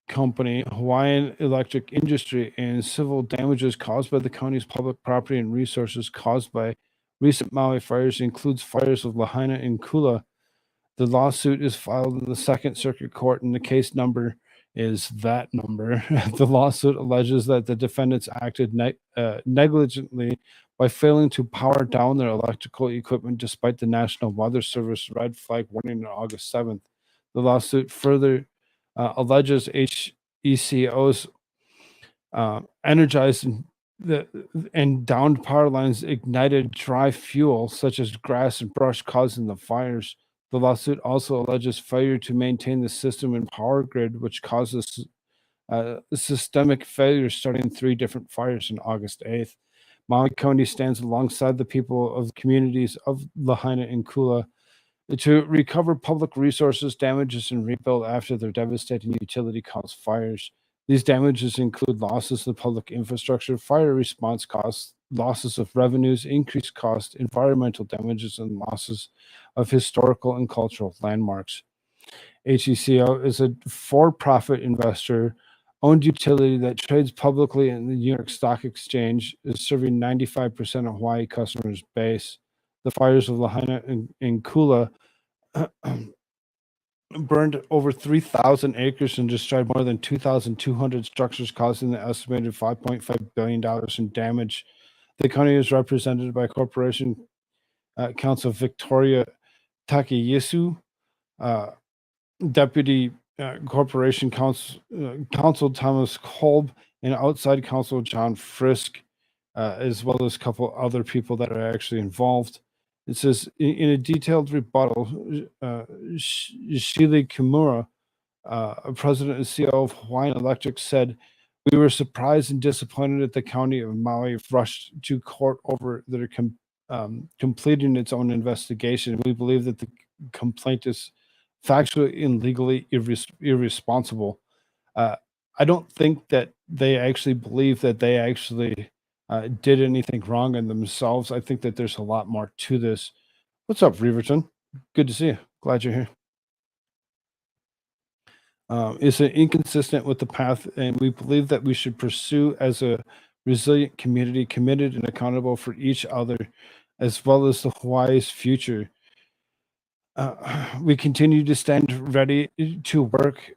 Speaker 3: Company, Hawaiian Electric Industry, and civil damages caused by the county's public property and resources caused by recent Maui fires includes fires of Lahaina and Kula. The lawsuit is filed in the Second Circuit Court, and the case number is that number. The lawsuit alleges that the defendants acted negligently by failing to power down their electrical equipment despite the National Weather Service red flag warning on August 7th. The lawsuit further alleges HECO's energized and downed power lines ignited dry fuel such as grass and brush, causing the fires. The lawsuit also alleges failure to maintain the system and power grid, which causes systemic failure, starting 3 different fires on August 8th. Maui County stands alongside the people of the communities of Lahaina and Kula to recover public resources, damages, and rebuild after their devastating utility caused fires. These damages include losses of public infrastructure, fire response costs, losses of revenues, increased costs, environmental damages, and losses of historical and cultural landmarks. HECO is a for-profit investor owned utility that trades publicly in the New York Stock Exchange, is serving 95% of Hawaii customers' base. The fires of Lahaina and Kula burned over 3,000 acres and destroyed more than 2,200 structures, causing an estimated $5.5 billion in damage. The county is represented by Corporation Counsel Victoria Takayasu, Deputy Corporation Counsel Thomas Kolb, and outside counsel John Frisk, as well as a couple other people that are actually involved. It says, in a detailed rebuttal, Shili Kimura, president and CEO of Hawaiian Electric, said, "We were surprised and disappointed that the county of Maui rushed to court over their completing its own investigation. We believe that the complaint is factually and legally irresponsible." I don't think that they actually believe that they actually did anything wrong in themselves. I think that there's a lot more to this. What's up, Reverton? Good to see you. Glad you're here. It's inconsistent with the path, and we believe that we should pursue as a resilient community, committed and accountable for each other, as well as the Hawaii's future. We continue to stand ready to work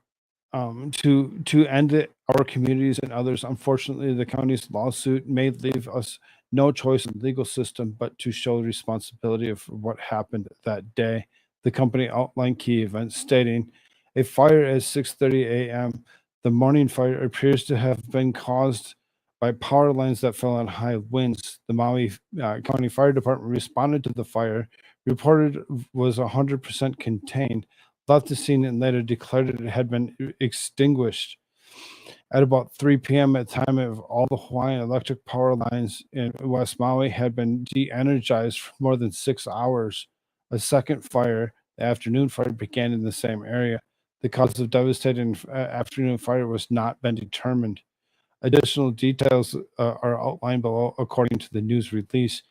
Speaker 3: to end our communities and others. Unfortunately, the county's lawsuit may leave us no choice in the legal system but to show responsibility of what happened that day. The company outlined key events, stating, a fire at 6:30 a.m. The morning fire appears to have been caused by power lines that fell on high winds. The Maui County Fire Department responded to the fire, reported was 100% contained, left the scene, and later declared it had been extinguished. At about 3 p.m. at the time of all the Hawaiian electric power lines in West Maui had been de-energized for more than 6 hours. A second fire, the afternoon fire, began in the same area. The cause of devastating afternoon fire was not been determined. Additional details are outlined below according to the news release,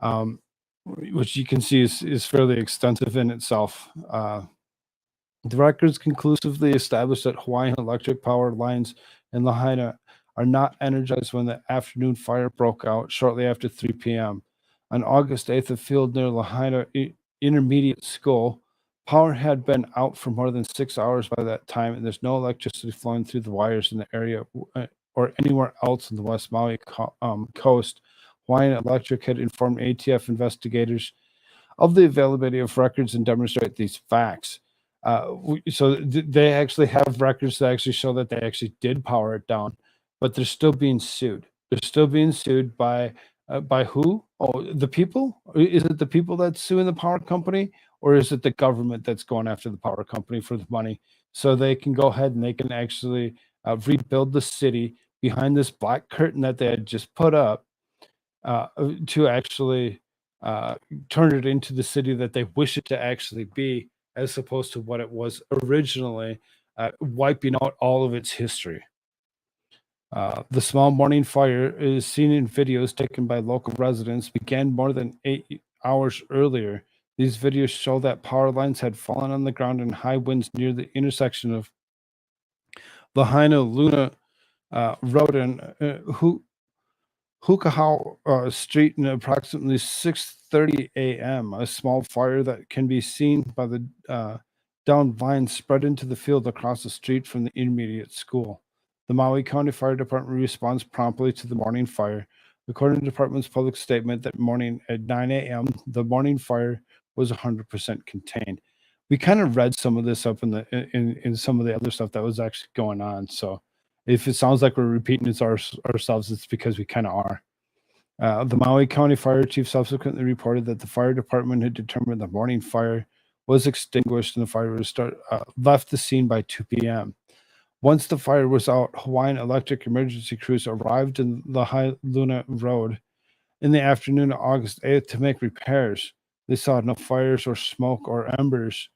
Speaker 3: um, which you can see is fairly extensive in itself. The records conclusively established that Hawaiian electric power lines in Lahaina are not energized when the afternoon fire broke out shortly after 3 p.m. On August 8th, a field near Lahaina Intermediate School, power had been out for more than 6 hours by that time, and there's no electricity flowing through the wires in the area or anywhere else in the West Maui coast. Hawaiian Electric had informed ATF investigators of the availability of records and demonstrate these facts. They actually have records that actually show that they actually did power it down, but they're still being sued. They're still being sued by who? Oh, the people? Is it the people that's suing the power company, or is it the government that's going after the power company for the money so they can go ahead and they can actually rebuild the city behind this black curtain that they had just put up to actually turn it into the city that they wish it to actually be, as opposed to what it was originally, wiping out all of its history. The small morning fire is seen in videos taken by local residents, began more than 8 hours earlier. These videos show that power lines had fallen on the ground in high winds near the intersection of Lahaina Luna Road and Hukahau Street in approximately 6:30 a.m. A small fire that can be seen by the downed vines spread into the field across the street from the intermediate school. The Maui County Fire Department responds promptly to the morning fire. According to the department's public statement that morning at 9 a.m., the morning fire was 100% contained. We kind of read some of this up in some of the other stuff that was actually going on. So if it sounds like we're repeating it ourselves, it's because we kind of are. The Maui County Fire Chief subsequently reported that the fire department had determined the morning fire was extinguished and the fire was left the scene by 2 p.m. Once the fire was out, Hawaiian Electric emergency crews arrived in the Luna Road in the afternoon of August 8th to make repairs. They saw no fires or smoke or embers.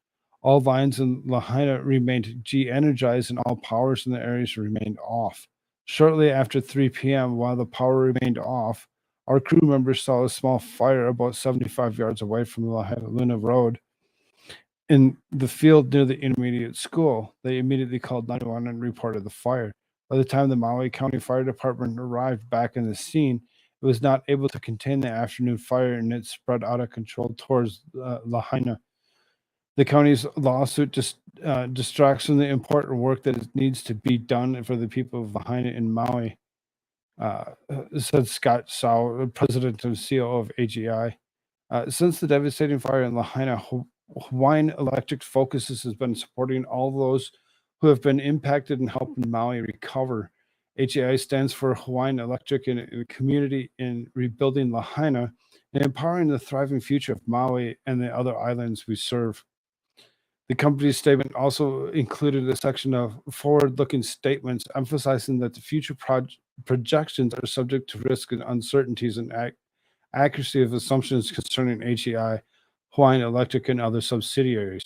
Speaker 3: All lines in Lahaina remained G-energized and all powers in the areas remained off. Shortly after 3 p.m., while the power remained off, our crew members saw a small fire about 75 yards away from the Lahaina Luna Road in the field near the intermediate school. They immediately called 911 and reported the fire. By the time the Maui County Fire Department arrived back in the scene, it was not able to contain the afternoon fire and it spread out of control towards Lahaina. The county's lawsuit just distracts from the important work that needs to be done for the people of Lahaina and Maui, said Scott Sau, president and CEO of AGI. Since the devastating fire in Lahaina, Hawaiian Electric focuses has been supporting all those who have been impacted and helping Maui recover. HEI stands for Hawaiian Electric in the community in rebuilding Lahaina and empowering the thriving future of Maui and the other islands we serve. The company's statement also included a section of forward-looking statements emphasizing that the future projections are subject to risk and uncertainties and accuracy of assumptions concerning HEI, Hawaiian Electric, and other subsidiaries.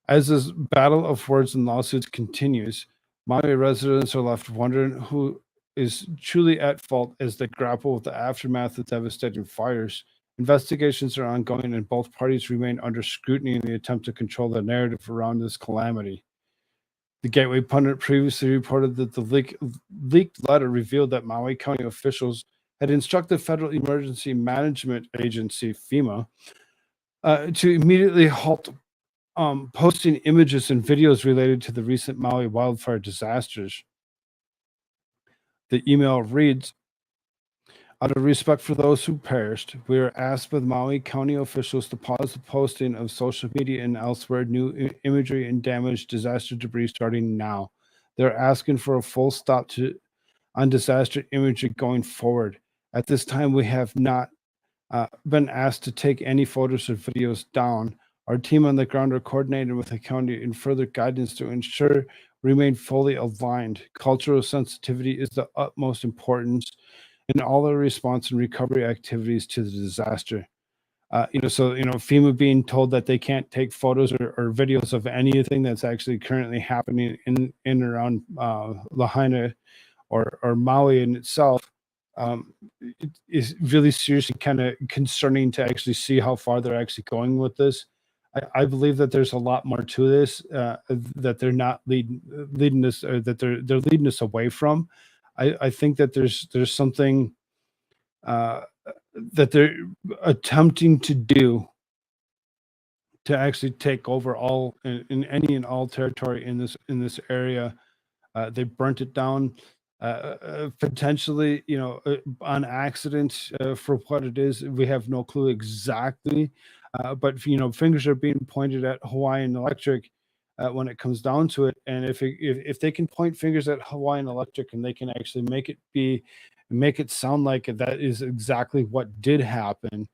Speaker 3: As this battle of words and lawsuits continues, Maui residents are left wondering who is truly at fault as they grapple with the aftermath of devastating fires. Investigations are ongoing and both parties remain under scrutiny in the attempt to control the narrative around this calamity. The Gateway Pundit previously reported that the leaked letter revealed that Maui County officials had instructed Federal Emergency Management Agency, FEMA, to immediately halt posting images and videos related to the recent Maui wildfire disasters. The email reads, "Out of respect for those who perished, we are asked by the Maui County officials to pause the posting of social media and elsewhere new imagery and damaged disaster debris starting now. They're asking for a full stop on disaster imagery going forward. At this time, we have not been asked to take any photos or videos down. Our team on the ground are coordinating with the county in further guidance to ensure remain fully aligned. Cultural sensitivity is the utmost importance in all the response and recovery activities to the disaster. FEMA being told that they can't take photos or videos of anything that's actually currently happening in and around Lahaina or Maui in itself, it is really seriously kind of concerning to actually see how far they're actually going with this. I believe that there's a lot more to this that they're not leading us, or that they're leading us away from. I think that there's something uh, that they're attempting to do to actually take over all in any and all territory in this area. They burnt it down, potentially, on accident, for what it is. We have no clue exactly, but fingers are being pointed at Hawaiian Electric when it comes down to it. And if they can point fingers at Hawaiian Electric and they can actually make it sound like that is exactly what did happen,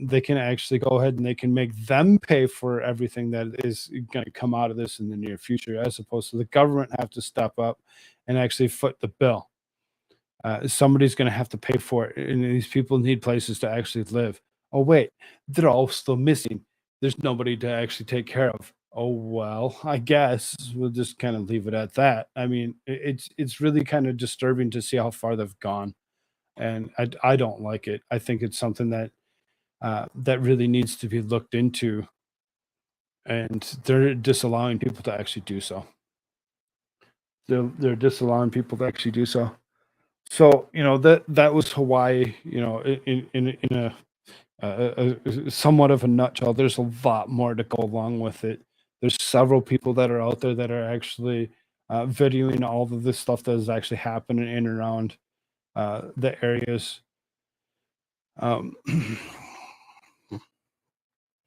Speaker 3: they can actually go ahead and they can make them pay for everything that is going to come out of this in the near future, as opposed to the government have to step up and actually foot the bill. Somebody's going to have to pay for it, and these people need places to actually live. Oh wait, they're all still missing. There's nobody to actually take care of. Oh well, I guess we'll just kind of leave it at that. I mean, it's really kind of disturbing to see how far they've gone, and I don't like it. I think it's something that really needs to be looked into, and they're disallowing people to actually do so. They're disallowing people to actually do so. So that was Hawaii. In a somewhat of a nutshell. There's a lot more to go along with it. There's several people that are out there that are actually videoing all of this stuff that is actually happening in and around the areas. Um,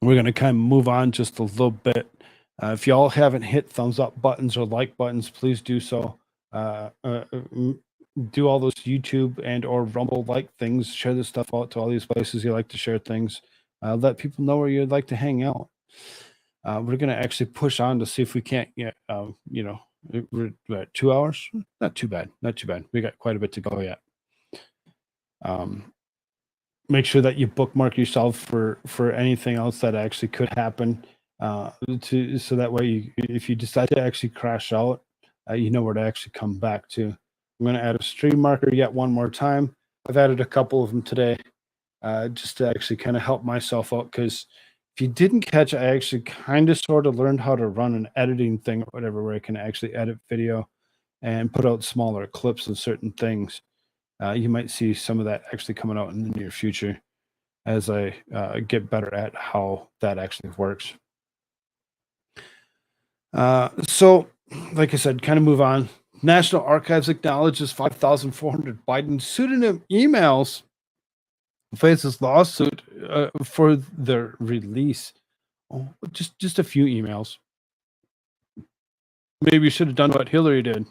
Speaker 3: We're going to kind of move on just a little bit. If y'all haven't hit thumbs up buttons or like buttons, please do so. Do all those YouTube and or Rumble like things. Share this stuff out to all these places you like to share things. Let people know where you'd like to hang out. We're going to actually push on to see if we can't get, we're at 2 hours. Not too bad. Not too bad. We got quite a bit to go yet. Make sure that you bookmark yourself for anything else that actually could happen, so that way if you decide to actually crash out, you know where to actually come back to. I'm going to add a stream marker yet one more time. I've added a couple of them today, just to actually kind of help myself out, because if you didn't catch, I actually kind of sort of learned how to run an editing thing or whatever, where I can actually edit video and put out smaller clips of certain things. You might see some of that actually coming out in the near future as I get better at how that actually works. So, like I said, kind of move on. National Archives acknowledges 5,400 Biden pseudonym emails, faces lawsuit for their release. Oh, just a few emails. Maybe you should have done what Hillary did.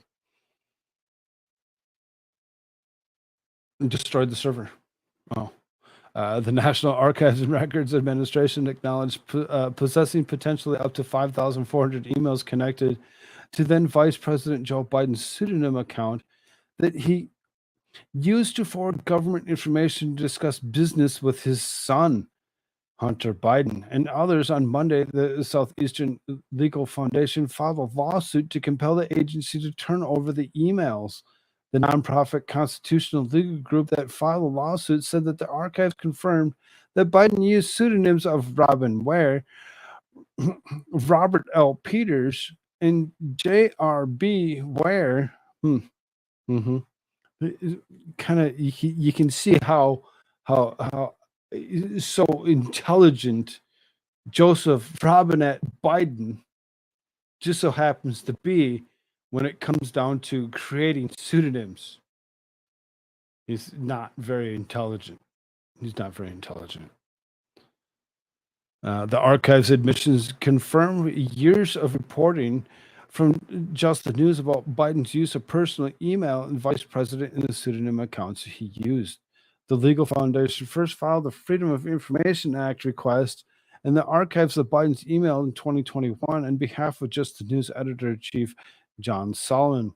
Speaker 3: Destroyed the server. Oh. The National Archives and Records Administration acknowledged possessing potentially up to 5,400 emails connected to then Vice President Joe Biden's pseudonym account that he used to forward government information to discuss business with his son, Hunter Biden, and others. On Monday, the Southeastern Legal Foundation filed a lawsuit to compel the agency to turn over the emails. The nonprofit constitutional legal group that filed the lawsuit said that the archives confirmed that Biden used pseudonyms of Robin Ware, Robert L. Peters, and J.R.B. Ware. Kind of, you can see how so intelligent Joseph Robinette Biden just so happens to be when it comes down to creating pseudonyms. He's not very intelligent. The archive's admissions confirm years of reporting from Just the News about Biden's use of personal email and vice president in the pseudonym accounts he used. The Legal Foundation first filed the Freedom of Information Act request in the archives of Biden's email in 2021 on behalf of Just the News editor-in-chief John Solomon.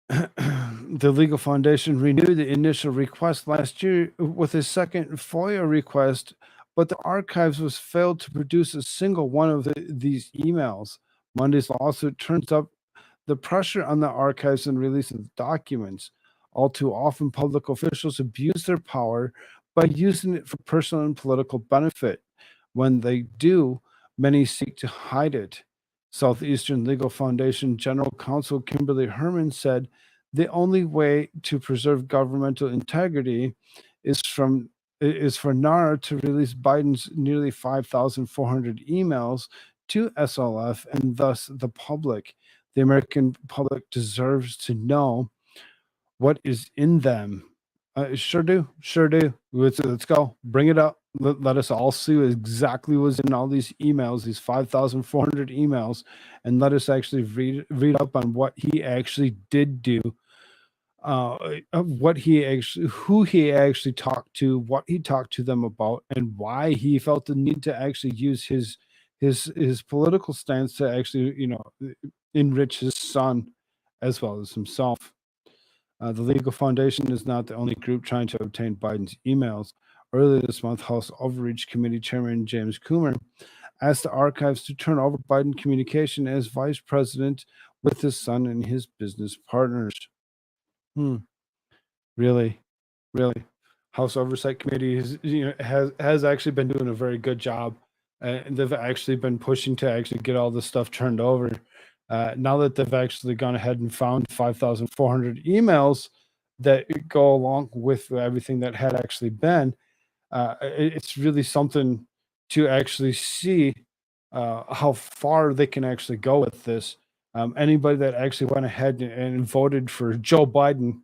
Speaker 3: The Legal Foundation renewed the initial request last year with a second FOIA request, but the archives was failed to produce a single one of these emails. Monday's lawsuit turns up the pressure on the archives and release of documents. All too often, public officials abuse their power by using it for personal and political benefit. When they do, many seek to hide it. Southeastern Legal Foundation General Counsel Kimberly Herman said the only way to preserve governmental integrity is for NARA to release Biden's nearly 5,400 emails to SLF and thus the public. The American public deserves to know what is in them. Sure do. Let's go. Bring it up. Let us all see exactly what's in all these emails, these 5,400 emails, and let us actually read up on what he actually did do, who he actually talked to, what he talked to them about, and why he felt the need to actually use his political stance to actually, enrich his son as well as himself. The Legal Foundation is not the only group trying to obtain Biden's emails. Earlier this month, House Overreach Committee Chairman James Coomer asked the archives to turn over Biden communication as vice president with his son and his business partners. Really? House Oversight Committee has actually been doing a very good job, and they've actually been pushing to actually get all this stuff turned over. Now that they've actually gone ahead and found 5,400 emails that go along with everything that had actually been, it's really something to actually see how far they can actually go with this. Anybody that actually went ahead and voted for Joe Biden,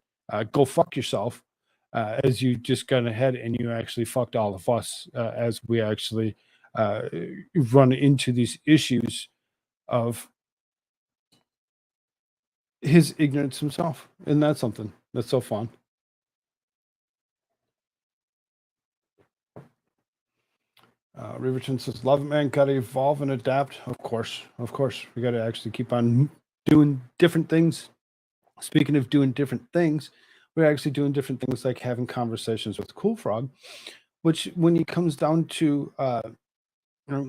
Speaker 3: go fuck yourself, as you just gone ahead and you actually fucked all of us as we actually run into these issues of his ignorance himself. And that's something that's so fun. Riverton says, love it, man. Gotta evolve and adapt. Of course. We gotta actually keep on doing different things. Speaking of doing different things, we're actually doing different things like having conversations with Koolfrogg, which when it comes down to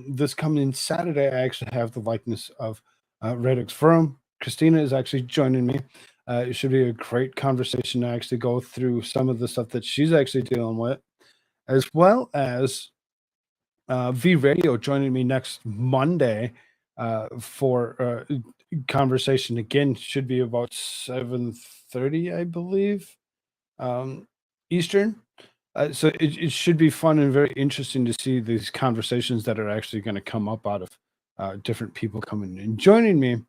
Speaker 3: this coming Saturday, I actually have the likeness of Radix Firm. Christina is actually joining me. It should be a great conversation to actually go through some of the stuff that she's actually dealing with, as well as V Radio joining me next Monday for conversation again. Should be about 7:30, I believe, Eastern. So it should be fun and very interesting to see these conversations that are actually going to come up out of different people coming and joining me.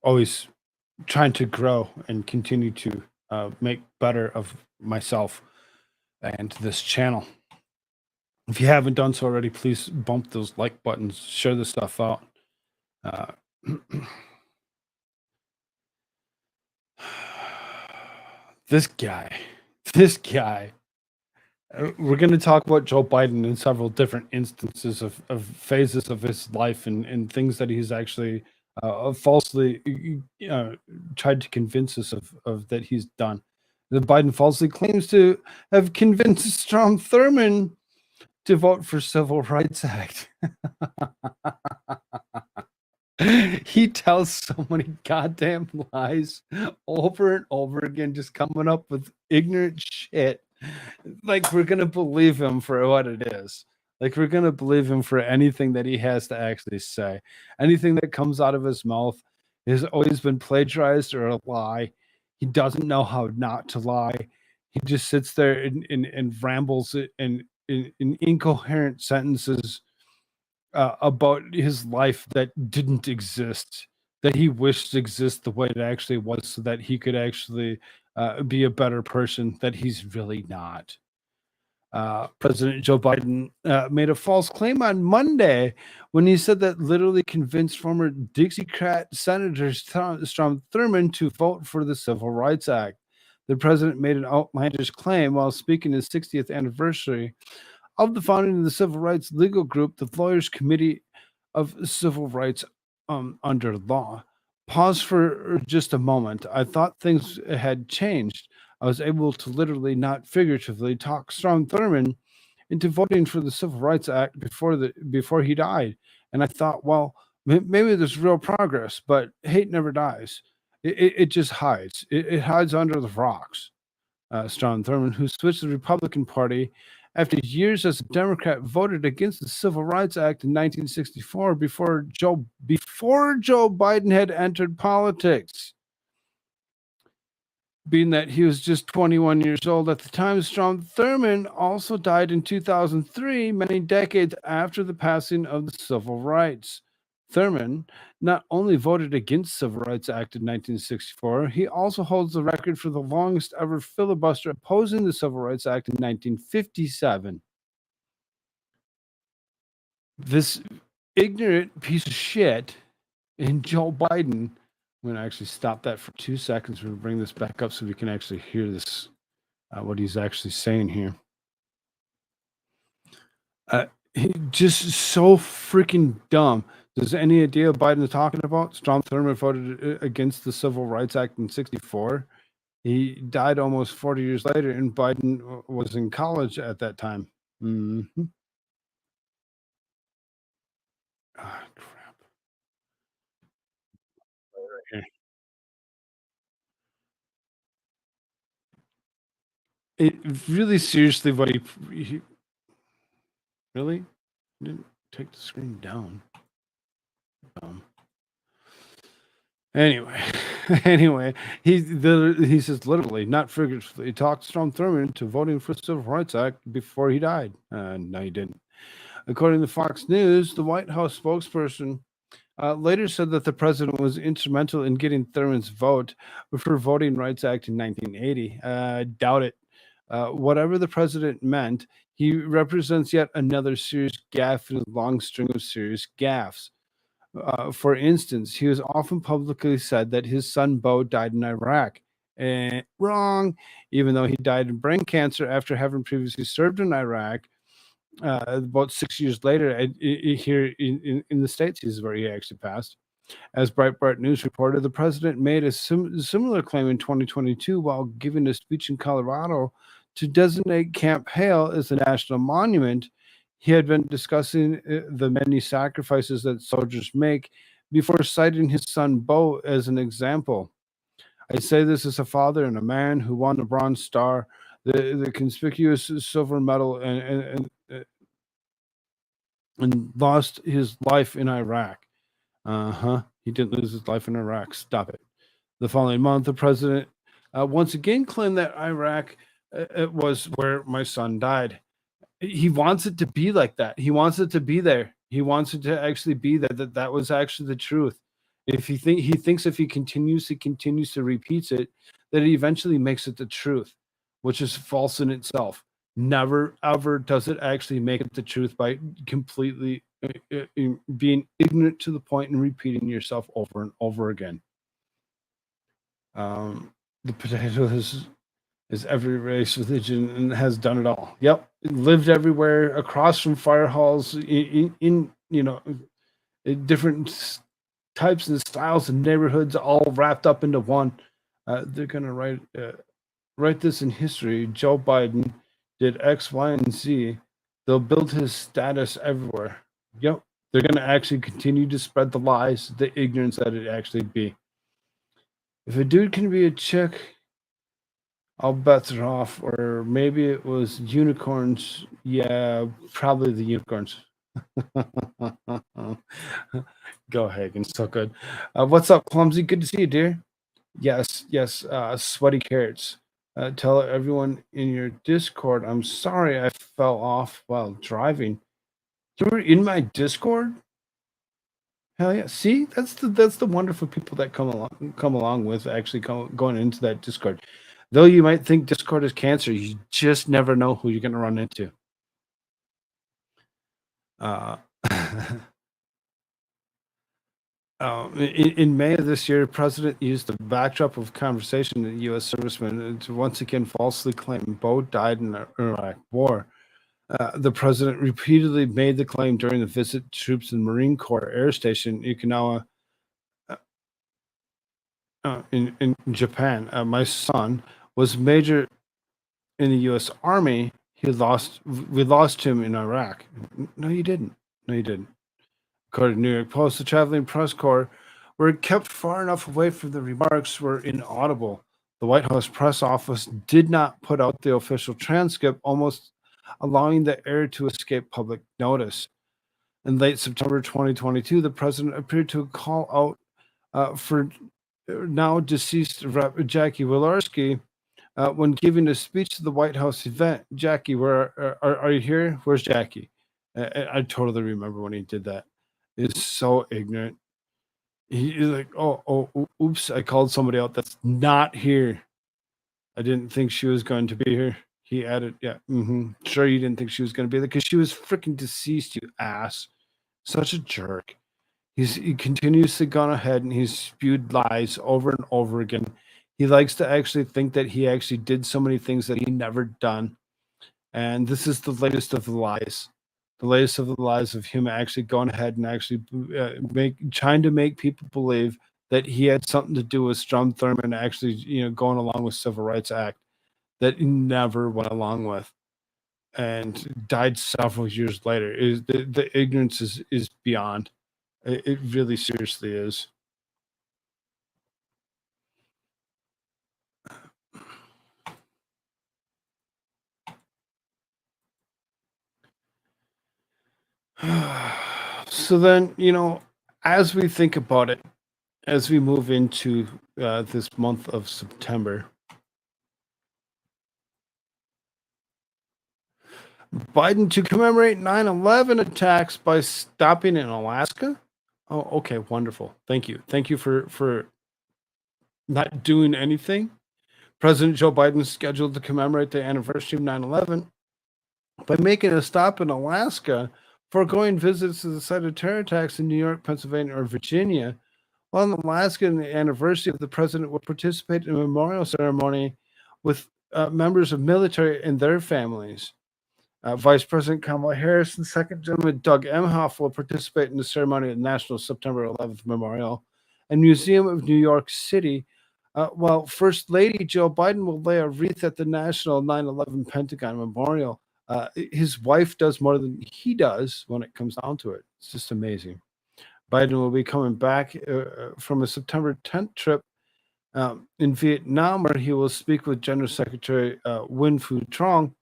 Speaker 3: Always trying to grow and continue to make better of myself and this channel. If you haven't done so already, please bump those like buttons, share this stuff out. This guy. We're going to talk about Joe Biden in several different instances of phases of his life and things that he's actually falsely tried to convince us of that he's done. The Biden falsely claims to have convinced Strom Thurmond to vote for Civil Rights Act. He tells so many goddamn lies over and over again, just coming up with ignorant shit. Like, we're gonna believe him for what it is. Like, we're gonna believe him for anything that he has to actually say. Anything that comes out of his mouth has always been plagiarized or a lie. He doesn't know how not to lie. He just sits there and rambles in incoherent sentences about his life that didn't exist, that he wished to exist the way it actually was, so that he could actually be a better person, that he's really not. President Joe Biden made a false claim on Monday when he said that literally convinced former Dixiecrat Senator Strom Thurmond to vote for the Civil Rights Act. The president made an outlandish claim while speaking his 60th anniversary of the founding of the Civil Rights Legal Group, the Lawyers Committee of Civil Rights under law. Pause for just a moment. I thought things had changed. I was able to literally, not figuratively, talk Strom Thurmond into voting for the Civil Rights Act before he died. And I thought, well, maybe there's real progress, but hate never dies. It just hides. It hides under the rocks. Strom Thurmond, who switched to the Republican Party after years as a Democrat, voted against the Civil Rights Act in 1964 before Joe Biden had entered politics. Being that he was just 21 years old at the time, Strom Thurmond also died in 2003, many decades after the passing of the Civil Rights. Thurmond not only voted against the Civil Rights Act in 1964, he also holds the record for the longest ever filibuster opposing the Civil Rights Act in 1957. This ignorant piece of shit in Joe Biden. I'm going to actually stop that for 2 seconds. We'll bring this back up so we can actually hear this, what he's actually saying here. Just so freaking dumb. Does any idea what Biden is talking about? Strom Thurmond voted against the Civil Rights Act in 1964. He died almost 40 years later, and Biden was in college at that time. Mm-hmm. Ah, crap. Right here. It really seriously, what he really didn't take the screen down. Anyway, he says literally, not figuratively, he talked Strom Thurmond into voting for the Civil Rights Act before he died. No, he didn't. According to Fox News, the White House spokesperson later said that the president was instrumental in getting Thurmond's vote for Voting Rights Act in 1980. Doubt it. Whatever the president meant, he represents yet another serious gaffe in a long string of serious gaffes. For instance, he has often publicly said that his son Bo died in Iraq. Wrong. Even though he died of brain cancer after having previously served in Iraq, about 6 years later, here in the States, is where he actually passed. As Breitbart News reported, the president made a similar claim in 2022 while giving a speech in Colorado to designate Camp Hale as a national monument. He had been discussing the many sacrifices that soldiers make before citing his son Bo as an example. I say this as a father and a man who won the Bronze Star, the conspicuous silver medal, and lost his life in Iraq. He didn't lose his life in Iraq. Stop it. The following month, the president once again claimed that Iraq was where my son died. He wants it to be like that. He wants it to be there. He wants it to actually be there. That was actually the truth. If he thinks if he continuously repeats it, that he eventually makes it the truth, which is false in itself. Never ever does it actually make it the truth by completely being ignorant to the point and repeating yourself over and over again. The potato is every race, religion, and has done it all. Yep, it lived everywhere, across from fire halls, in different types and styles and neighborhoods, all wrapped up into one. They're gonna write this in history. Joe Biden did X, Y, and Z. They'll build his status everywhere. Yep, they're gonna actually continue to spread the lies, the ignorance that it actually be. If a dude can be a chick, all bets are off. Or maybe it was unicorns. Yeah, probably the unicorns. Go Hagen, so good. What's up, Clumsy? Good to see you, dear. Yes. Sweaty carrots. Tell everyone in your Discord, I'm sorry I fell off while driving. You were in my Discord? Hell yeah! See, that's the wonderful people that come along with actually going into that Discord. Though you might think Discord is cancer, you just never know who you're going to run into. In May of this year, the president used the backdrop of conversation with U.S. servicemen to once again falsely claim Bo died in the Iraq War. The president repeatedly made the claim during the visit to troops in the Marine Corps Air Station Okinawa in Japan. My son was major in the U.S. Army. We lost him in Iraq. No, you didn't. No, you didn't. According to New York Post, the traveling press corps were kept far enough away from the remarks were inaudible. The White House press office did not put out the official transcript, almost allowing the air to escape public notice. In late September 2022, the president appeared to call out for now deceased Rep. Jackie Walorski when giving a speech to the White House event. Jackie, where are you here? Where's Jackie? I totally remember when he did that. It's so ignorant. He's like, oops, I called somebody out that's not here. I didn't think she was going to be here. He added, yeah, sure, you didn't think she was going to be there because she was freaking deceased, you ass. Such a jerk. He continues to go ahead and he's spewed lies over and over again. He likes to actually think that he actually did so many things that he never done. And this is the latest of the lies. The latest of the lies of him actually going ahead and actually trying to make people believe that he had something to do with Strom Thurmond actually, going along with Civil Rights Act that he never went along with, and died several years later. Is the ignorance is beyond. It really seriously is. So then, as we think about it, as we move into this month of September, Biden to commemorate 9/11 attacks by stopping in Alaska. Oh, okay, wonderful. Thank you. Thank you for not doing anything. President Joe Biden is scheduled to commemorate the anniversary of 9/11 by making a stop in Alaska, foregoing visits to the site of terror attacks in New York, Pennsylvania, or Virginia. While in Alaska, on the anniversary, the president will participate in a memorial ceremony with members of military and their families. Vice President Kamala Harris and Second Gentleman Doug Emhoff will participate in the ceremony at the National September 11th Memorial and Museum of New York City, while First Lady Joe Biden will lay a wreath at the National 9/11 Pentagon Memorial. His wife does more than he does when it comes down to it. It's just amazing. Biden will be coming back from a September 10th trip in Vietnam, where he will speak with General Secretary Win Phu Trong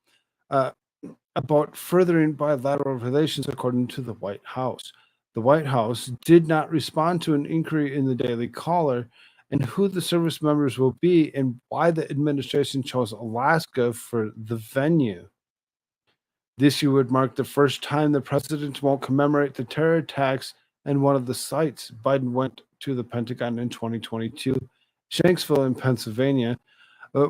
Speaker 3: about furthering bilateral relations, according to the White House. The White House did not respond to an inquiry in the Daily Caller and who the service members will be and why the administration chose Alaska for the venue. This year would mark the first time the president won't commemorate the terror attacks and one of the sites. Biden went to the Pentagon in 2022, Shanksville in Pennsylvania,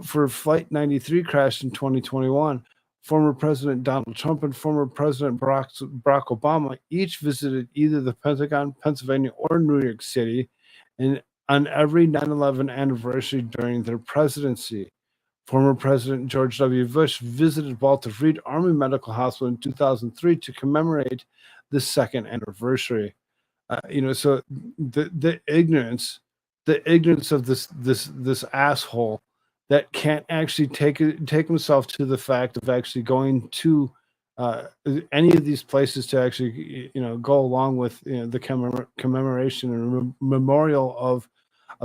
Speaker 3: for Flight 93 crashed in 2021. Former President Donald Trump and former President Barack Obama each visited either the Pentagon, Pennsylvania, or New York City, and on every 9/11 anniversary during their presidency. Former President George W. Bush visited Walter Reed Army Medical Hospital in 2003 to commemorate the second anniversary. So the ignorance of this asshole that can't actually take himself to the fact of actually going to any of these places to actually go along with the commemoration and memorial of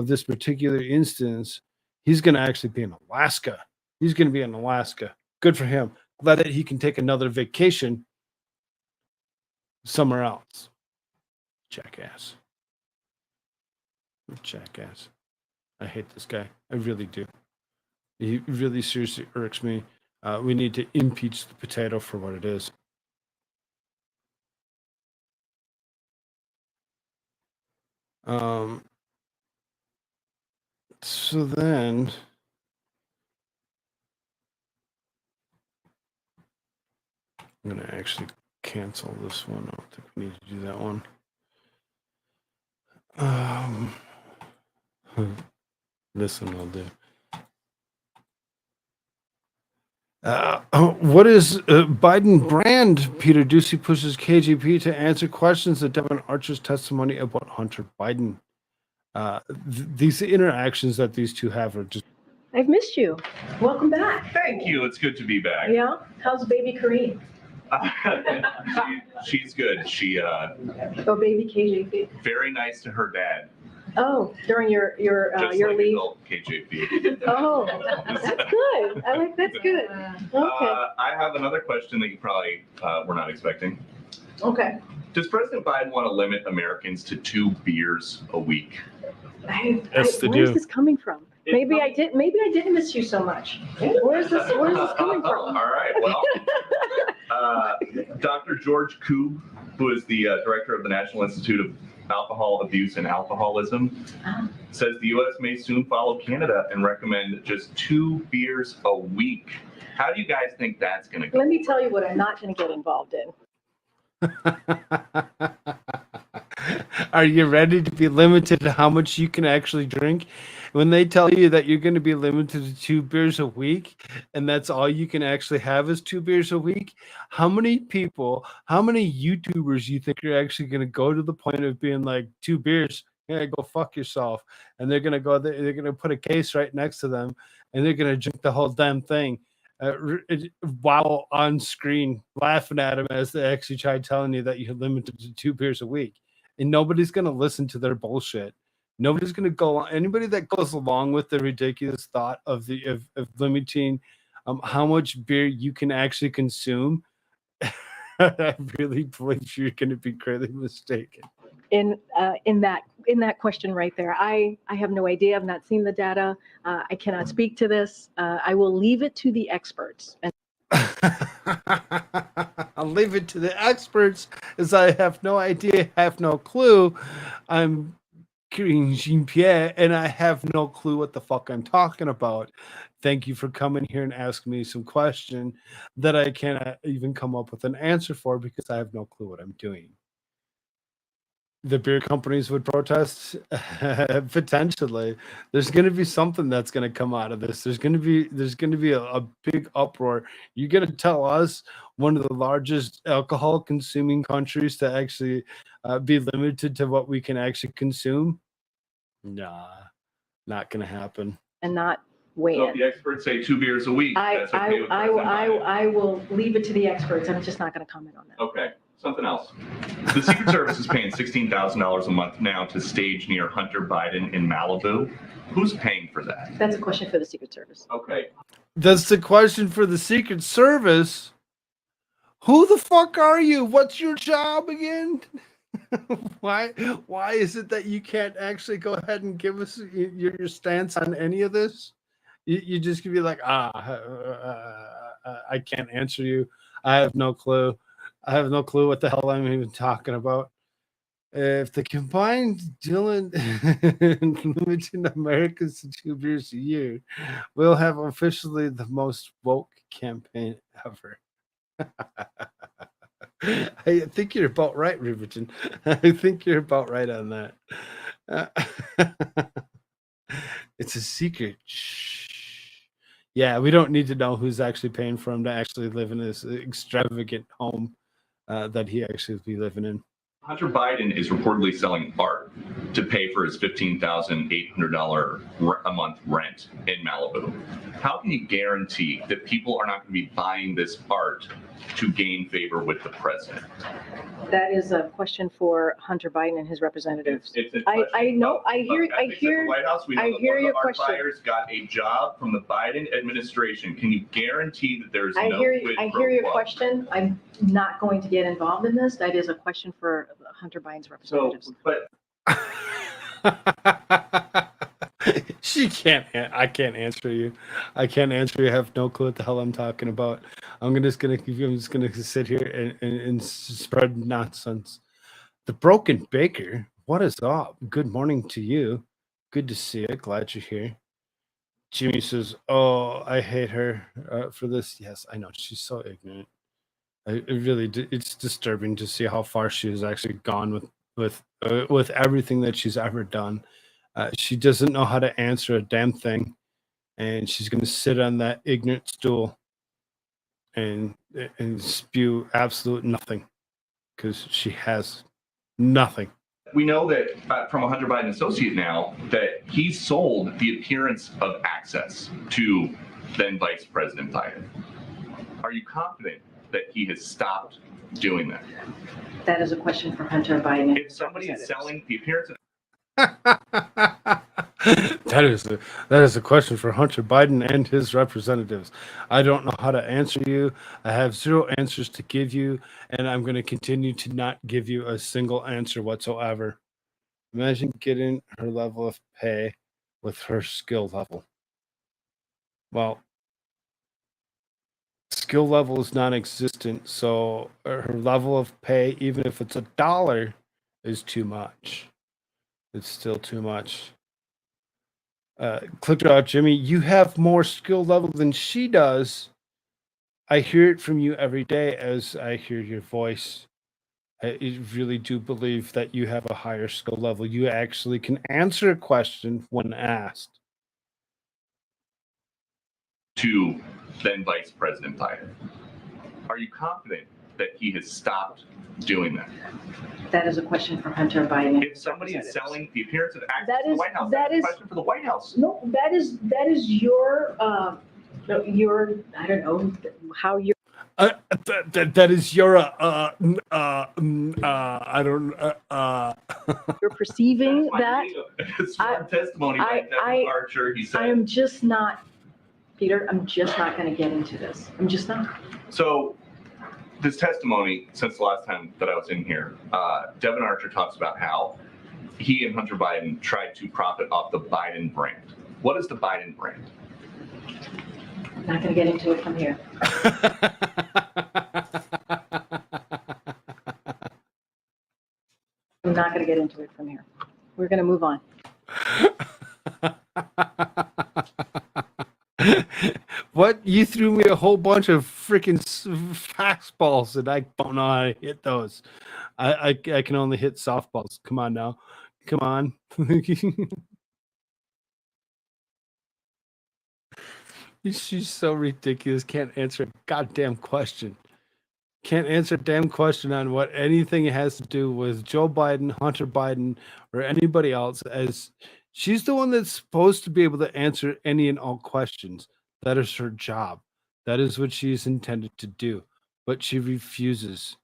Speaker 3: this particular instance. He's going to actually be in Alaska. He's going to be in Alaska. Good for him. Glad that he can take another vacation somewhere else. Jackass. Jackass. I hate this guy. I really do. He really seriously irks me. We need to impeach the potato for what it is. So then, I'm going to actually cancel this one. I don't think we need to do that one. This one I'll do. What is Biden brand? Peter Ducey pushes KGB to answer questions of Devin Archer's testimony about Hunter Biden. these interactions that these two have are just.
Speaker 5: I've missed you. Welcome back.
Speaker 6: Thank you. It's good to be back.
Speaker 5: Yeah? How's baby Kareem?
Speaker 6: She's good. She
Speaker 5: Oh, baby KJP.
Speaker 6: very nice to her dad.
Speaker 5: Oh, during your
Speaker 6: Just
Speaker 5: your
Speaker 6: like
Speaker 5: leave.
Speaker 6: adult KJP.
Speaker 5: Oh, that's good. I like that's good. Okay.
Speaker 6: I have another question that you probably were not expecting.
Speaker 5: Okay.
Speaker 6: Does President Biden want to limit Americans to 2 beers a week?
Speaker 3: Yes, they
Speaker 5: where's
Speaker 3: do.
Speaker 5: this coming from? Maybe I didn't miss you so much. Where's this coming from?
Speaker 6: All right. Well, Dr. George Koolfrogg, who is the director of the National Institute of Alcohol Abuse and Alcoholism, says the U.S. may soon follow Canada and recommend just 2 beers a week. How do you guys think that's going to go?
Speaker 5: Let me tell you what I'm not going to get involved in.
Speaker 3: Are you ready to be limited to how much you can actually drink? When they tell you that you're going to be limited to 2 beers a week, and that's all you can actually have is 2 beers a week, how many people, how many YouTubers you think are actually going to go to the point of being like 2 beers? Yeah, go fuck yourself. And they're going to go there, they're going to put a case right next to them, and they're going to drink the whole damn thing. While on screen laughing at them as they actually try telling you that you're limited to 2 beers a week, and nobody's going to listen to their bullshit. Nobody's going to go on. Anybody that goes along with the ridiculous thought of limiting how much beer you can actually consume, I really believe you're going to be greatly mistaken.
Speaker 5: In that question right there, I have no idea. I've not seen the data. I cannot speak to this. I will leave it to the experts. And
Speaker 3: I'll leave it to the experts, as I have no idea, have no clue. I'm Jean-Pierre, and I have no clue what the fuck I'm talking about. Thank you for coming here and asking me some question that I cannot even come up with an answer for because I have no clue what I'm doing. The beer companies would protest potentially. There's going to be something that's going to come out of this. There's going to be a big uproar. You're going to tell us, one of the largest alcohol consuming countries, to actually be limited to what we can actually consume? Nah, not going to happen.
Speaker 5: and not
Speaker 6: So
Speaker 5: weigh
Speaker 6: if
Speaker 5: in.
Speaker 6: the experts say 2 beers a week, that's okay with President Biden.
Speaker 5: I will leave it to the experts. I'm just not going to comment on that.
Speaker 6: Okay, something else. The Secret Service is paying $16,000 a month now to stage near Hunter Biden in Malibu. Who's paying for that?
Speaker 5: That's a question for the Secret Service.
Speaker 6: Okay.
Speaker 3: That's the question for the Secret Service. Who the fuck are you? What's your job again? Why is it that you can't actually go ahead and give us your stance on any of this? You just could be like, I can't answer you. I have no clue. I have no clue what the hell I'm even talking about. If the combined Dylan limiting Americans to 2 beers a year, we'll have officially the most woke campaign ever. I think you're about right, Riverton. I think you're about right on that. It's a secret. Shh. Yeah, we don't need to know who's actually paying for him to actually live in this extravagant home that he actually be living in.
Speaker 6: Hunter Biden is reportedly selling art to pay for his $15,800 a month rent in Malibu. How can you guarantee that people are not going to be buying this art to gain favor with the president?
Speaker 5: That is a question for Hunter Biden and his representatives.
Speaker 6: It's a
Speaker 5: I
Speaker 6: question
Speaker 5: know.
Speaker 6: of
Speaker 5: I hear.
Speaker 6: ethics at the White House. We know
Speaker 5: I
Speaker 6: that
Speaker 5: hear
Speaker 6: one of
Speaker 5: your
Speaker 6: the art
Speaker 5: question.
Speaker 6: buyers got a job from the Biden administration. Can you guarantee that there's
Speaker 5: I
Speaker 6: no
Speaker 5: hear.
Speaker 6: quid
Speaker 5: I
Speaker 6: pro
Speaker 5: hear your
Speaker 6: quo?
Speaker 5: question. I'm not going to get involved in this. That is a question for Hunter Biden's
Speaker 6: So,
Speaker 5: representatives.
Speaker 6: but
Speaker 3: She can't. I can't answer you. I can't answer you. I have no clue what the hell I'm talking about. I'm just gonna sit here and spread nonsense. The Broken Baker. What is up? Good morning to you. Good to see you. Glad you're here. Jimmy says, "Oh, I hate her for this." Yes, I know. She's so ignorant. It's disturbing to see how far she has actually gone with everything that she's ever done. She doesn't know how to answer a damn thing, and she's going to sit on that ignorant stool and spew absolute nothing because she has nothing.
Speaker 6: We know that from a Hunter Biden associate now that he sold the appearance of access to then Vice President Biden. Are you confident that he has stopped doing that?
Speaker 5: That is a question for Hunter Biden.
Speaker 6: If somebody is selling the appearance of
Speaker 3: that is a question for Hunter Biden and his representatives. I don't know how to answer you. I have zero answers to give you, and I'm going to continue to not give you a single answer whatsoever. Imagine getting her level of pay with her skill level. Well, skill level is non-existent, so her level of pay, even if it's $1, is too much. It's still too much. Click out, Jimmy. You have more skill level than she does. I hear it from you every day as I hear your voice. I really do believe that you have a higher skill level. You actually can answer a question when asked.
Speaker 6: to then Vice President Biden. Are you confident that he has stopped doing that?
Speaker 5: That is a question for Hunter Biden.
Speaker 6: If somebody is selling the appearance of access
Speaker 5: That
Speaker 6: to the
Speaker 5: is-
Speaker 6: White House,
Speaker 5: that
Speaker 6: that's a
Speaker 5: is-
Speaker 6: question for the White House.
Speaker 5: No, that is your, I don't know, how you're.
Speaker 3: That is your I don't
Speaker 5: You're perceiving
Speaker 6: That's
Speaker 5: that.
Speaker 6: sworn testimony by Devin Archer. He
Speaker 5: I
Speaker 6: said.
Speaker 5: am just not, Peter, I'm just not going to get into this. I'm just not.
Speaker 6: So this testimony, since the last time that I was in here, Devin Archer talks about how he and Hunter Biden tried to profit off the Biden brand. What is the Biden brand?
Speaker 5: I'm not going to get into it from here. I'm not going to get into it from here. We're going to move on.
Speaker 3: What? You threw me a whole bunch of freaking fastballs, and I don't know how to hit those. I can only hit softballs. Come on now. Come on. She's so ridiculous. Can't answer a goddamn question. Can't answer a damn question on what anything has to do with Joe Biden, Hunter Biden, or anybody else, as she's the one that's supposed to be able to answer any and all questions. That is her job. That is what she's intended to do. But she refuses.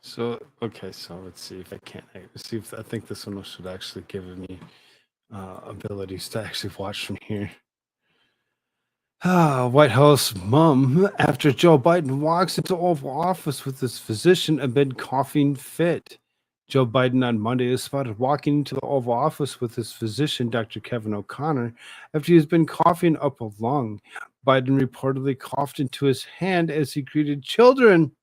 Speaker 3: So okay, so let's see if I can't see if I think this one should actually give me abilities to actually watch from here. White House mom after Joe Biden walks into Oval Office with his physician amid coughing fit. Joe Biden on Monday is spotted walking into the Oval Office with his physician, Dr. Kevin O'Connor, after he has been coughing up a lung. Biden reportedly coughed into his hand as he greeted children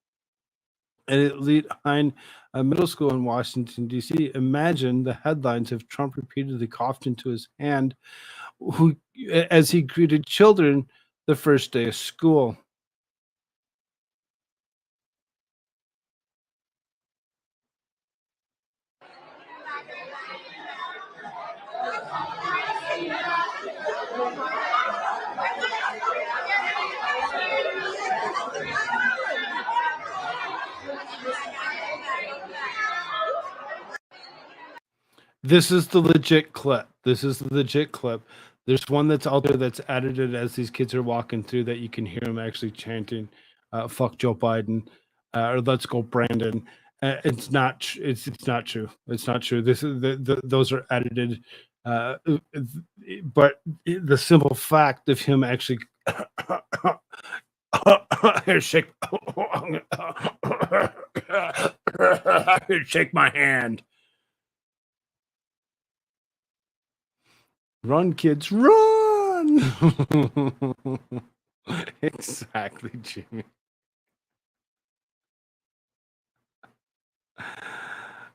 Speaker 3: at Elite High Middle School in Washington, D.C. Imagine the headlines if Trump repeatedly coughed into his hand as he greeted children the first day of school. This is the legit clip. There's one that's out there that's edited as these kids are walking through that you can hear them actually chanting, "Fuck Joe Biden," or "Let's go Brandon." It's not true. It's not true. It's not true. This is those are edited, but the simple fact of him actually here shake here, shake my hand. Run, kids, run! Exactly, Jimmy.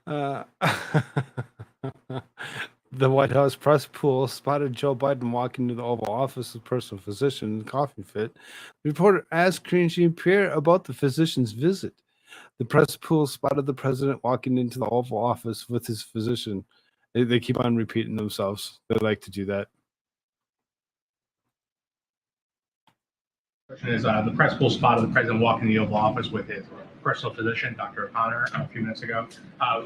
Speaker 3: The White House press pool spotted Joe Biden walking into the Oval Office with personal physician in a coughing fit. The reporter asked Karine Jean-Pierre about the physician's visit. The press pool spotted the president walking into the Oval Office with his physician. They keep on repeating themselves. They like to do that.
Speaker 7: Question is the press pool spotted the president walking the Oval Office with his personal physician, Dr. O'Connor, a few minutes ago.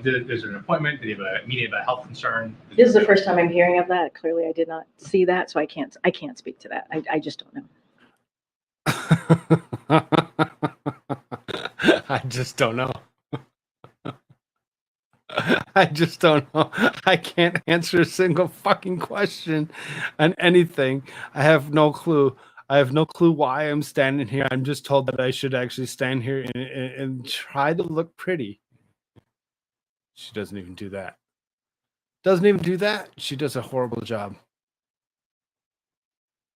Speaker 7: Is there an appointment? Did he have a meeting about a health concern?
Speaker 5: This is the first time I'm hearing of that. Clearly, I did not see that, so I can't speak to that. I just don't know.
Speaker 3: I just don't know. I just don't know. I can't answer a single fucking question on anything. I have no clue. I have no clue why I'm standing here. I'm just told that I should actually stand here and try to look pretty. She doesn't even do that. Doesn't even do that. She does a horrible job.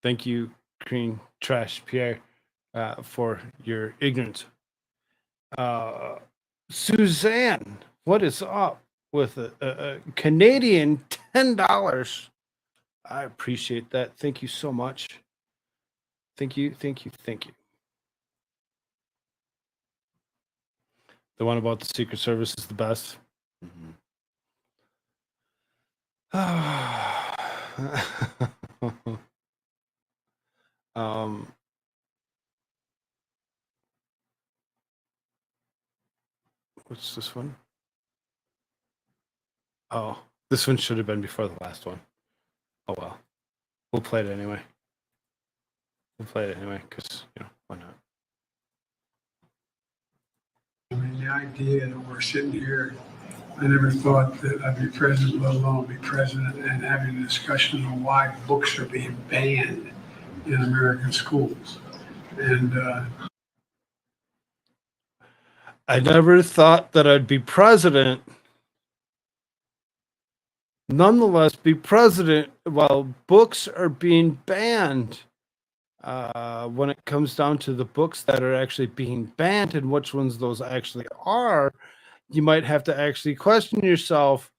Speaker 3: Thank you, Green Trash Pierre, for your ignorance. Suzanne, what is up with a Canadian $10? I appreciate that. Thank you so much. Thank you, thank you, thank you. The one about the Secret Service is the best. What's this one? Oh, this one should have been before the last one. Oh well. We'll play it anyway. Because, why not?
Speaker 8: I mean, the idea that we're sitting here, I never thought that I'd be president, let alone be president, and having a discussion on why books are being banned in American schools. And
Speaker 3: I never thought that I'd be president. Nonetheless, be president while books are being banned. When it comes down to the books that are actually being banned and which ones those actually are, you might have to actually question yourself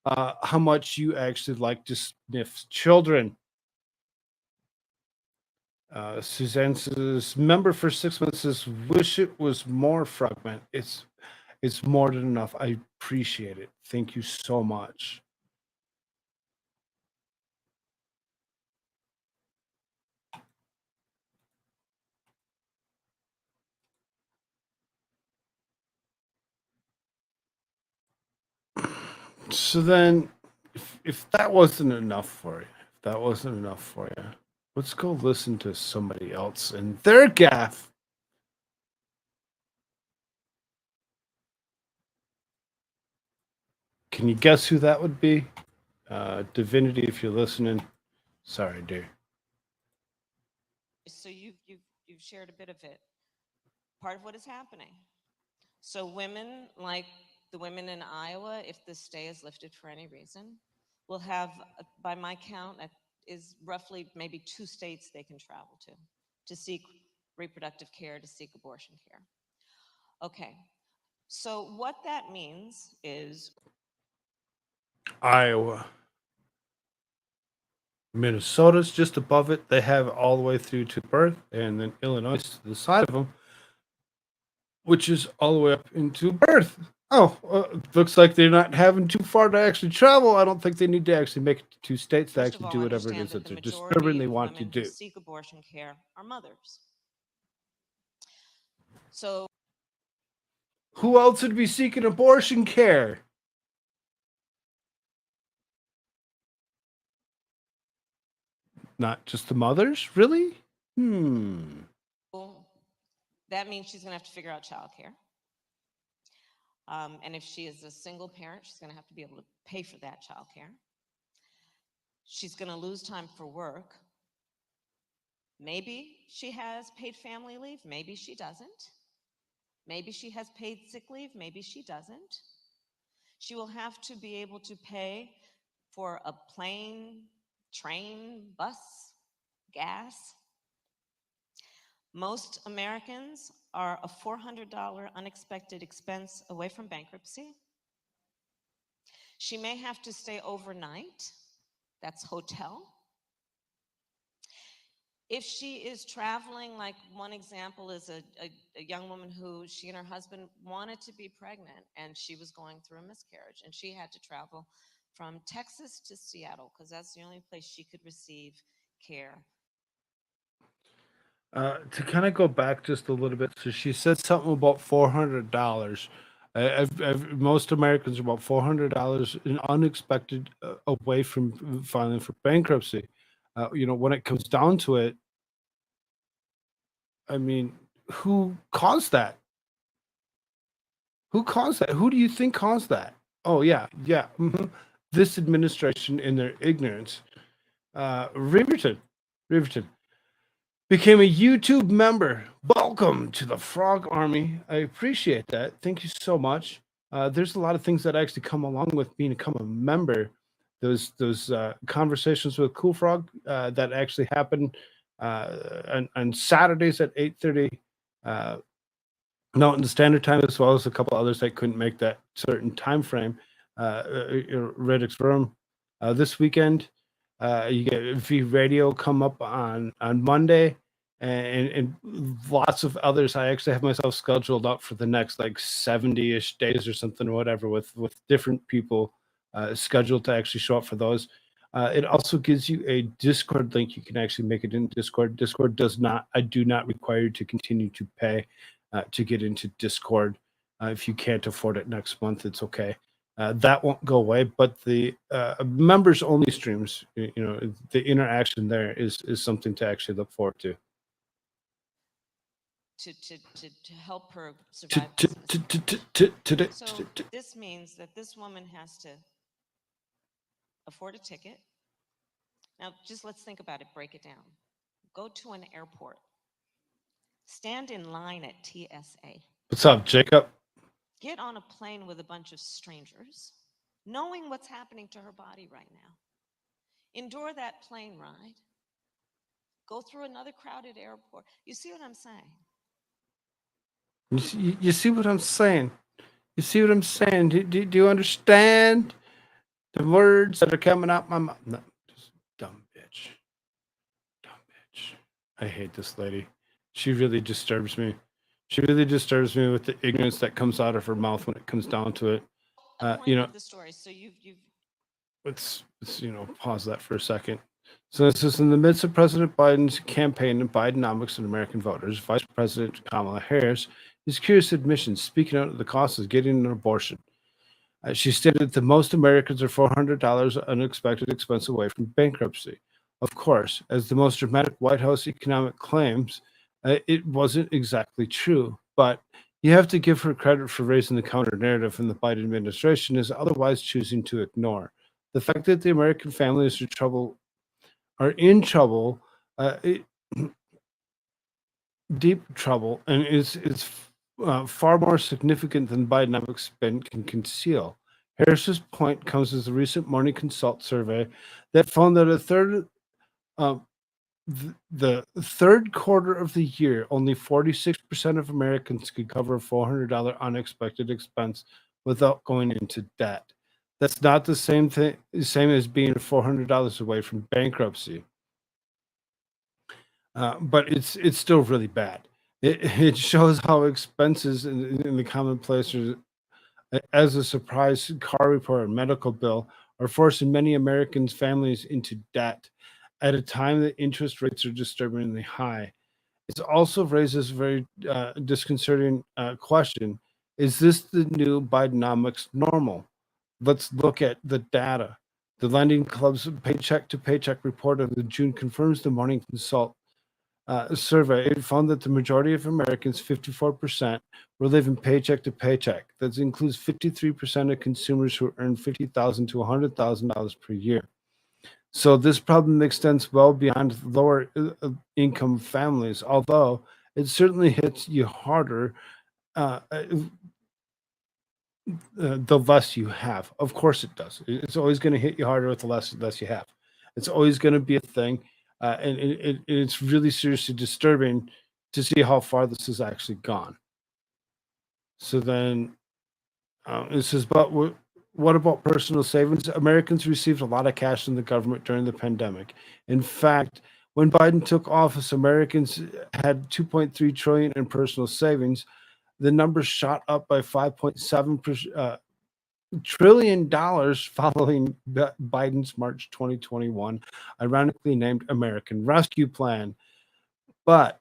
Speaker 3: how much you actually like to sniff children. Suzanne says, member for 6 months says, wish it was more fragment. It's more than enough. I appreciate it. Thank you so much. So then, if that wasn't enough for you, let's go listen to somebody else and their gaffe. Can you guess who that would be? Divinity, if you're listening. Sorry, dear.
Speaker 9: So you've shared a bit of it. Part of what is happening. So women, like the women in Iowa, if the stay is lifted for any reason, will have, by my count, is roughly maybe 2 states they can travel to seek reproductive care, to seek abortion care. Okay. So what that means is
Speaker 3: Iowa. Minnesota's just above it. They have it all the way through to birth, and then Illinois to the side of them, which is all the way up into birth. Oh, looks like they're not having too far to actually travel. I don't think they need to actually make it to 2 states to actually do whatever it is that they're disturbing they want to do.
Speaker 9: Who seek abortion care are mothers. So
Speaker 3: who else would be seeking abortion care? Not just the mothers, really?
Speaker 9: That means she's going to have to figure out childcare. And if she is a single parent, she's going to have to be able to pay for that childcare. She's going to lose time for work. Maybe she has paid family leave. Maybe she doesn't. Maybe she has paid sick leave. Maybe she doesn't. She will have to be able to pay for a plane, train, bus, gas. Most Americans are a $400 unexpected expense away from bankruptcy. She may have to stay overnight. That's hotel. If she is traveling, like one example is a young woman who she and her husband wanted to be pregnant, and she was going through a miscarriage, and she had to travel from Texas to Seattle because that's the only place she could receive care.
Speaker 3: To kind of go back just a little bit, so she said something about $400. Most Americans are about $400 in unexpected away from filing for bankruptcy. When it comes down to it, I mean, who caused that? Who caused that? Who do you think caused that? Oh yeah, yeah. This administration, in their ignorance, Riverton became a YouTube member. Welcome to the Frog Army. I appreciate that. Thank you so much. There's a lot of things that actually come along with become a member. Those conversations with Koolfrogg that actually happen on Saturdays at 8:30 Mountain Standard Time, as well as a couple others that couldn't make that certain time frame. Riddick's Room this weekend. You get V Radio come up on Monday, and lots of others. I actually have myself scheduled up for the next like 70-ish days or something or whatever with different people scheduled to actually show up for those. It also gives you a Discord link. You can actually make it in Discord. Discord I do not require you to continue to pay to get into Discord. If you can't afford it next month, it's okay. That won't go away, but the members only streams, the interaction there is something to actually look forward to.
Speaker 9: To help her survive this. So this means that this woman has to afford a ticket. Now, just let's think about it, break it down. Go to an airport. Stand in line at TSA.
Speaker 3: What's up, Jacob?
Speaker 9: Get on a plane with a bunch of strangers, knowing what's happening to her body right now. Endure that plane ride. Go through another crowded airport. You see what I'm saying?
Speaker 3: You see what I'm saying? You see what I'm saying? Do you understand the words that are coming out my mouth? No, just dumb bitch. Dumb bitch. I hate this lady. She really disturbs me. She really disturbs me with the ignorance that comes out of her mouth when it comes down to it.
Speaker 9: The story. So you've
Speaker 3: let's pause that for a second. So this is in the midst of President Biden's campaign in Bidenomics and American voters. Vice President Kamala Harris is curious admissions, speaking out of the cost of getting an abortion. She stated that the most Americans are $400 unexpected expense away from bankruptcy. Of course, as the most dramatic White House economic claims, it wasn't exactly true, but you have to give her credit for raising the counter narrative, and the Biden administration is otherwise choosing to ignore the fact that the American families are in trouble, deep trouble, and it's far more significant than Bidenomics can conceal. Harris's point comes as a recent Morning Consult survey that found that the third quarter of the year, only 46% of Americans could cover a $400 unexpected expense without going into debt. That's not the same as being $400 away from bankruptcy. But it's still really bad. It shows how expenses in the commonplace as a surprise car repair or medical bill are forcing many Americans' families into debt at a time that interest rates are disturbingly high. It also raises a very disconcerting question. Is this the new Bidenomics normal? Let's look at the data. The Lending Club's paycheck to paycheck report of the June confirms the Morning Consult survey. It found that the majority of Americans, 54%, were living paycheck to paycheck. That includes 53% of consumers who earn $50,000 to $100,000 per year. So this problem extends well beyond lower income families, although it certainly hits you harder the less you have. Of course it does. It's always going to hit you harder with the less you have. It's always going to be a thing. And it's really seriously disturbing to see how far this has actually gone. So then it says, but what about personal savings? Americans received a lot of cash from the government during the pandemic. In fact, when Biden took office, Americans had $2.3 trillion in personal savings. The number shot up by $5.7 trillion following Biden's March 2021, ironically named American Rescue Plan. But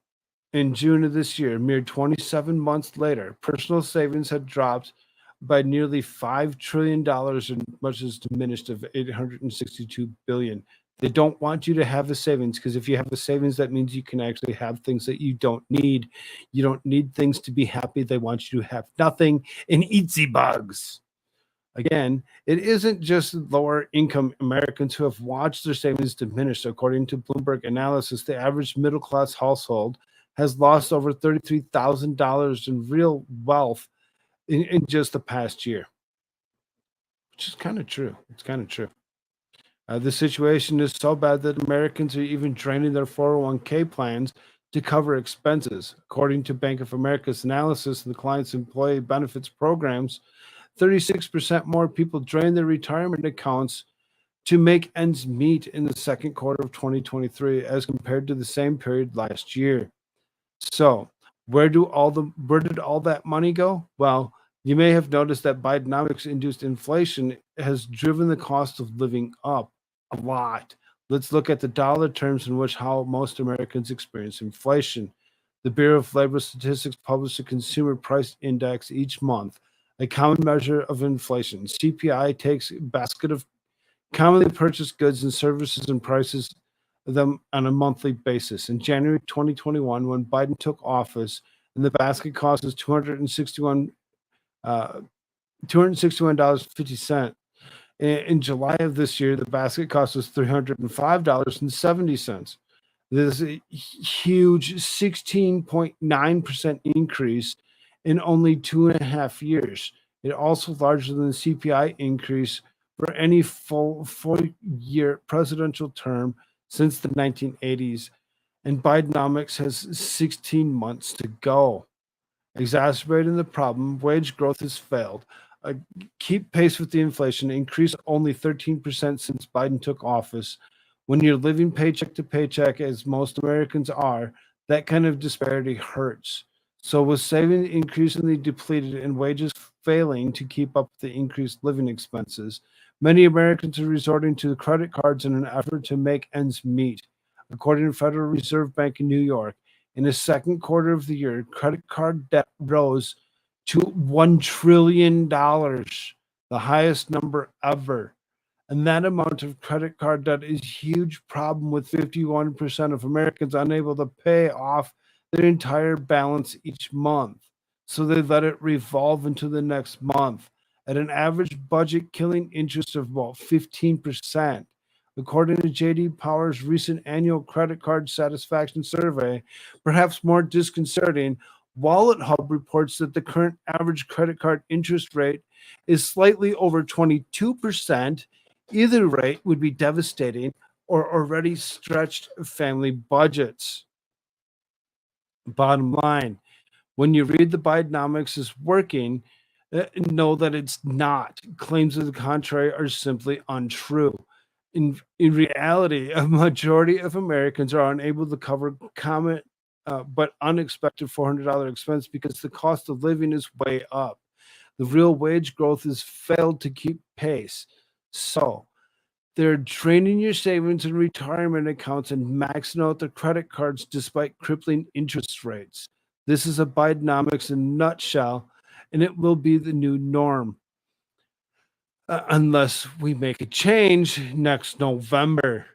Speaker 3: in June of this year, mere 27 months later, personal savings had dropped by nearly $5 trillion and much is diminished of 862 billion. They don't want you to have a savings because if you have a savings, that means you can actually have things that you don't need. You don't need things to be happy. They want you to have nothing and eatsy bugs. Again, it isn't just lower income Americans who have watched their savings diminish. According to Bloomberg analysis, the average middle class household has lost over $33,000 in real wealth in just the past year, which is kind of true. It's kind of true. The situation is so bad that Americans are even draining their 401k plans to cover expenses. According to Bank of America's analysis of the client's employee benefits programs, 36% more people drained their retirement accounts to make ends meet in the second quarter of 2023 as compared to the same period last year. So, where did all that money go? Well, you may have noticed that Bidenomics induced inflation has driven the cost of living up a lot. Let's look at the dollar terms in which how most Americans experience inflation. The Bureau of Labor Statistics publishes a consumer price index each month, a common measure of inflation. CPI takes a basket of commonly purchased goods and services and prices them on a monthly basis. In January 2021, when Biden took office, and the basket cost was $261.50. In July of this year, the basket cost was $305.70. This is a huge 16.9% increase in only 2.5 years. It also larger than the CPI increase for any full 4-year presidential term since the 1980s, and Bidenomics has 16 months to go. Exacerbating the problem, wage growth has failed. Keep pace with the inflation, increase only 13% since Biden took office. When you're living paycheck to paycheck, as most Americans are, that kind of disparity hurts. So with savings increasingly depleted and wages failing to keep up with the increased living expenses, many Americans are resorting to credit cards in an effort to make ends meet. According to Federal Reserve Bank in New York, in the second quarter of the year, credit card debt rose to $1 trillion, the highest number ever. And that amount of credit card debt is a huge problem, with 51% of Americans unable to pay off their entire balance each month. So they let it revolve into the next month at an average budget killing interest of about 15%. According to J.D. Power's recent annual credit card satisfaction survey, perhaps more disconcerting, Wallet Hub reports that the current average credit card interest rate is slightly over 22%. Either rate would be devastating or already stretched family budgets. Bottom line, when you read the Bidenomics is working, know that it's not. Claims to the contrary are simply untrue. In reality, a majority of Americans are unable to cover common but unexpected $400 expense because the cost of living is way up. The real wage growth has failed to keep pace. So they're draining your savings and retirement accounts and maxing out their credit cards despite crippling interest rates. This is a Bidenomics in a nutshell, and it will be the new norm. Unless we make a change next November.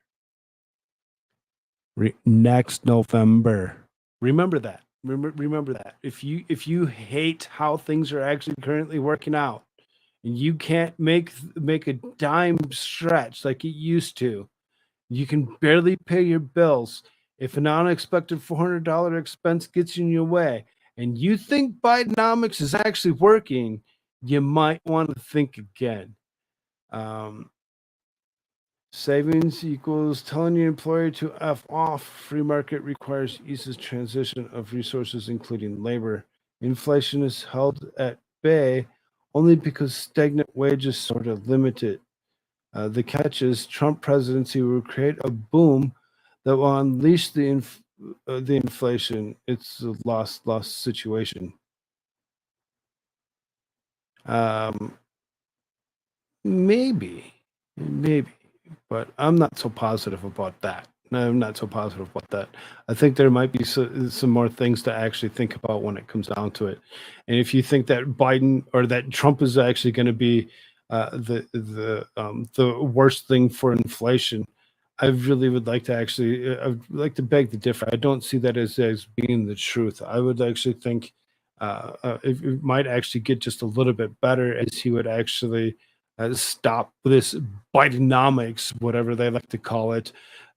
Speaker 3: Next November. Remember that. Remember that. If you hate how things are actually currently working out, and you can't make a dime stretch like it used to, you can barely pay your bills. If an unexpected $400 expense gets in your way, and you think Bidenomics is actually working, you might want to think again. Savings equals telling your employer to F off. Free market requires eases transition of resources, including labor. Inflation is held at bay only because stagnant wages sort of limit it. The catch is Trump presidency will create a boom that will unleash the inflation. It's a lost situation. Maybe, but I'm not so positive about that. No, I'm not so positive about that. I think there might be some more things to actually think about when it comes down to it. And if you think that Biden or that Trump is actually going to be the worst thing for inflation, I really would like to actually I would like to beg to differ. I don't see that as being the truth. I would actually think it might actually get just a little bit better as he would actually stop this Bidenomics, whatever they like to call it,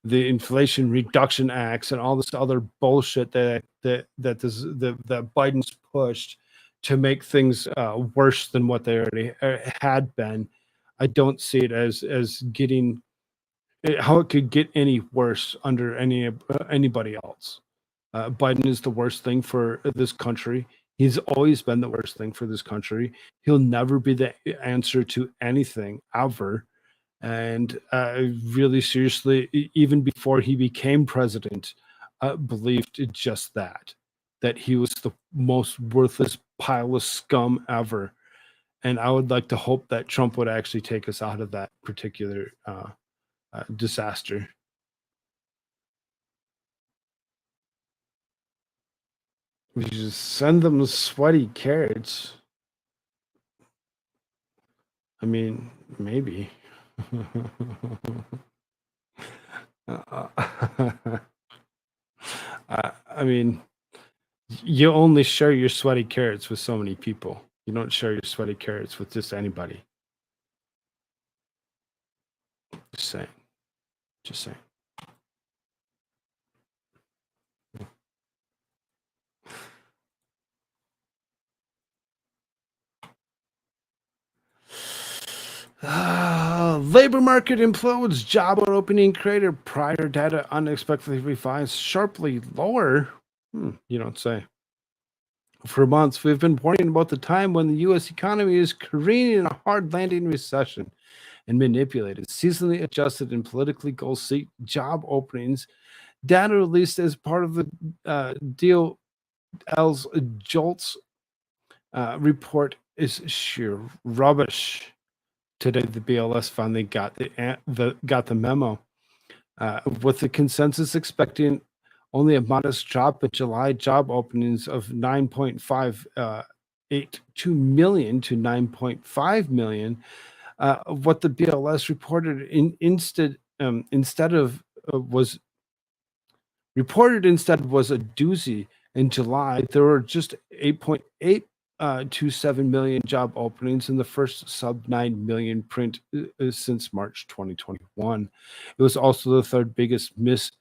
Speaker 3: the Inflation Reduction Acts, and all this other bullshit that Biden's pushed to make things worse than what they already had been. I don't see it as getting how it could get any worse under anybody else. Biden is the worst thing for this country. He's always been the worst thing for this country. He'll never be the answer to anything ever. And really, seriously, even before he became president, believed just that he was the most worthless pile of scum ever. And I would like to hope that Trump would actually take us out of that particular disaster. We just send them sweaty carrots. I mean, maybe. I mean, you only share your sweaty carrots with so many people. You don't share your sweaty carrots with just anybody. Just saying. Just saying. Labor market implodes. Job opening created prior data unexpectedly revised sharply lower. You don't say. For months, we've been warning about the time when the U.S. economy is careening in a hard landing recession and manipulated, seasonally adjusted, and politically goal-seek job openings. Data released as part of the DOL's JOLTS report is sheer rubbish. Today, the BLS finally got the memo, with the consensus expecting only a modest drop in July job openings of 9.582 million to 9.5 million. What the BLS reported instead was a doozy. In July, there were just 8.827 million job openings in the first sub 9 million print since March 2021. It was also the third biggest miss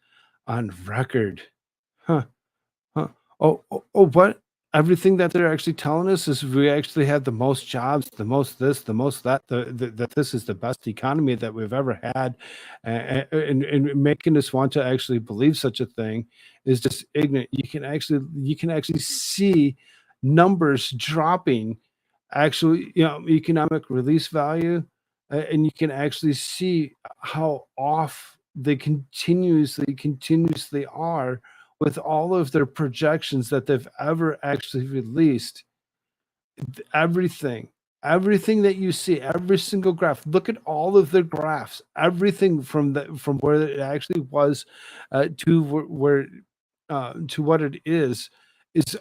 Speaker 3: on record. Huh. What? Everything that they're actually telling us is we actually have the most jobs, the most this, the most that, that this is the best economy that we've ever had. And making us want to actually believe such a thing is just ignorant. You can actually see numbers dropping, actually, economic release value, and you can actually see how off they continuously are with all of their projections that they've ever actually released. Everything that you see, every single graph, look at all of their graphs, everything from where it actually was to where to what it is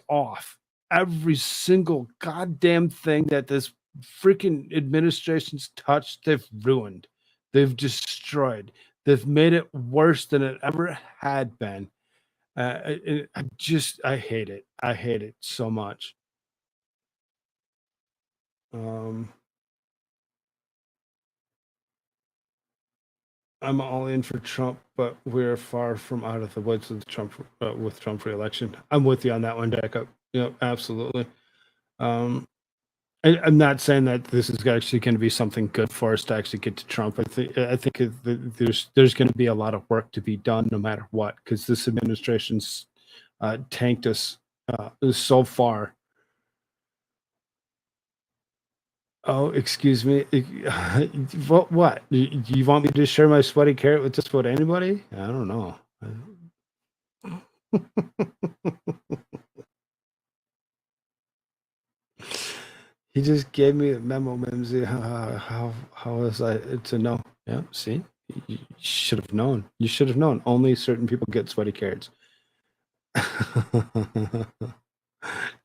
Speaker 3: off. Every single goddamn thing that this freaking administration's touched, they've ruined, they've destroyed, they've made it worse than it ever had been. I hate it. I hate it so much. I'm all in for Trump, but we're far from out of the woods with Trump re-election. I'm with you on that one, Jacob. Absolutely. I'm not saying that this is actually going to be something good for us to actually get to Trump. I think there's going to be a lot of work to be done no matter what, because this administration's tanked us so far. Oh, excuse me. What? You want me to share my sweaty carrot with just about anybody? I don't know. He just gave me a memo, Mimsy. How was I to know? Yeah, see? should have known. You should have known. Only certain people get sweaty carrots.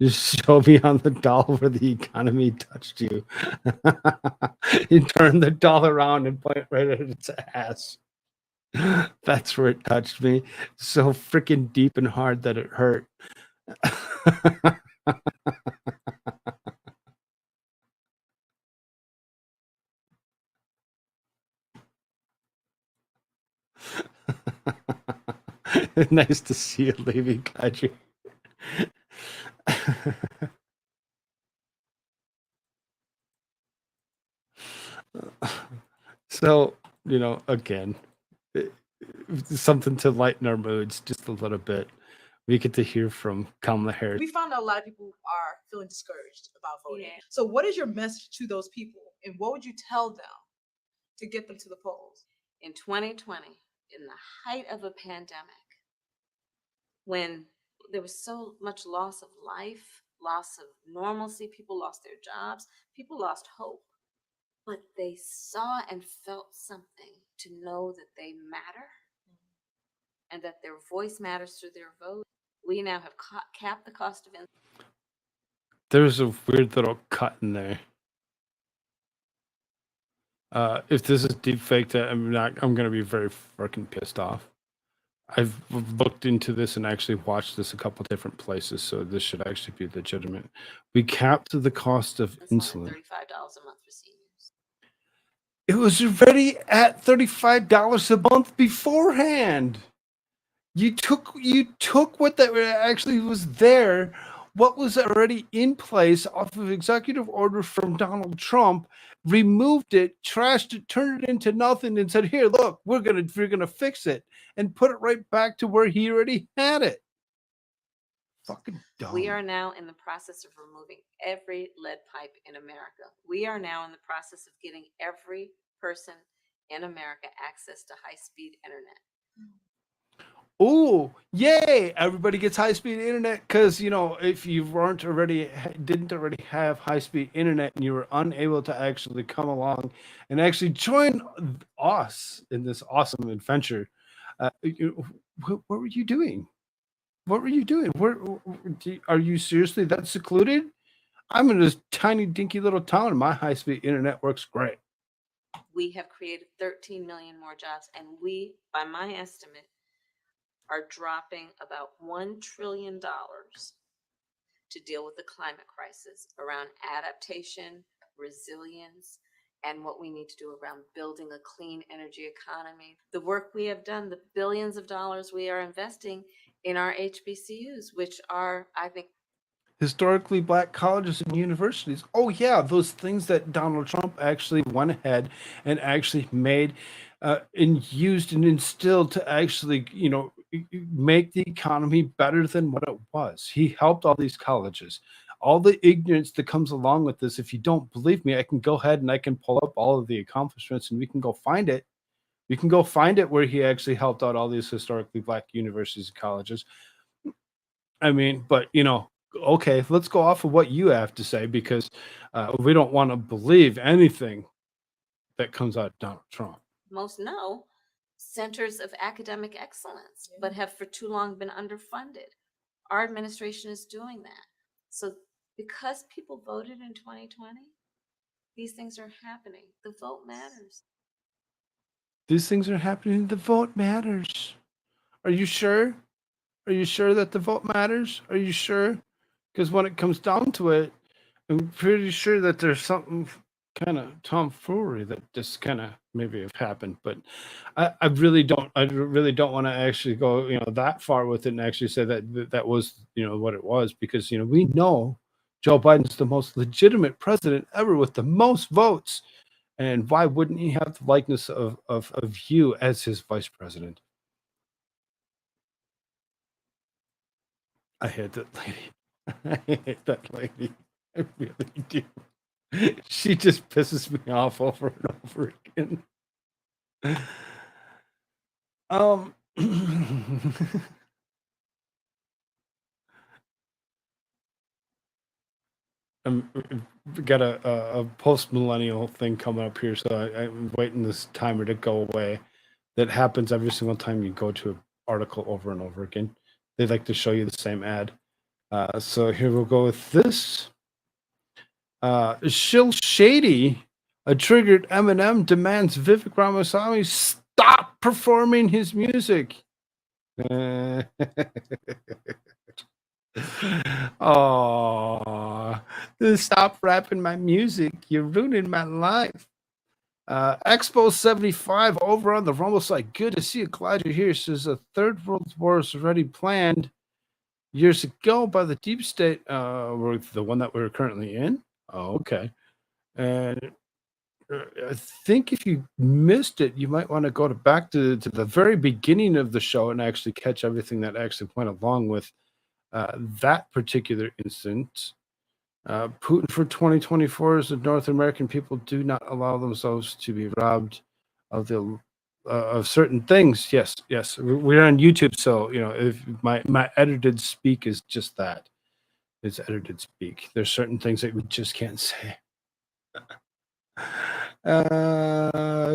Speaker 3: Just show me on the doll where the economy touched you. You turn the doll around and point right at its ass. That's where it touched me. So freaking deep and hard that it hurt. Nice to see you, Levy. Glad you. So, again, something to lighten our moods just a little bit. We get to hear from Kamala Harris.
Speaker 10: We found out a lot of people are feeling discouraged about voting. Yeah. So what is your message to those people, and what would you tell them to get them to the polls?
Speaker 9: In 2020, in the height of a pandemic, when there was so much loss of life, loss of normalcy, people lost their jobs, people lost hope, but they saw and felt something to know that they matter and that their voice matters through their vote. We now have capped the cost of.
Speaker 3: There's a weird little cut in there. If this is deep faked, I'm going to be very freaking pissed off. I've looked into this and actually watched this a couple different places, so this should actually be legitimate. We capped the cost of insulin. $35
Speaker 9: a month for seniors.
Speaker 3: It was already at $35 a month beforehand. You took what that actually was there, what was already in place off of executive order from Donald Trump, removed it, trashed it, turned it into nothing, and said, "Here, look, we're gonna fix it," and put it right back to where he already had it. Fucking dumb.
Speaker 9: We are now in the process of removing every lead pipe in America. We are now in the process of getting every person in America access to high-speed internet.
Speaker 3: Oh, yay! Everybody gets high-speed internet because, if you didn't already have high-speed internet and you were unable to actually come along and actually join us in this awesome adventure, what were you doing? What were you doing? Are you seriously that secluded? I'm in this tiny, dinky little town and my high-speed internet works great.
Speaker 9: We have created 13 million more jobs, and we, by my estimate, are dropping about $1 trillion to deal with the climate crisis around adaptation, resilience, and what we need to do around building a clean energy economy. The work we have done, the billions of dollars we are investing in our HBCUs, which are, I think,
Speaker 3: historically black colleges and universities. Oh yeah, those things that Donald Trump actually went ahead and actually made and used and instilled to actually, make the economy better than what it was. He helped all these colleges. All the ignorance that comes along with this, if you don't believe me, I can go ahead and I can pull up all of the accomplishments and we can go find it. We can go find it where he actually helped out all these historically black universities and colleges. I mean, but okay, let's go off of what you have to say because we don't want to believe anything that comes out of Donald Trump.
Speaker 9: Most know centers of academic excellence, but have for too long been underfunded. Our administration is doing that. So because people voted in 2020, these things are happening. The vote matters.
Speaker 3: These things are happening. The vote matters. Are you sure? Are you sure that the vote matters? Are you sure? Because when it comes down to it, I'm pretty sure that there's something kind of tomfoolery that just kind of maybe have happened. But I really don't want to actually go that far with it and actually say that was what it was, because we know Joe Biden's the most legitimate president ever with the most votes, and why wouldn't he have the likeness of you as his vice president? I hate that lady. I hate that lady. I really do. She just pisses me off over and over again. We got a post-millennial thing coming up here, so I'm waiting this timer to go away. that happens every single time you go to an article over and over again. They like to show you the same ad. So here we'll go with this. Shill Shady, a triggered Eminem demands Vivek Ramaswamy stop performing his music. Oh, stop rapping my music. You're ruining my life. Expo 75 over on the Rumble site. Good to see you. Glad you're here. Says a third world war is already planned years ago by the deep state. The one that we're currently in. Oh, okay. And I think if you missed it, you might want to go back to the very beginning of the show and actually catch everything that actually went along with that particular instance. Putin for 2024 is that North American people do not allow themselves to be robbed of the of certain things. Yes, we're on YouTube, so if my edited speak is just that. It's edited speak. There's certain things that we just can't say.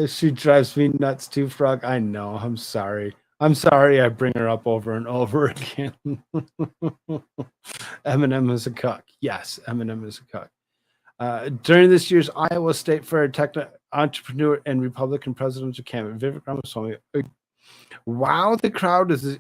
Speaker 3: She drives me nuts too, Frog. I know. I'm sorry. I bring her up over and over again. Eminem is a cuck. Yes, Eminem is a cuck. During this year's Iowa State Fair, entrepreneur and Republican presidential candidate Vivek Ramaswamy wowed the crowd as his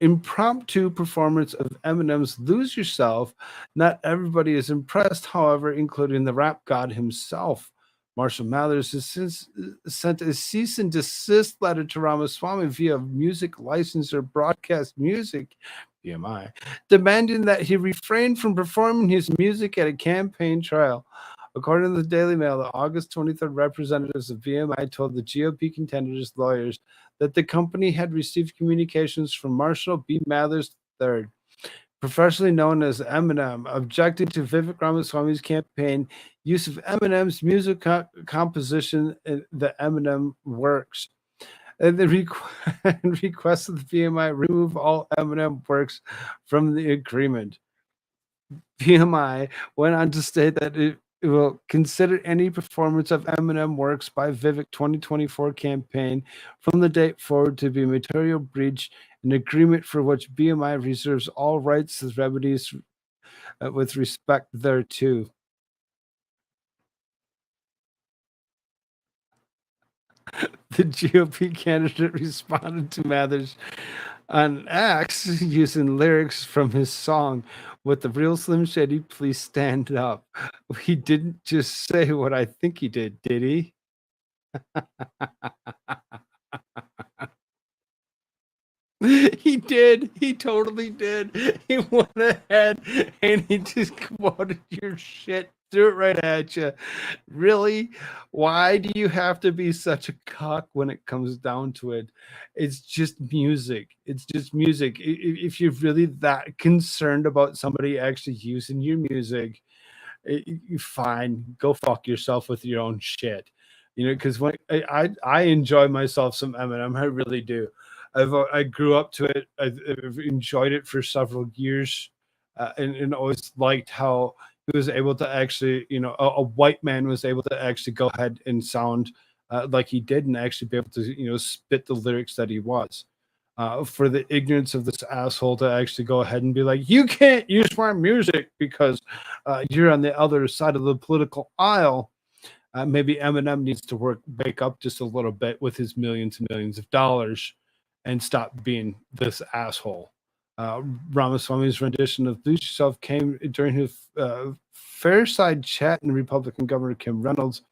Speaker 3: impromptu performance of Eminem's "Lose Yourself." Not everybody is impressed, however, including the rap god himself. Marshall Mathers has since sent a cease and desist letter to Ramaswamy via Music Licensor Broadcast Music, BMI, demanding that he refrain from performing his music at a campaign trail. According to the Daily Mail, the August 23rd representatives of BMI told the GOP contenders' lawyers that the company had received communications from Marshall B. Mathers III, professionally known as Eminem, objecting to Vivek Ramaswamy's campaign use of Eminem's music composition in the Eminem works. And the request of the BMI remove all Eminem works from the agreement. BMI went on to state that it will consider any performance of Eminem works by Vivek 2024 campaign from the date forward to be material breach, an agreement for which BMI reserves all rights and remedies with respect thereto. The GOP candidate responded to Mathers on X using lyrics from his song, "With the real Slim Shady, please stand up." He didn't just say what I think he did he? He did. He totally did. He went ahead and he just quoted your shit, threw it right at you. Really? Why do you have to be such a cock when it comes down to it? It's just music. It's just music. If you're really that concerned about somebody actually using your music, fine, go fuck yourself with your own shit. Because when I enjoy myself some Eminem, I really do. I grew up to it. I've enjoyed it for several years, and always liked how he was able to actually, a white man was able to actually go ahead and sound like he did, and actually be able to, spit the lyrics that he was. For the ignorance of this asshole to actually go ahead and be like, you can't use my music because you're on the other side of the political aisle. Maybe Eminem needs to wake up just a little bit with his millions and millions of dollars and stop being this asshole. Ramaswamy's rendition of "Lose Yourself" came during his Fairside chat and Republican Governor Kim Reynolds,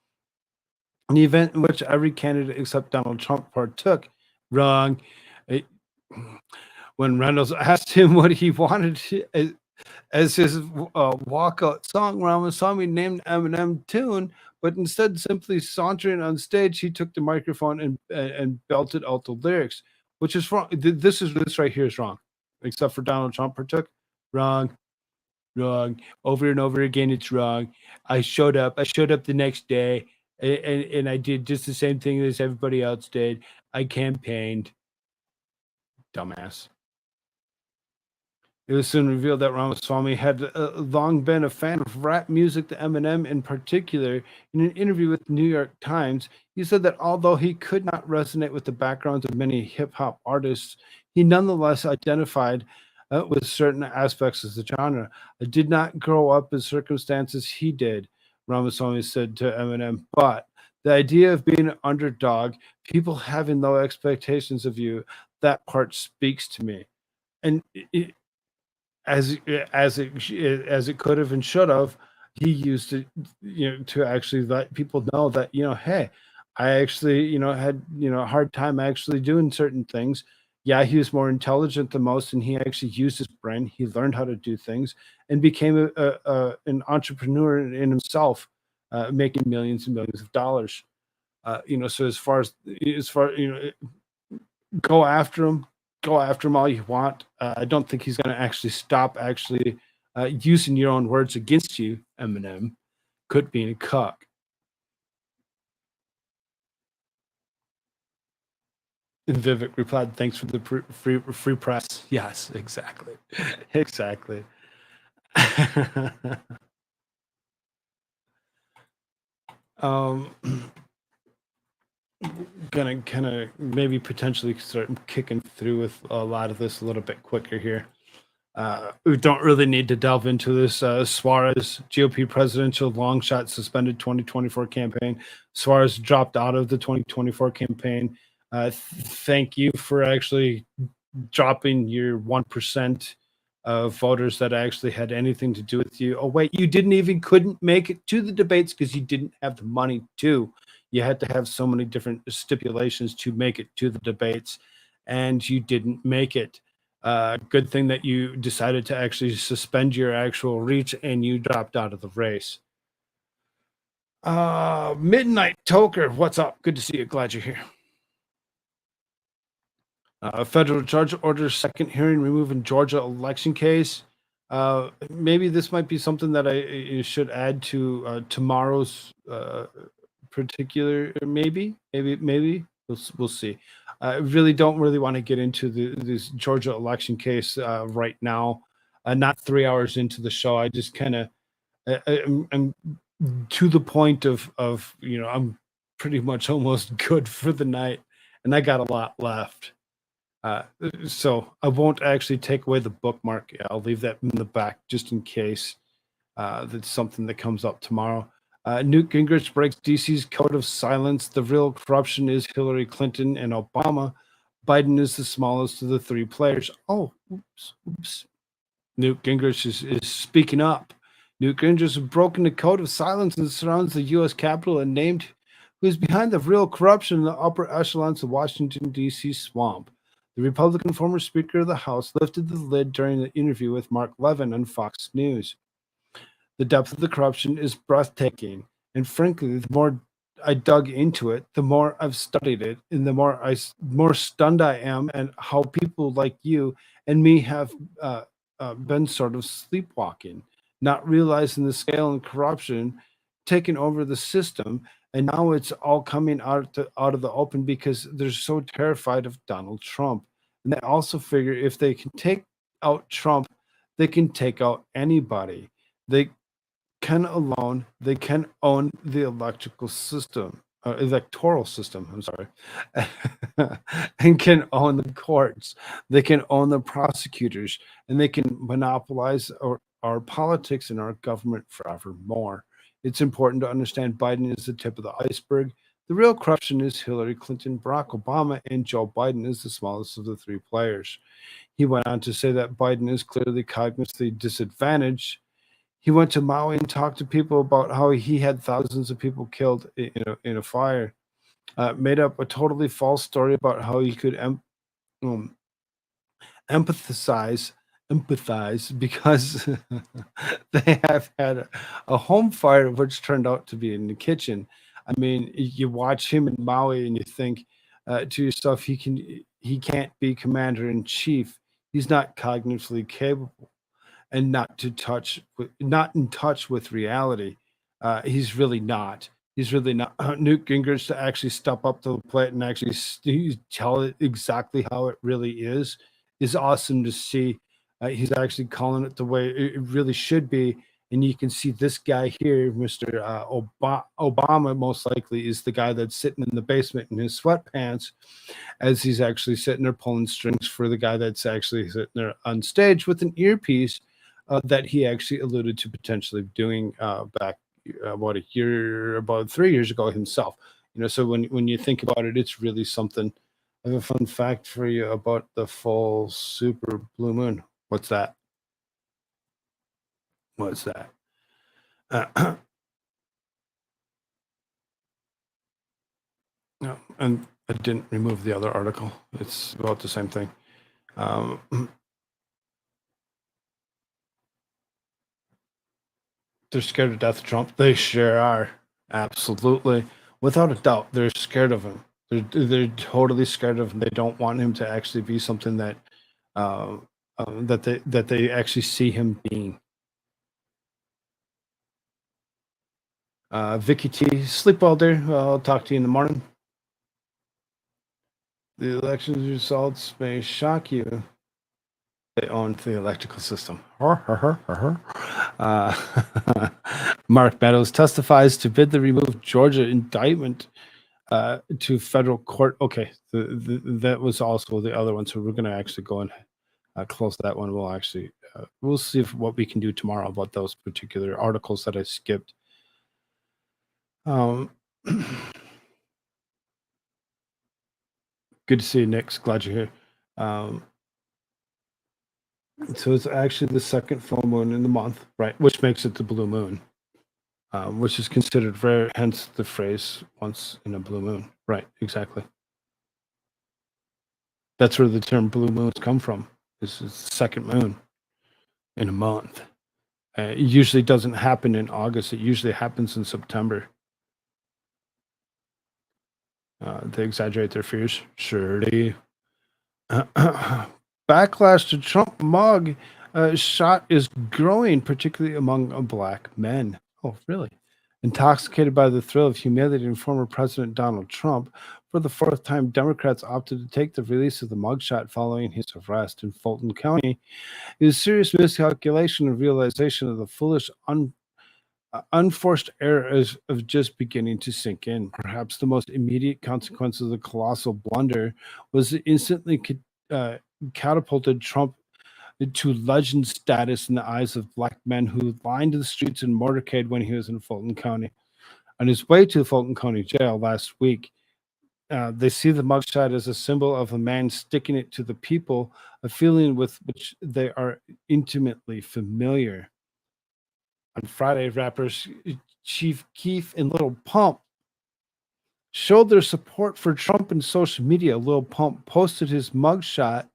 Speaker 3: an event in which every candidate except Donald Trump partook. Wrong. When Reynolds asked him what he wanted as his walkout song, Ramaswamy named Eminem tune, but instead simply sauntering on stage, he took the microphone and belted out the lyrics, which is wrong. This right here is wrong, except for Donald Trump partook. Wrong. Over and over again, it's wrong. I showed up the next day, and I did just the same thing as everybody else did. I campaigned. Dumbass. It was soon revealed that Ramaswamy had long been a fan of rap music, the Eminem in particular. In an interview with the New York Times, he said that although he could not resonate with the backgrounds of many hip hop artists, he nonetheless identified with certain aspects of the genre. I did not grow up in circumstances he did, Ramaswamy said to Eminem, but the idea of being an underdog, people having low expectations of you, that part speaks to me. And as it could have and should have, he used it, to actually let people know that, hey, I actually, had, a hard time actually doing certain things. Yeah, he was more intelligent than most, and he actually used his brain. He learned how to do things and became an entrepreneur in himself, making millions and millions of dollars. So as far, go after him, go after him all you want. I don't think he's going to actually stop actually using your own words against you, Eminem. Could be a cuck. And Vivek replied, "Thanks for the free press." Yes, exactly, exactly. um, gonna kind of maybe potentially start kicking through with a lot of this a little bit quicker here. We don't really need to delve into this. Suarez, GOP presidential long shot suspended 2024 campaign. Suarez dropped out of the 2024 campaign. Thank you for actually dropping your 1% of voters that actually had anything to do with you. Oh, wait, you couldn't make it to the debates because you didn't have the money to. You had to have so many different stipulations to make it to the debates, and you didn't make it. Good thing that you decided to actually suspend your actual reach and you dropped out of the race. Midnight Toker, what's up? Good to see you. Glad you're here. A federal judge orders second hearing removing Georgia election case. Maybe this might be something that I should add to tomorrow's particular. Maybe. We'll see. I really don't want to get into this Georgia election case right now. Not 3 hours into the show. I just kind of I'm to the point of I'm pretty much almost good for the night, and I got a lot left. So I won't actually take away the bookmark. I'll leave that in the back just in case that's something that comes up tomorrow. Newt Gingrich breaks DC's code of silence. The real corruption is Hillary Clinton and Obama. Biden is the smallest of the three players. Oh, oops. Newt Gingrich is speaking up. Newt Gingrich has broken the code of silence that surrounds the U.S. Capitol and named who is behind the real corruption in the upper echelons of Washington, D.C. swamp. The Republican former Speaker of the House lifted the lid during the interview with Mark Levin on Fox News. The depth of the corruption is breathtaking, and frankly, the more I dug into it, the more I've studied it, and the more stunned I am, and how people like you and me have been sort of sleepwalking, not realizing the scale and corruption taking over the system, and now it's all coming out of the open because they're so terrified of Donald Trump, and they also figure if they can take out Trump, they can take out anybody. They they can own the electoral system, I'm sorry, and can own the courts. They can own the prosecutors, and they can monopolize our politics and our government forevermore. It's important to understand Biden is the tip of the iceberg. The real corruption is Hillary Clinton, Barack Obama, and Joe Biden is the smallest of the three players. He went on to say that Biden is clearly cognitively disadvantaged. He went to Maui and talked to people about how he had thousands of people killed in a fire. Made up a totally false story about how he could um, empathize because they have had a home fire which turned out to be in the kitchen. I mean, you watch him in Maui and you think to yourself, he can't be commander in chief. He's not cognitively capable and not in touch with reality. He's really not. He's really not. Newt Gingrich to actually step up to the plate and actually tell it exactly how it really is awesome to see. He's actually calling it the way it really should be. And you can see this guy here, Mr. Obama, most likely is the guy that's sitting in the basement in his sweatpants as he's actually sitting there pulling strings for the guy that's actually sitting there on stage with an earpiece that he actually alluded to potentially doing back about 3 years ago himself. So when you think about it, it's really something. I have a fun fact for you about the full super blue moon. What's that? What's that? No, and I didn't remove the other article. It's about the same thing. They're scared to death of Trump. They sure are. Absolutely. Without a doubt, they're scared of him. They're totally scared of him. They don't want him to actually be something that that they actually see him being. Vicky T, sleep well, dear. I'll talk to you in the morning. The election results may shock you. They own the electrical system. Mark Meadows testifies to bid the remove Georgia indictment to federal court. Okay, that was also the other one. So we're going to actually go and close that one. We'll actually we'll see what we can do tomorrow about those particular articles that I skipped. Good to see you, Nick. Glad you're here. So it's actually the second full moon in the month, right? Which makes it the blue moon, which is considered rare, hence the phrase once in a blue moon. Right, exactly. That's where the term blue moons come from. This is the second moon in a month. It usually doesn't happen in August. It usually happens in September. They exaggerate their fears. Sure do. Backlash to Trump mug shot is growing, particularly among black men. Oh, really? Intoxicated by the thrill of humiliating former President Donald Trump, for the fourth time, Democrats opted to take the release of the mugshot following his arrest in Fulton County. It is serious miscalculation and realization of the foolish, unforced error of just beginning to sink in. Perhaps the most immediate consequence of the colossal blunder was the instantly catapulted Trump to legend status in the eyes of black men who lined the streets in motorcade when he was in Fulton County. On his way to Fulton County Jail last week, they see the mugshot as a symbol of a man sticking it to the people, a feeling with which they are intimately familiar. On Friday, rappers Chief Keef and Lil Pump showed their support for Trump in social media. Lil Pump posted his mugshot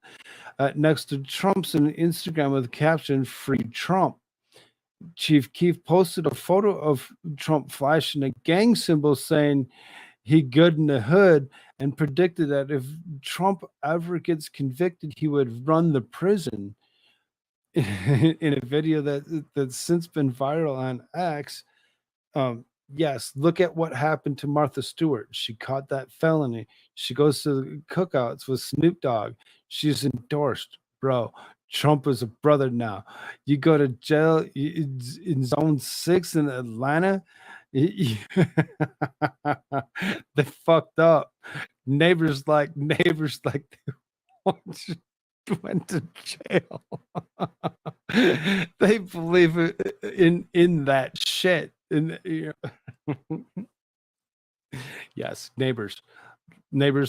Speaker 3: next to Trump's on Instagram with the caption, "Free Trump." Chief Keef posted a photo of Trump flashing a gang symbol saying he good in the hood, and predicted that if Trump ever gets convicted, he would run the prison. In a video that's since been viral on X, yes, look at what happened to Martha Stewart. She caught that felony. She goes to the cookouts with Snoop Dogg. She's endorsed, bro. Trump is a brother now. You go to jail in Zone 6 in Atlanta. They fucked up. Neighbors like went to jail. They believe in that shit. Yes, neighbors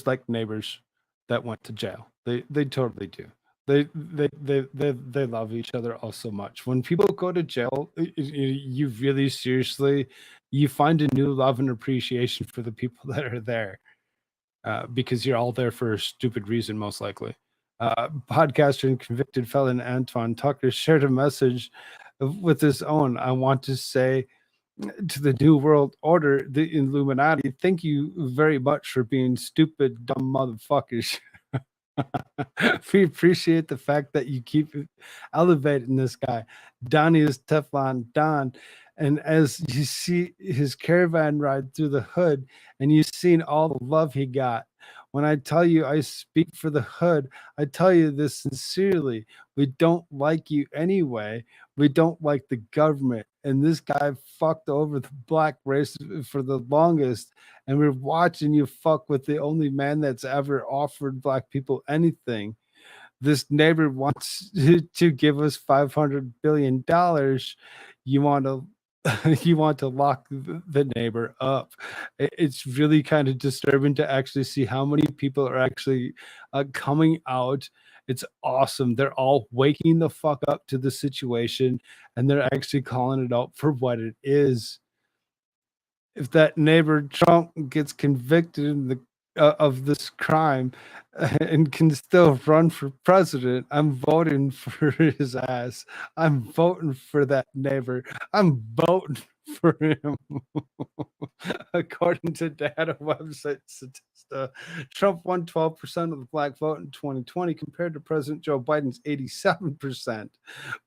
Speaker 3: like neighbors that went to jail. They totally do. They love each other all so much. When people go to jail, you really seriously you find a new love and appreciation for the people that are there. Because you're all there for a stupid reason, most likely. Podcaster and convicted felon Antoine Tucker shared a message with his own. I want to say to the New World Order, the Illuminati, thank you very much for being stupid, dumb motherfuckers. We appreciate the fact that you keep elevating this guy. Donnie is Teflon Don. And as you see his caravan ride through the hood and you've seen all the love he got, When I tell you I speak for the hood, I tell you this sincerely. We don't like you anyway. We don't like the government. And this guy fucked over the black race for the longest. And we're watching you fuck with the only man that's ever offered black people anything. This neighbor wants to give us $500 billion. You want to you want to lock the neighbor up. It's really kind of disturbing to actually see how many people are actually coming out. It's awesome. They're all waking the fuck up to the situation, and they're actually calling it out for what it is. If that neighbor Trump gets convicted in of this crime and can still run for president, I'm voting for his ass. I'm voting for that neighbor. I'm voting for him. According to data website Statista, Trump won 12% of the black vote in 2020 compared to President Joe Biden's 87%.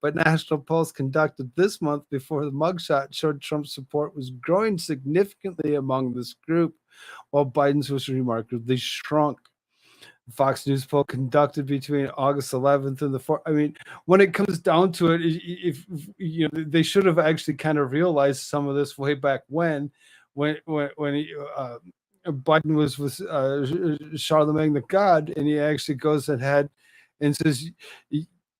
Speaker 3: But national polls conducted this month before the mugshot showed Trump's support was growing significantly among this group, while Biden's was remarkably shrunk. Fox News poll conducted between August 11th and the 4th. I mean, when it comes down to it, if you know, they should have actually kind of realized some of this way back when Biden was with Charlemagne the God, and he actually goes ahead and says,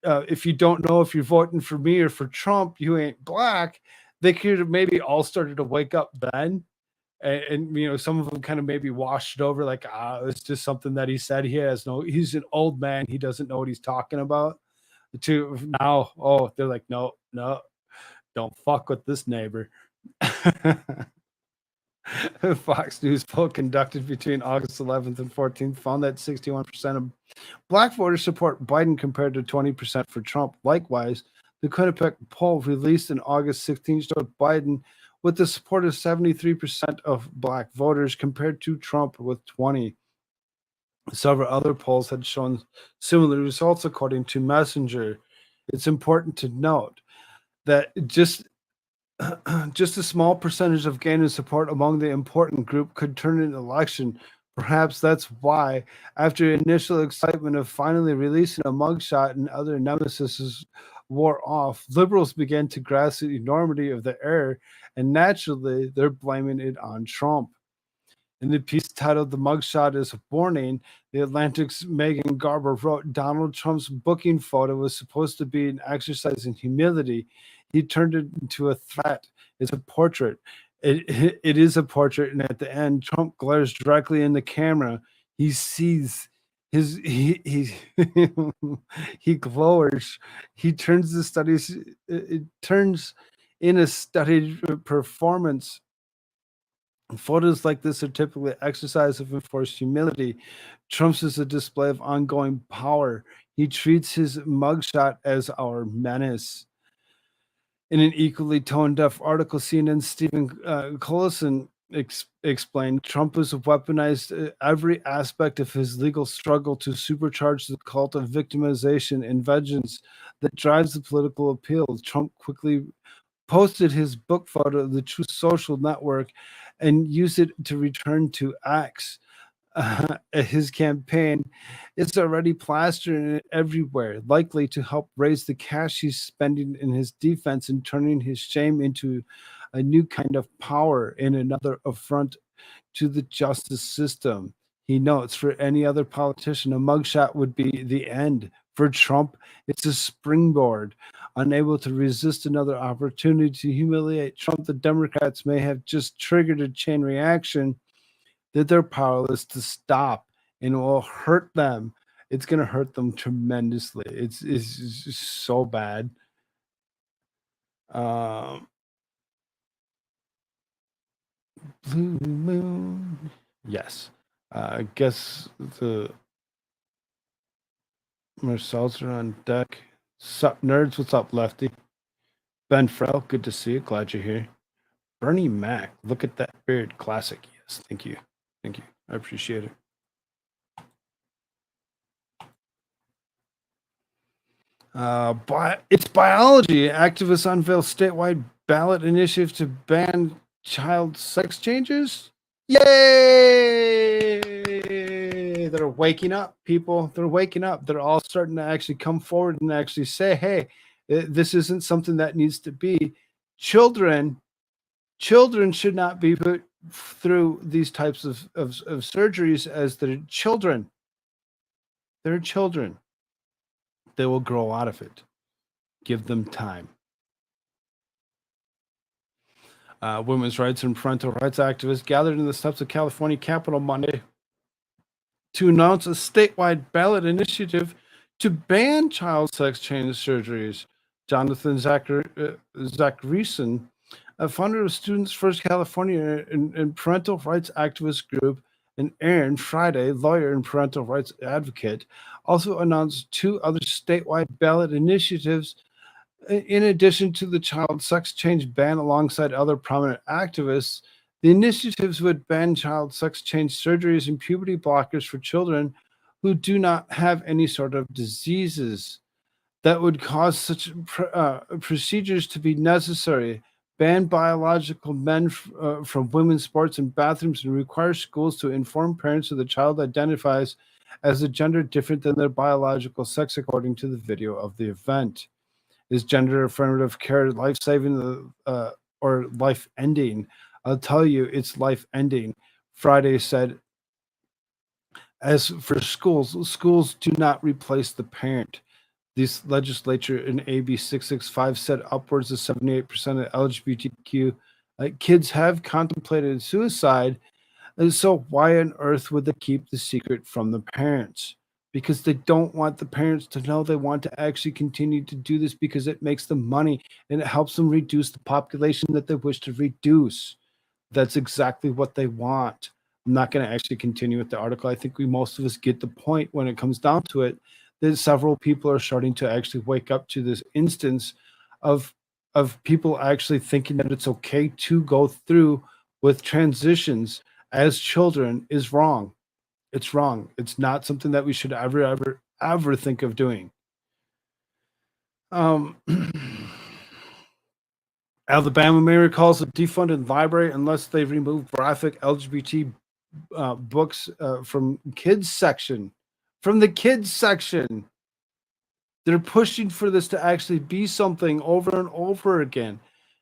Speaker 3: if you don't know if you're voting for me or for Trump, you ain't black. They could have maybe all started to wake up then. And you know, some of them kind of maybe washed it over like, it's just something that he said. He's an old man. He doesn't know what he's talking about. To now, they're like, no, don't fuck with this neighbor. Fox News poll conducted between August 11th and 14th found that 61% of black voters support Biden compared to 20% for Trump. Likewise, the Quinnipiac poll released in August 16th showed Biden with the support of 73% of black voters compared to Trump with 20. Several other polls had shown similar results according to Messenger. It's important to note that just a small percentage of gain in support among the important group could turn an election. Perhaps that's why, after initial excitement of finally releasing a mugshot and other nemesis wore off, liberals began to grasp the enormity of the error, and naturally, they're blaming it on Trump. In the piece titled "The Mugshot is a Warning," The Atlantic's Megan Garber wrote, Donald Trump's booking photo was supposed to be an exercise in humility. He turned it into a threat. It's a portrait. It is a portrait, and at the end, Trump glares directly in the camera. He sees he he glowers. He turns the studies. It turns in a studied performance. Photos like this are typically an exercise of enforced humility. Trump's is a display of ongoing power. He treats his mugshot as our menace. In an equally tone-deaf article, CNN's Stephen Collison explained, Trump has weaponized every aspect of his legal struggle to supercharge the cult of victimization and vengeance that drives the political appeal. Trump quickly posted his book photo of the Truth Social Network and used it to return to X. His campaign is already plastered everywhere, likely to help raise the cash he's spending in his defense and turning his shame into a new kind of power and another affront to the justice system. He notes, for any other politician, a mugshot would be the end. For Trump, it's a springboard. Unable to resist another opportunity to humiliate Trump, the Democrats may have just triggered a chain reaction that they're powerless to stop, and it will hurt them. It's going to hurt them tremendously. It's just so bad. Blue Moon. Yes. I guess the Marcel's are on deck. Sup, nerds? What's up, Lefty? Ben Frell, good to see you. Glad you're here. Bernie Mac, look at that beard. Classic. Yes, thank you. Thank you. I appreciate it. It's biology. Activists unveil statewide ballot initiative to ban child sex changes. Yay! they're waking up, people. They're waking up. They're all starting to actually come forward and actually say, hey, this isn't something that needs to be. Children should not be put through these types of surgeries as their children. They're children. They will grow out of it. Give them time. Women's rights and parental rights activists gathered in the steps of California Capitol Monday to announce a statewide ballot initiative to ban child sex change surgeries. Jonathan Zachariason, a founder of Students First California and parental rights activist group, and Aaron Friday, lawyer and parental rights advocate, also announced 2 other statewide ballot initiatives in addition to the child sex change ban. Alongside other prominent activists, the initiatives would ban child sex change surgeries and puberty blockers for children who do not have any sort of diseases that would cause such procedures to be necessary, ban biological men from women's sports and bathrooms, and require schools to inform parents of the child identifies as a gender different than their biological sex, according to the video of the event. Is gender affirmative care life-saving or life-ending? I'll tell you, it's life-ending. Friday said, as for schools do not replace the parent. This legislature in AB 665 said upwards of 78% of LGBTQ kids have contemplated suicide. And so why on earth would they keep the secret from the parents? Because they don't want the parents to know. They want to actually continue to do this because it makes them money and it helps them reduce the population that they wish to reduce. That's exactly what they want. I'm not going to actually continue with the article. I think most of us get the point when it comes down to it, that several people are starting to actually wake up to this instance of people actually thinking that it's okay to go through with transitions as children is wrong. It's wrong. It's not something that we should ever think of doing. Alabama mayor calls a defunded library unless they remove graphic LGBT books from kids section. From the kids section. They're pushing for this to actually be something over and over again.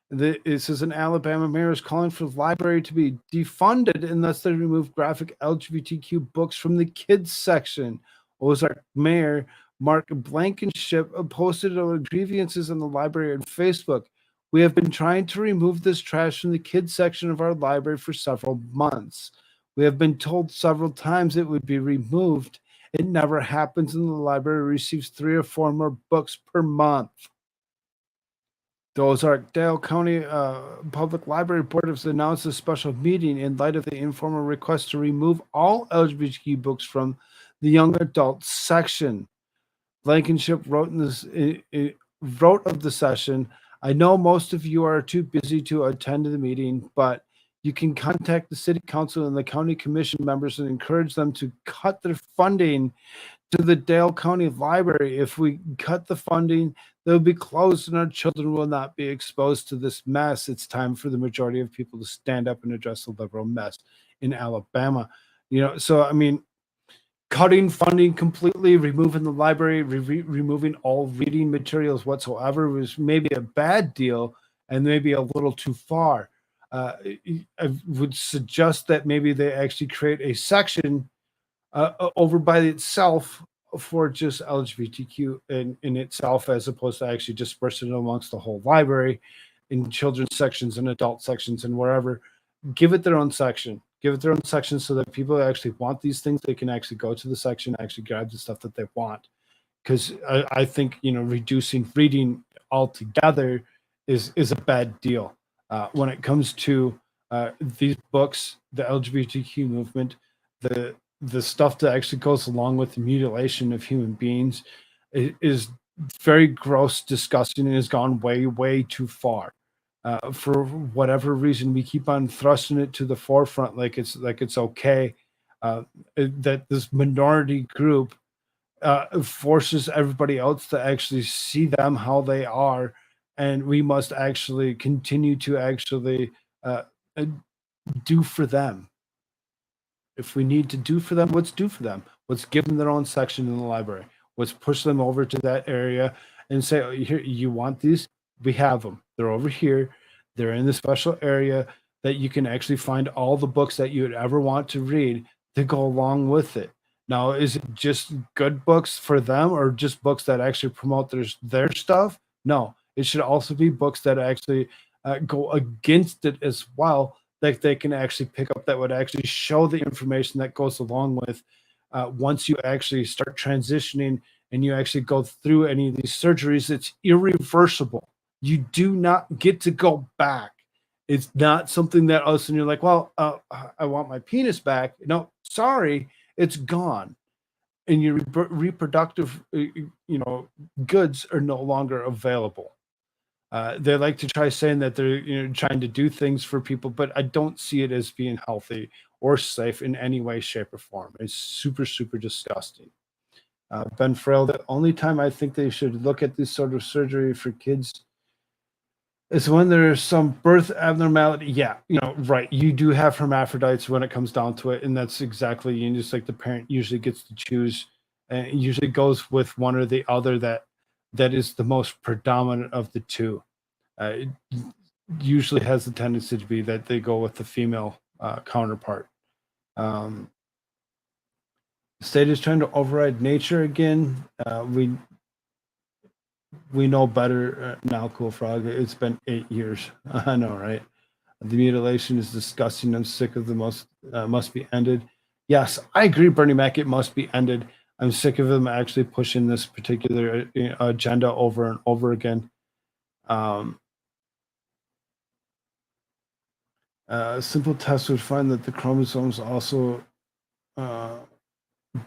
Speaker 3: This is an Alabama mayor is calling for the library to be defunded unless they remove graphic LGBTQ books from the kids section. Ozark Mayor Mark Blankenship posted on grievances in the library on Facebook. We have been trying to remove this trash from the kids section of our library for several months. We have been told several times it would be removed. It never happens, and the library receives 3 or 4 more books per month. The Ozark-Dale County Public Library Board has announced a special meeting in light of the informal request to remove all LGBTQ books from the young adult section. Blankenship wrote of the session, I know most of you are too busy to attend the meeting, but you can contact the city council and the county commission members and encourage them to cut their funding to the Dale County Library. If we cut the funding, they'll be closed and our children will not be exposed to this mess. It's time for the majority of people to stand up and address the liberal mess in Alabama. So I mean, cutting funding completely, removing the library, removing all reading materials whatsoever was maybe a bad deal and maybe a little too far. I would suggest that maybe they actually create a section over by itself for just LGBTQ in itself, as opposed to actually dispersing it amongst the whole library in children's sections and adult sections and wherever. Give it their own section. Give it their own section so that people who actually want these things, they can actually go to the section, actually grab the stuff that they want. Because I think, reducing reading altogether is a bad deal. When it comes to these books, the LGBTQ movement, the stuff that actually goes along with the mutilation of human beings is very gross, disgusting, and has gone way, way too far. For whatever reason, we keep on thrusting it to the forefront like it's okay. That this minority group forces everybody else to actually see them how they are, and we must actually continue to actually do for them. If we need to do for them, let's do for them. Let's give them their own section in the library. Let's push them over to that area and say, oh, here, you want these? We have them. They're over here. They're in the special area that you can actually find all the books that you would ever want to read to go along with it. Now, is it just good books for them or just books that actually promote their stuff? No, it should also be books that actually go against it as well, that they can actually pick up, that would actually show the information that goes along with once you actually start transitioning and you actually go through any of these surgeries. It's irreversible. You do not get to go back. It's not something that all of a sudden you're like, well, I want my penis back. No, sorry, it's gone. And your reproductive, goods are no longer available. They like to try saying that they're trying to do things for people, but I don't see it as being healthy or safe in any way, shape, or form. It's super, super disgusting. Ben Frail, the only time I think they should look at this sort of surgery for kids is when there's some birth abnormality. Yeah, right. You do have hermaphrodites when it comes down to it, and that's exactly, just like the parent usually gets to choose, and it usually goes with one or the other that is the most predominant of the two. It usually has the tendency to be that they go with the female counterpart. The state is trying to override nature again. We know better now, Koolfrogg. It's been 8 years. I know, right? The mutilation is disgusting. I'm sick of the must be ended. Yes, I agree, Bernie Mac. It must be ended. I'm sick of them actually pushing this particular agenda over and over again. A simple test would find that the chromosomes also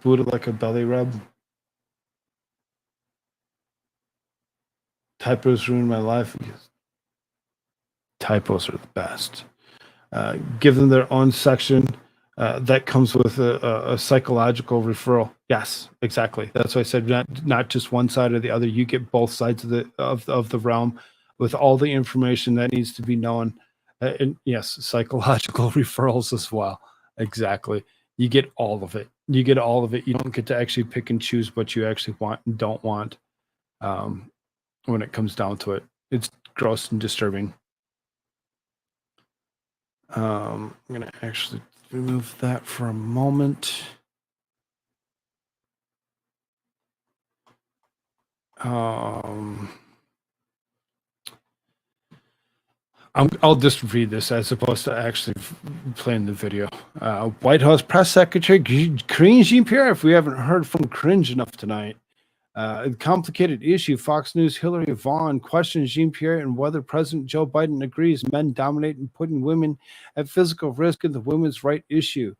Speaker 3: booted like a belly rub. Typos ruined my life. Typos are the best. Give them their own section that comes with a psychological referral. Yes, exactly. That's why I said not just one side or the other. You get both sides of the realm with all the information that needs to be known. And yes, psychological referrals as well. Exactly. You get all of it. You get all of it. You don't get to actually pick and choose what you actually want and don't want. When it comes down to it, it's gross and disturbing. I'm gonna actually remove that for a moment. I'll just read this as opposed to actually playing the video. White House Press Secretary Karine Jean-Pierre, if we haven't heard from cringe enough tonight. A complicated issue. Fox News' Hillary Vaughn questions Jean-Pierre and whether President Joe Biden agrees men dominate and putting women at physical risk in the women's right issue.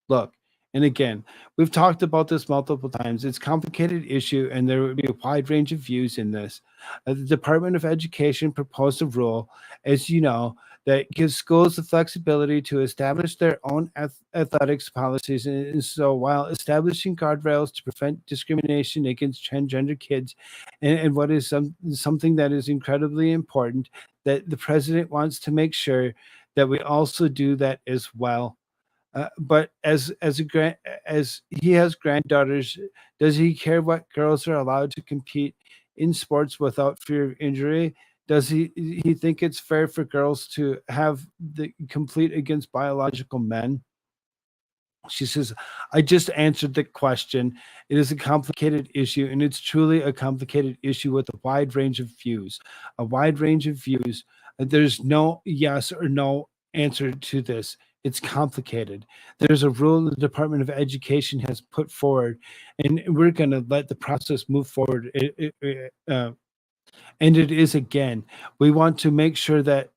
Speaker 3: Look, and again, we've talked about this multiple times. It's a complicated issue, and there would be a wide range of views in this. The Department of Education proposed a rule, as you know, that gives schools the flexibility to establish their own athletics policies. And so while establishing guardrails to prevent discrimination against transgender kids, and what is something that is incredibly important, that the president wants to make sure that we also do that as well. But as he has granddaughters, does he care what girls are allowed to compete in sports without fear of injury? Does he think it's fair for girls to have the complete against biological men? She says, I just answered the question. It is a complicated issue, and it's truly a complicated issue with a wide range of views. A wide range of views. There's no yes or no answer to this. It's complicated. There's a rule the Department of Education has put forward, and we're going to let the process move forward. And it is, again, we want to make sure that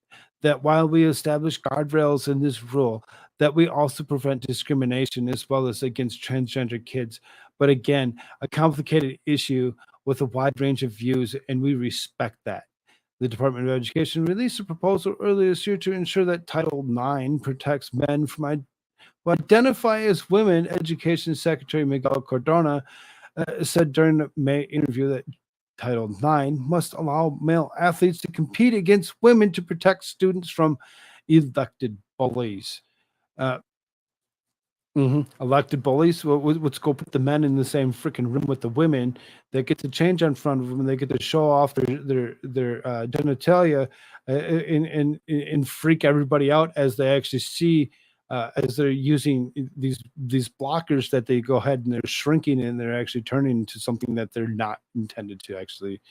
Speaker 3: while we establish guardrails in this rule, that we also prevent discrimination as well as against transgender kids. But again, a complicated issue with a wide range of views, and we respect that. The Department of Education released a proposal earlier this year to ensure that Title IX protects men from who identify as women. Education Secretary Miguel Cardona said during the May interview that Title IX must allow male athletes to compete against women to protect students from elected bullies. Elected bullies. Let's go put the men in the same freaking room with the women. They get to change in front of them. And they get to show off their genitalia, and freak everybody out as they actually see, as they're using these blockers that they go ahead and they're shrinking and they're actually turning into something that they're not intended to actually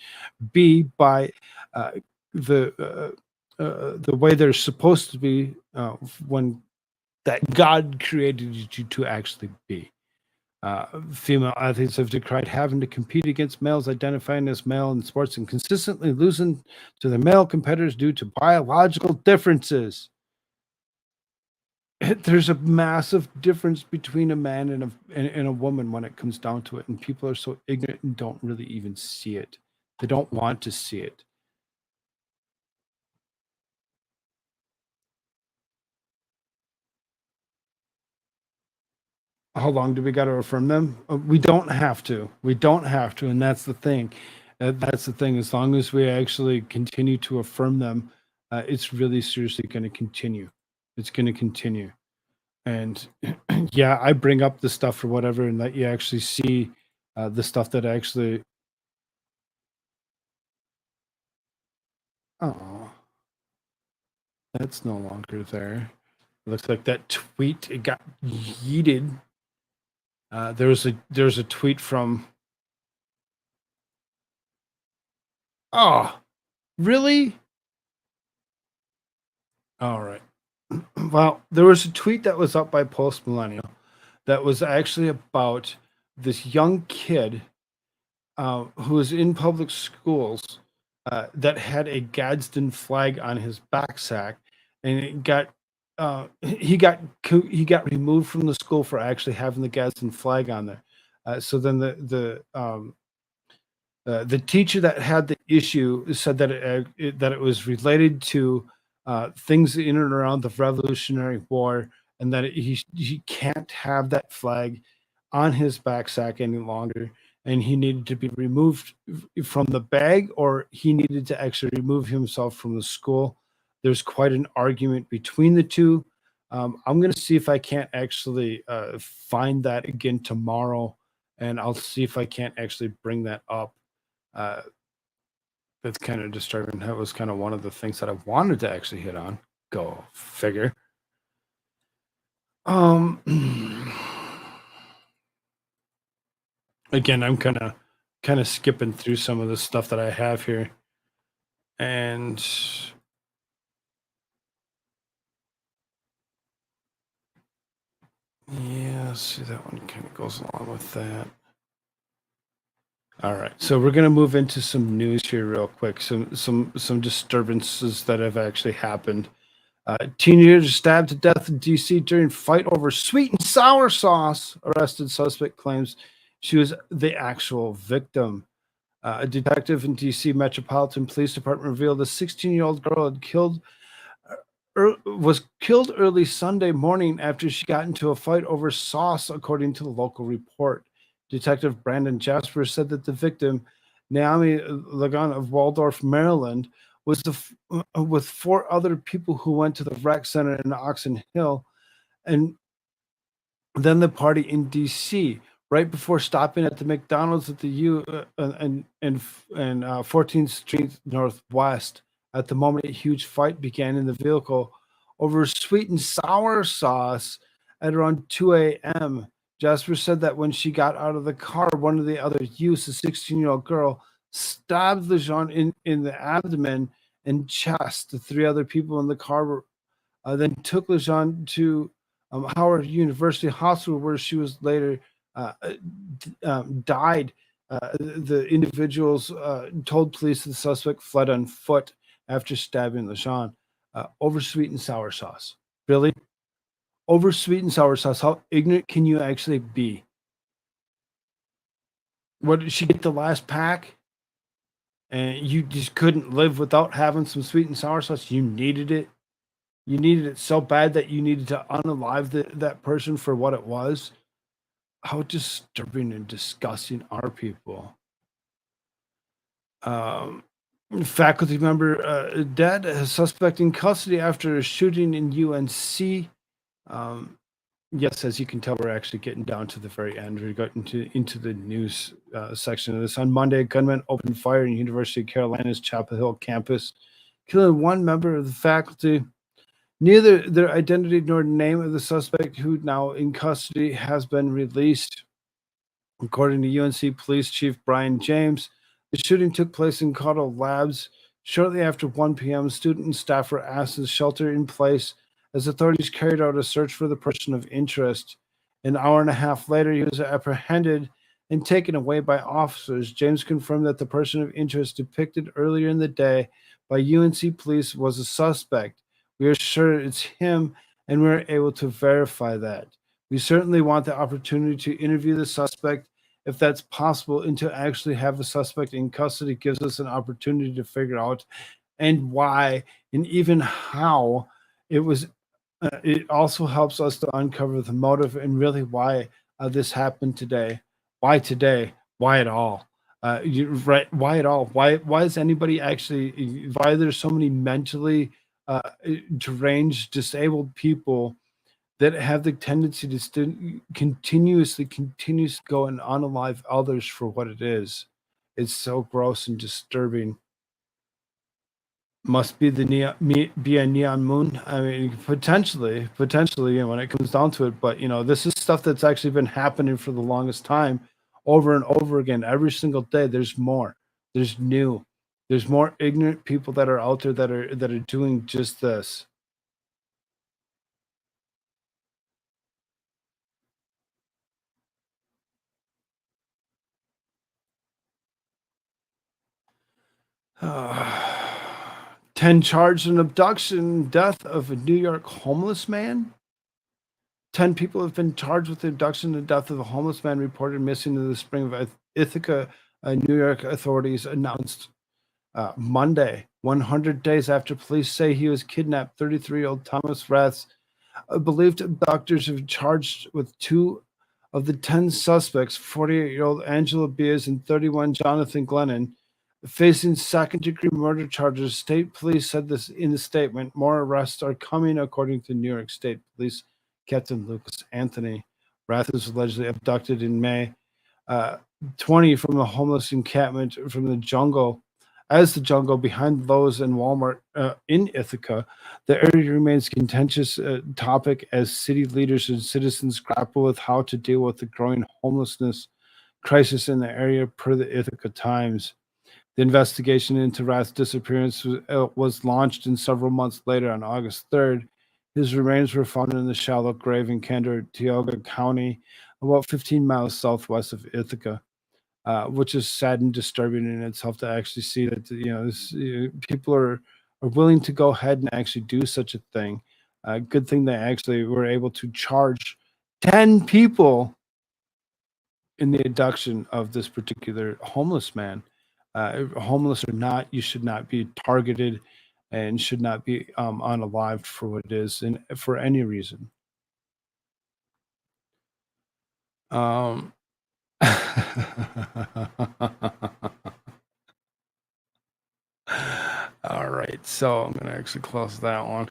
Speaker 3: be by uh, the way they're supposed to be, when that God created you to actually be. Female athletes have decried having to compete against males identifying as male in sports and consistently losing to their male competitors due to biological differences. There's a massive difference between a man and a woman when it comes down to it, and people are so ignorant and don't really even see it. They don't want to see it. How long do we got to affirm them? We don't have to. We don't have to, and that's the thing. That's the thing. As long as we actually continue to affirm them, it's really seriously going to continue. It's going to continue. And yeah, I bring up the stuff or whatever, and let you actually see the stuff that actually. Oh, that's no longer there. It looks like that tweet it got yeeted. There's a tweet from. Oh, really? All right. Well, there was a tweet that was up by Post Millennial that was actually about this young kid who was in public schools that had a Gadsden flag on his backsack, and he got removed from the school for actually having the Gadsden flag on there. So then the teacher that had the issue said that it was related to things in and around the Revolutionary War, and that he can't have that flag on his backsack any longer, and he needed to be removed from the bag, or he needed to actually remove himself from the school. There's quite an argument between the two. I'm going to see if I can't actually find that again tomorrow, and I'll see if I can't actually bring that up. uh, that's kind of disturbing. That was kind of one of the things that I wanted to actually hit on. Go figure. Um, again, I'm kind of skipping through some of the stuff that I have here, and yeah, see that one kind of goes along with that. All right, so we're gonna move into some news here real quick. Some disturbances that have actually happened. Teenager stabbed to death in D.C. during fight over sweet and sour sauce. Arrested suspect claims she was the actual victim. A detective in D.C. Metropolitan Police Department revealed a 16-year-old girl was killed early Sunday morning after she got into a fight over sauce, according to the local report. Detective Brandon Jasper said that the victim, Naomi Lagan of Waldorf, Maryland, was with four other people who went to the rec center in Oxon Hill, and then the party in D.C. right before stopping at the McDonald's at the and 14th Street Northwest. At the moment, a huge fight began in the vehicle over sweet and sour sauce at around 2 a.m. Jasper said that when she got out of the car, one of the other youths, a 16-year-old girl, stabbed Lejeune in the abdomen and chest. The three other people in the car were then took Lejeune to Howard University Hospital, where she was later died. The individuals told police the suspect fled on foot after stabbing Lejeune over sweet and sour sauce. Really? Over sweet and sour sauce? How ignorant can you actually be? What, did she get the last pack? And you just couldn't live without having some sweet and sour sauce? You needed it? You needed it so bad that you needed to unalive that person for what it was? How disturbing and disgusting are people? Faculty member dead, a suspect in custody after a shooting in UNC. yes, as you can tell, we're actually getting down to the very end. We got into the news section of this. On Monday, gunmen opened fire in University of Carolina's Chapel Hill campus, killing one member of the faculty. Neither their identity nor name of the suspect, who now in custody, has been released. According to UNC Police Chief Brian James, the shooting took place in Cottle Labs. Shortly after 1 p.m., student and staff were asked to shelter in place as authorities carried out a search for the person of interest. An hour and a half later, he was apprehended and taken away by officers. James confirmed that the person of interest depicted earlier in the day by UNC police was a suspect. We are sure it's him, and we're able to verify that. We certainly want the opportunity to interview the suspect if that's possible, and to actually have the suspect in custody gives us an opportunity to figure out and why and even how it was. It also helps us to uncover the motive and really why this happened today. Why today? Why at all? Right? Why at all? Why is anybody actually? Why there's so many mentally deranged, disabled people that have the tendency to continuously go and unalive others for what it is? It's so gross and disturbing. Must be the be a neon moon. I mean, potentially, when it comes down to it. But this is stuff that's actually been happening for the longest time, over and over again, every single day. There's more. There's new. There's more ignorant people that are out there that are doing just this. Uh, 10 charged in abduction, death of a New York homeless man. 10 people have been charged with the abduction and death of a homeless man reported missing in the spring of Ithaca, New York authorities announced Monday, 100 days after police say he was kidnapped. 33-year-old Thomas Raths, believed abductors, have charged with 2 of the 10 suspects, 48-year-old Angela Beers and 31 Jonathan Glennon, facing second-degree murder charges. State police said this in a statement. More arrests are coming, according to New York State Police Captain Lucas Anthony. Rath was allegedly abducted in May 20 from a homeless encampment from the jungle. As the jungle behind Lowe's and Walmart in Ithaca, the area remains contentious topic as city leaders and citizens grapple with how to deal with the growing homelessness crisis in the area, per the Ithaca Times. The investigation into Rath's disappearance was launched, and several months later, on August 3rd, his remains were found in the shallow grave in Cantor-Tioga County, about 15 miles southwest of Ithaca, which is sad and disturbing in itself to actually see that people are willing to go ahead and actually do such a thing. Good thing they actually were able to charge 10 people in the abduction of this particular homeless man. Homeless or not, you should not be targeted and should not be unalived for what it is and for any reason. Um, all right, so I'm gonna actually close that one.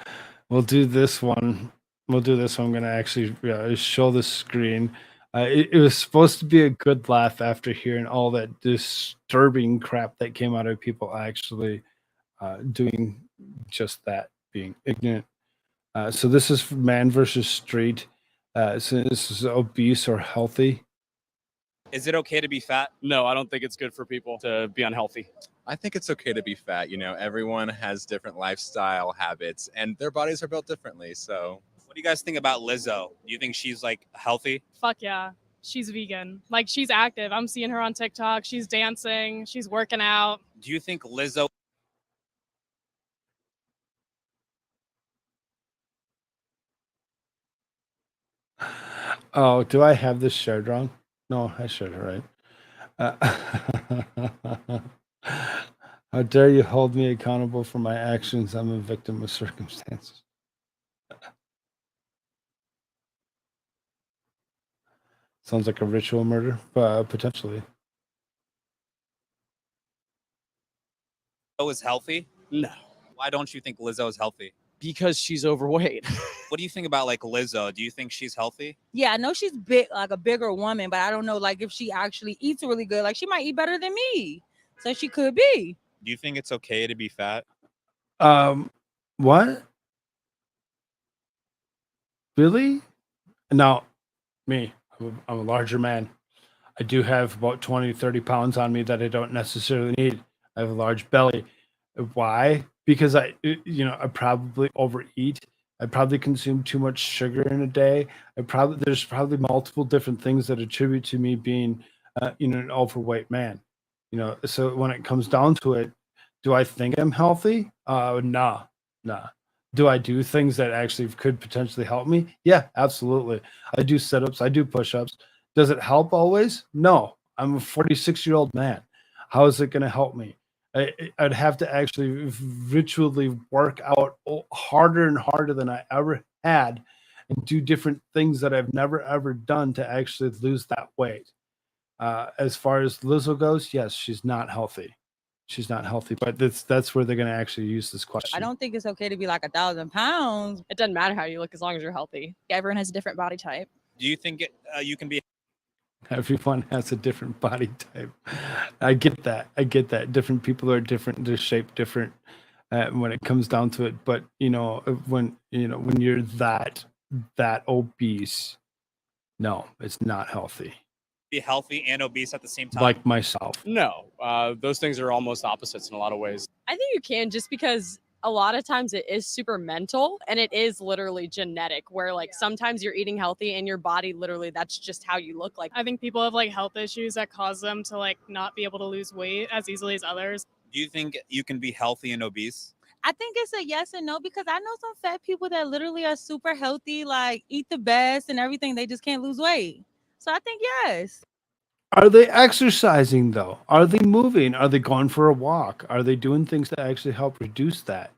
Speaker 3: We'll do this one. I'm gonna actually show the screen. It was supposed to be a good laugh after hearing all that disturbing crap that came out of people actually doing just that, being ignorant. So this is man versus street. So this is obese or healthy.
Speaker 11: Is it okay to be fat?
Speaker 12: No, I don't think it's good for people to be unhealthy.
Speaker 13: I think it's okay to be fat. Everyone has different lifestyle habits and their bodies are built differently. So
Speaker 11: What do you guys think about Lizzo? Do you think she's like healthy?
Speaker 14: Fuck yeah. She's vegan. Like, she's active. I'm seeing her on TikTok. She's dancing. She's working out.
Speaker 11: Do you think Lizzo?
Speaker 3: Oh, do I have this shared wrong? No, I shared it right. How dare you hold me accountable for my actions? I'm a victim of circumstances. Sounds like a ritual murder, potentially.
Speaker 11: Lizzo is healthy?
Speaker 12: No.
Speaker 11: Why don't you think Lizzo is healthy?
Speaker 12: Because she's overweight.
Speaker 11: What do you think about like Lizzo? Do you think she's healthy?
Speaker 15: Yeah, I know she's big, like a bigger woman, but I don't know, like if she actually eats really good. Like she might eat better than me, so she could be.
Speaker 11: Do you think it's okay to be fat?
Speaker 3: What? Really? Now, me, I'm a larger man. I do have about 20, 30 pounds on me that I don't necessarily need. I have a large belly. Why? Because I probably overeat. I probably consume too much sugar in a day. There's probably multiple different things that attribute to me being, an overweight man. So when it comes down to it, do I think I'm healthy? Nah. Do I do things that actually could potentially help me? Yeah, absolutely. I do sit-ups, I do push-ups. Does it help always? No. I'm a 46-year-old man. How is it going to help me? I'd have to actually ritually work out harder and harder than I ever had and do different things that I've never ever done to actually lose that weight. As far as Lizzo goes, yes, she's not healthy. She's not healthy, but that's where they're going to actually use this question.
Speaker 15: I don't think it's okay to be like 1,000 pounds.
Speaker 14: It doesn't matter how you look as long as you're healthy.
Speaker 16: Everyone has a different body type.
Speaker 11: Do you think you can be?
Speaker 3: Everyone has a different body type. I get that. Different people are different. They're shaped different when it comes down to it. But when you're that obese, no, it's not healthy.
Speaker 11: Be healthy and obese at the same time?
Speaker 3: Like myself.
Speaker 12: No, those things are almost opposites in a lot of ways.
Speaker 14: I think you can, just because a lot of times it is super mental and it is literally genetic, where like sometimes you're eating healthy and your body literally, that's just how you look like. I think people have like health issues that cause them to like not be able to lose weight as easily as others.
Speaker 11: Do you think you can be healthy and obese?
Speaker 15: I think it's a yes and no, because I know some fat people that literally are super healthy, like eat the best and everything. They just can't lose weight. So I think yes.
Speaker 3: Are they exercising though? Are they moving? Are they going for a walk? Are they doing things that actually help reduce that?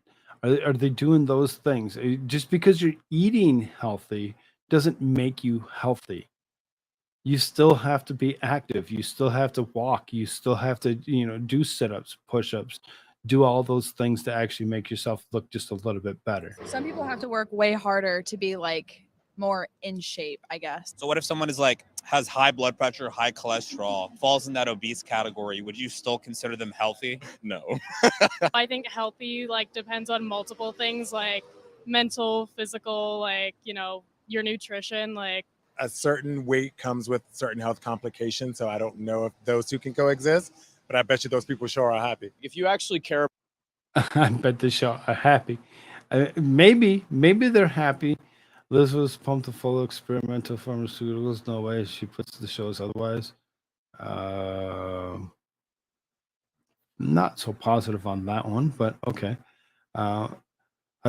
Speaker 3: Are they doing those things? Just because you're eating healthy doesn't make you healthy. You still have to be active. You still have to walk. You still have to, do sit-ups, push-ups, do all those things to actually make yourself look just a little bit better.
Speaker 16: Some people have to work way harder to be like more in shape, I guess.
Speaker 11: So what if someone is like has high blood pressure, high cholesterol, falls in that obese category? Would you still consider them healthy?
Speaker 13: No.
Speaker 14: I think healthy like depends on multiple things, like mental, physical, like, your nutrition, like
Speaker 17: a certain weight comes with certain health complications. So I don't know if those two can coexist, but I bet you those people sure are happy.
Speaker 12: If you actually care,
Speaker 3: I bet they sure are happy. Maybe they're happy. Liz was pumped to full experimental pharmaceuticals. No way she puts the shows otherwise. Not so positive on that one, but okay. I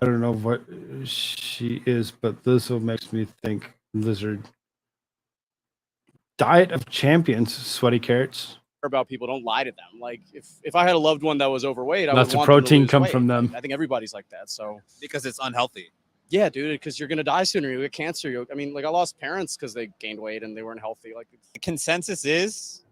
Speaker 3: don't know what she is, but Lizzo makes me think lizard. Diet of champions, sweaty carrots.
Speaker 12: about people, don't lie to them. Like if I had a loved one that was overweight, I
Speaker 3: Lots
Speaker 12: would
Speaker 3: of
Speaker 12: want them to
Speaker 3: protein
Speaker 12: lose
Speaker 3: come
Speaker 12: weight.
Speaker 3: from them.
Speaker 12: I think everybody's like that. So
Speaker 11: because it's unhealthy.
Speaker 12: Yeah, dude, because you're gonna die sooner. You get cancer. I lost parents because they gained weight and they weren't healthy. Like
Speaker 11: The consensus is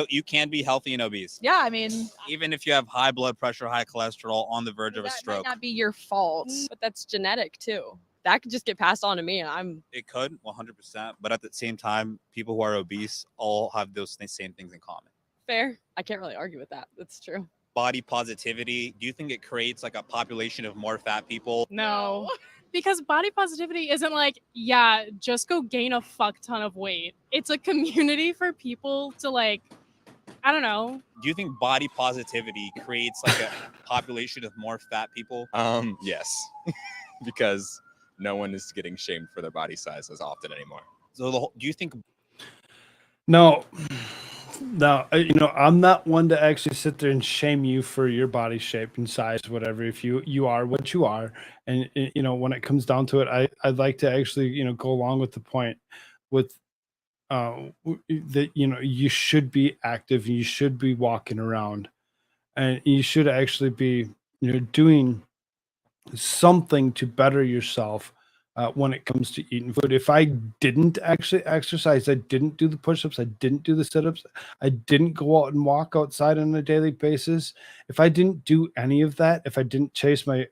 Speaker 11: you can be healthy and obese.
Speaker 16: Yeah, I mean,
Speaker 11: Even if you have high blood pressure, high cholesterol, on the verge of a
Speaker 16: that might
Speaker 11: stroke.
Speaker 16: not be your fault.
Speaker 14: but that's genetic too. That could just get passed on to me, and
Speaker 11: It could 100%, but at the same time, people who are obese all have those same things in common.
Speaker 14: fair. I can't really argue with that. That's true.
Speaker 11: Body positivity. Do you think it creates like a population of more fat people?
Speaker 14: No, because body positivity isn't like, yeah, just go gain a fuck ton of weight. It's a community for people to like, I don't know.
Speaker 11: Do you think body positivity creates like a population of more fat people?
Speaker 13: Yes, because no one is getting shamed for their body size as often anymore.
Speaker 11: So do you think?
Speaker 3: No, I'm not one to actually sit there and shame you for your body shape and size, whatever. If you are what you are, and when it comes down to it, I'd like to actually go along with the point with that you should be active, you should be walking around, and you should actually be doing something to better yourself when it comes to eating food. If I didn't actually exercise, I didn't do the push-ups, I didn't do the sit-ups, I didn't go out and walk outside on a daily basis, if I didn't do any of that, if I didn't chase my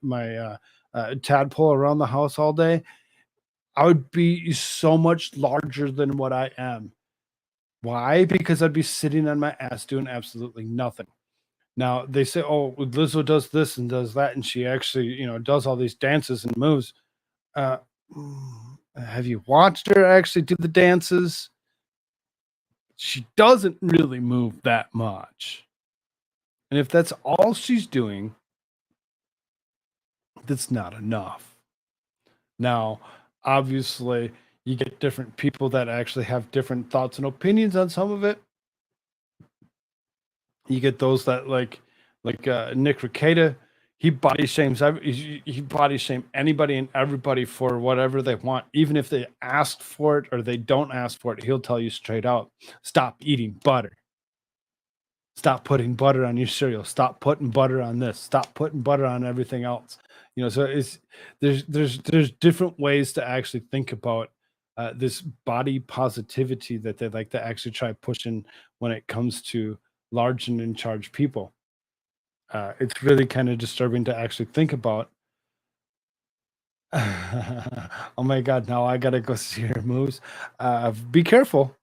Speaker 3: tadpole around the house all day, I would be so much larger than what I am. Why? Because I'd be sitting on my ass doing absolutely nothing. Now they say, "Oh, Lizzo does this and does that, and she actually, does all these dances and moves." Uh, have you watched her actually do the dances? She doesn't really move that much, and if that's all she's doing, that's not enough. Now, obviously, you get different people that actually have different thoughts and opinions on some of it. You get those that like Nick Rekieta. He body shames he body shame anybody and everybody for whatever they want, even if they asked for it or they don't ask for it. He'll tell you straight out, stop eating butter. Stop putting butter on your cereal. Stop putting butter on this. Stop putting butter on everything else. So it's there's different ways to actually think about this body positivity that they like to actually try pushing when it comes to large and in charge people. It's really kind of disturbing to actually think about. Oh my God! Now I gotta go see her moves. Be careful.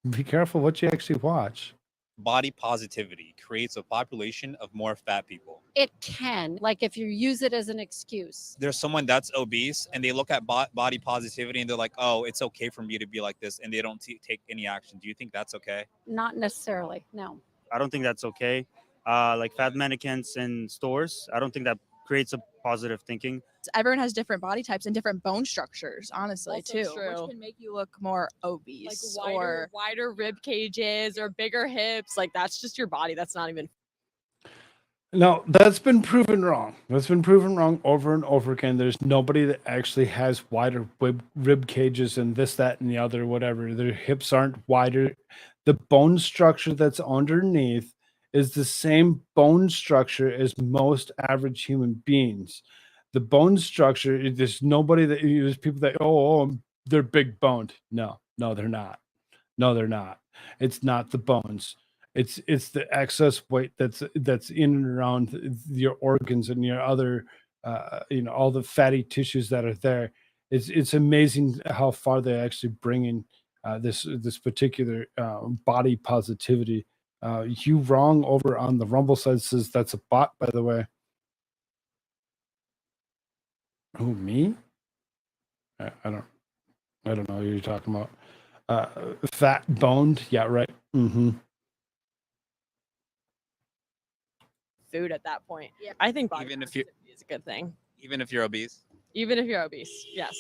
Speaker 3: Be careful what you actually watch.
Speaker 11: Body positivity creates a population of more fat people.
Speaker 18: It can, like if you use it as an excuse.
Speaker 11: There's someone that's obese and they look at body positivity and they're like, oh, it's okay for me to be like this, and they don't take any action. Do you think that's okay?
Speaker 18: Not necessarily, no.
Speaker 19: I don't think that's okay. Like fat mannequins in stores, I don't think that creates a positive thinking.
Speaker 16: Everyone has different body types and different bone structures, honestly,
Speaker 14: Also
Speaker 16: too,
Speaker 14: true.
Speaker 16: which can make you look more obese
Speaker 14: Like wider rib cages or bigger hips. Like that's just your body. That's not even.
Speaker 3: No, that's been proven wrong. That's been proven wrong over and over again. There's nobody that actually has wider rib cages and this, that, and the other, whatever. Their hips aren't wider. The bone structure that's underneath is the same bone structure as most average human beings. The bone structure, there's nobody that, there's people that, they're big boned. No, they're not. No, they're not. It's not the bones. It's the excess weight that's in and around your organs and your other all the fatty tissues that are there. It's amazing how far they actually bring in this particular body positivity. You wrong over on the Rumble side says that's a bot, by the way. Who, me? I don't know who you're talking about. Fat boned, yeah, right. Mm-hmm.
Speaker 14: Food at that point. Yeah. I think body
Speaker 11: Even if you,
Speaker 14: positivity is a good thing.
Speaker 11: even if you're obese.
Speaker 14: Even if you're obese, yes.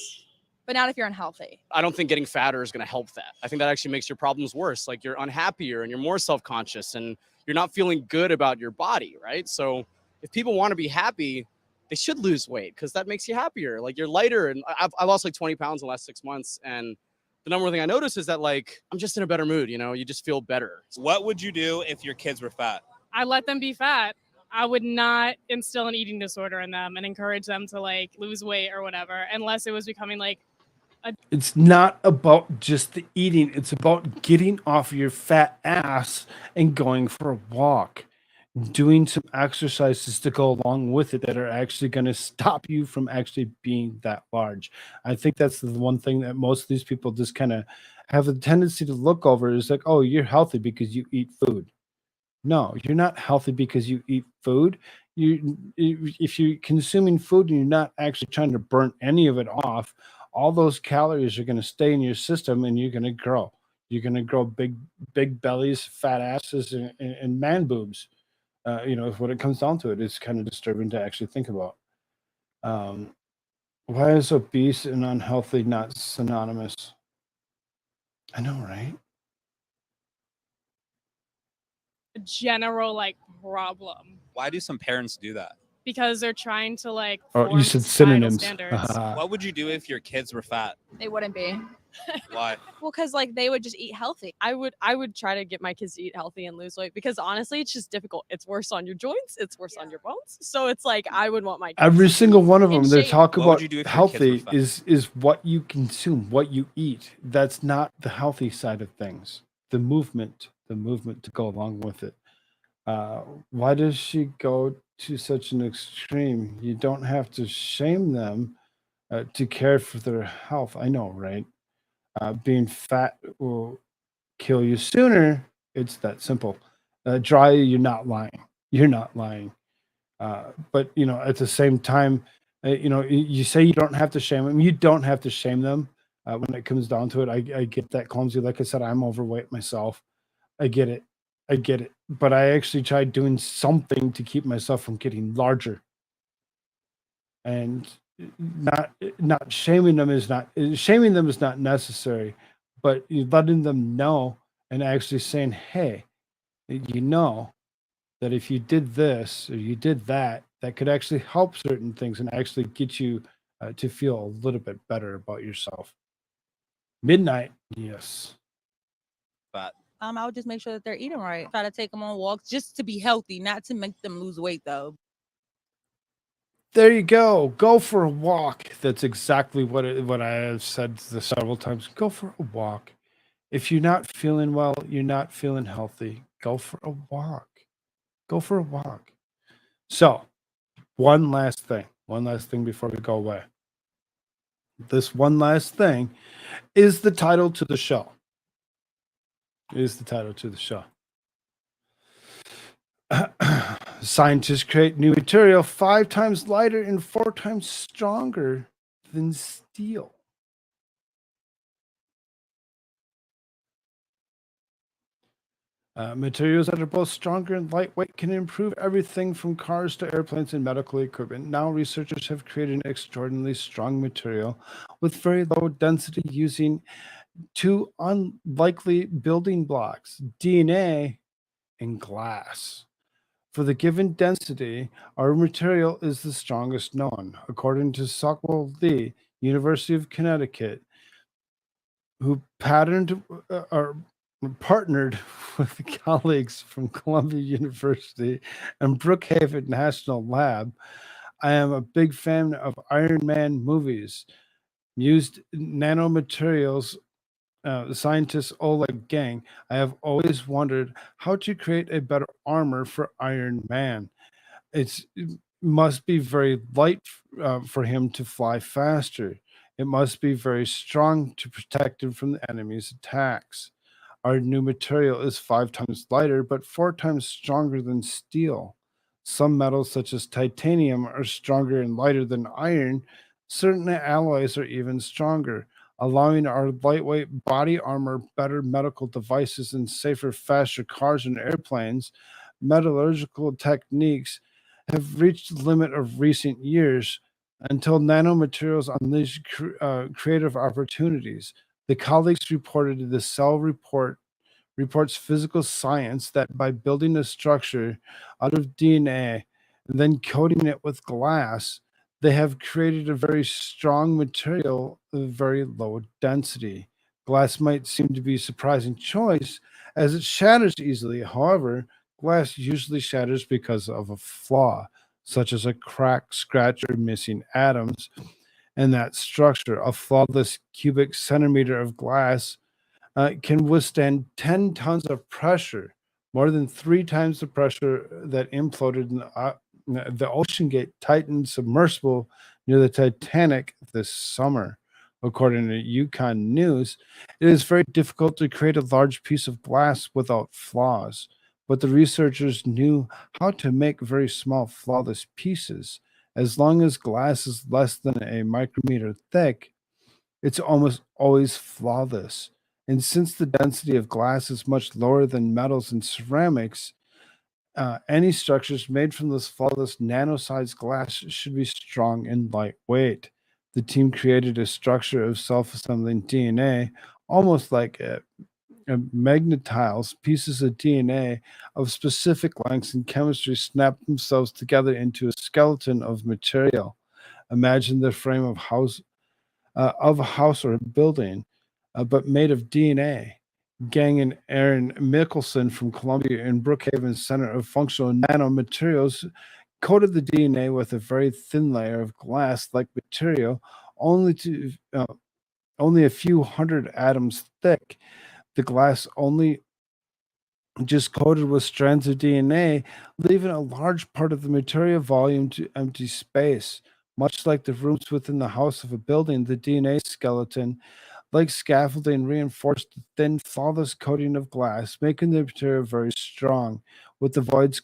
Speaker 16: But not if you're unhealthy.
Speaker 12: I don't think getting fatter is going to help that. I think that actually makes your problems worse. Like you're unhappier and you're more self-conscious and you're not feeling good about your body, right? So if people want to be happy, they should lose weight because that makes you happier. Like you're lighter. And I lost like 20 pounds in the last 6 months. And the number one thing I noticed is that like I'm just in a better mood. You just feel better.
Speaker 11: What would you do if your kids were fat?
Speaker 20: I let them be fat. I would not instill an eating disorder in them and encourage them to like lose weight or whatever, unless it was becoming like
Speaker 3: It's not about just the eating. It's about getting off your fat ass and going for a walk, doing some exercises to go along with it that are actually going to stop you from actually being that large. I think that's the one thing that most of these people just kind of have a tendency to look over is like, oh, you're healthy because you eat food. No, you're not healthy because you eat food. If you're consuming food and you're not actually trying to burn any of it off, all those calories are going to stay in your system and you're going to grow. You're going to grow big bellies, fat asses, and man boobs. When it comes down to it, it's kind of disturbing to actually think about. Why is obese and unhealthy not synonymous? I know, right?
Speaker 20: a general like problem
Speaker 11: Why do some parents do that?
Speaker 20: because they're trying to like
Speaker 3: Oh, you
Speaker 20: form
Speaker 3: said
Speaker 20: societal
Speaker 3: synonyms.
Speaker 20: standards.
Speaker 11: What would you do if your kids were fat?
Speaker 16: They wouldn't be.
Speaker 11: Why?
Speaker 16: Well, because like they would just eat healthy.
Speaker 14: I would try to get my kids to eat healthy and lose weight because honestly, it's just difficult. It's worse on your joints. It's worse on your bones. So it's like I would want my kids
Speaker 3: Every
Speaker 14: to
Speaker 3: single
Speaker 14: be
Speaker 3: one of
Speaker 14: in
Speaker 3: them, they
Speaker 14: shape.
Speaker 3: talk
Speaker 11: What would
Speaker 3: about
Speaker 11: you do if your kids were
Speaker 3: healthy
Speaker 11: fat?
Speaker 3: is what you consume, what you eat. That's not the healthy side of things. The movement to go along with it. Why does she go to such an extreme. You don't have to shame them to care for their health. I know, right? Being fat will kill you sooner. It's that simple. Dry, you're not lying. You're not lying. But at the same time, you say you don't have to shame them. You don't have to shame them. When it comes down to it, I get that clumsy. Like I said, I'm overweight myself. I get it. I get it. But I actually tried doing something to keep myself from getting larger. And not shaming them is not necessary, but letting them know and actually saying, hey, you know that if you did this or you did that, that could actually help certain things and actually get you to feel a little bit better about yourself. Midnight, yes.
Speaker 11: But
Speaker 15: I would just make sure that they're eating right. Try to take them on walks just to be healthy, not to make them lose weight though.
Speaker 3: There you go. Go for a walk. That's exactly what I have said several times. Go for a walk. If you're not feeling well, you're not feeling healthy, go for a walk. Go for a walk. So, one last thing before we go away. This one last thing is the title to the show. Is the title to the show. Scientists create new material 5 times lighter and 4 times stronger than steel. Materials that are both stronger and lightweight can improve everything from cars to airplanes and medical equipment. Now, researchers have created an extraordinarily strong material with very low density using 2 unlikely building blocks, DNA and glass. For the given density, our material is the strongest known, according to Sockwell Lee, University of Connecticut, who partnered with colleagues from Columbia University and Brookhaven National Lab. I am a big fan of Iron Man movies. Used nanomaterials, scientist Oleg Gang. I have always wondered how to create a better armor for Iron Man. It must be very light for him to fly faster. It must be very strong to protect him from the enemy's attacks. Our new material is 5 times lighter, but 4 times stronger than steel. Some metals, such as titanium, are stronger and lighter than iron. Certain alloys are even stronger, allowing our lightweight body armor, better medical devices, and safer, faster cars and airplanes. Metallurgical techniques have reached the limit of recent years until nanomaterials unleash creative opportunities. The colleagues reported in the Cell report reports physical science that by building a structure out of DNA and then coating it with glass, they have created a very strong material of very low density. Glass might seem to be a surprising choice as it shatters easily. However, glass usually shatters because of a flaw, such as a crack, scratch, or missing atoms in that structure. A flawless cubic centimeter of glass can withstand 10 tons of pressure, more than 3 times the pressure that imploded in the Ocean Gate Titan submersible near the Titanic this summer. According to Yukon News, it is very difficult to create a large piece of glass without flaws, but the researchers knew how to make very small, flawless pieces. As long as glass is less than a micrometer thick, it's almost always flawless. And since the density of glass is much lower than metals and ceramics, any structures made from this flawless nano-sized glass should be strong and lightweight. The team created a structure of self-assembling DNA, almost like a magnetiles. Pieces of DNA of specific lengths and chemistry snap themselves together into a skeleton of material. Imagine the frame of a house or a building, but made of DNA. Gang and Aaron Mickelson from Columbia and Brookhaven Center of Functional Nanomaterials coated the DNA with a very thin layer of glass-like material, only a few hundred atoms thick. The glass only just coated with strands of DNA, leaving a large part of the material volume to empty space. Much like the rooms within the house of a building, the DNA skeleton, like scaffolding, reinforced the thin, flawless coating of glass, making the material very strong. With the voids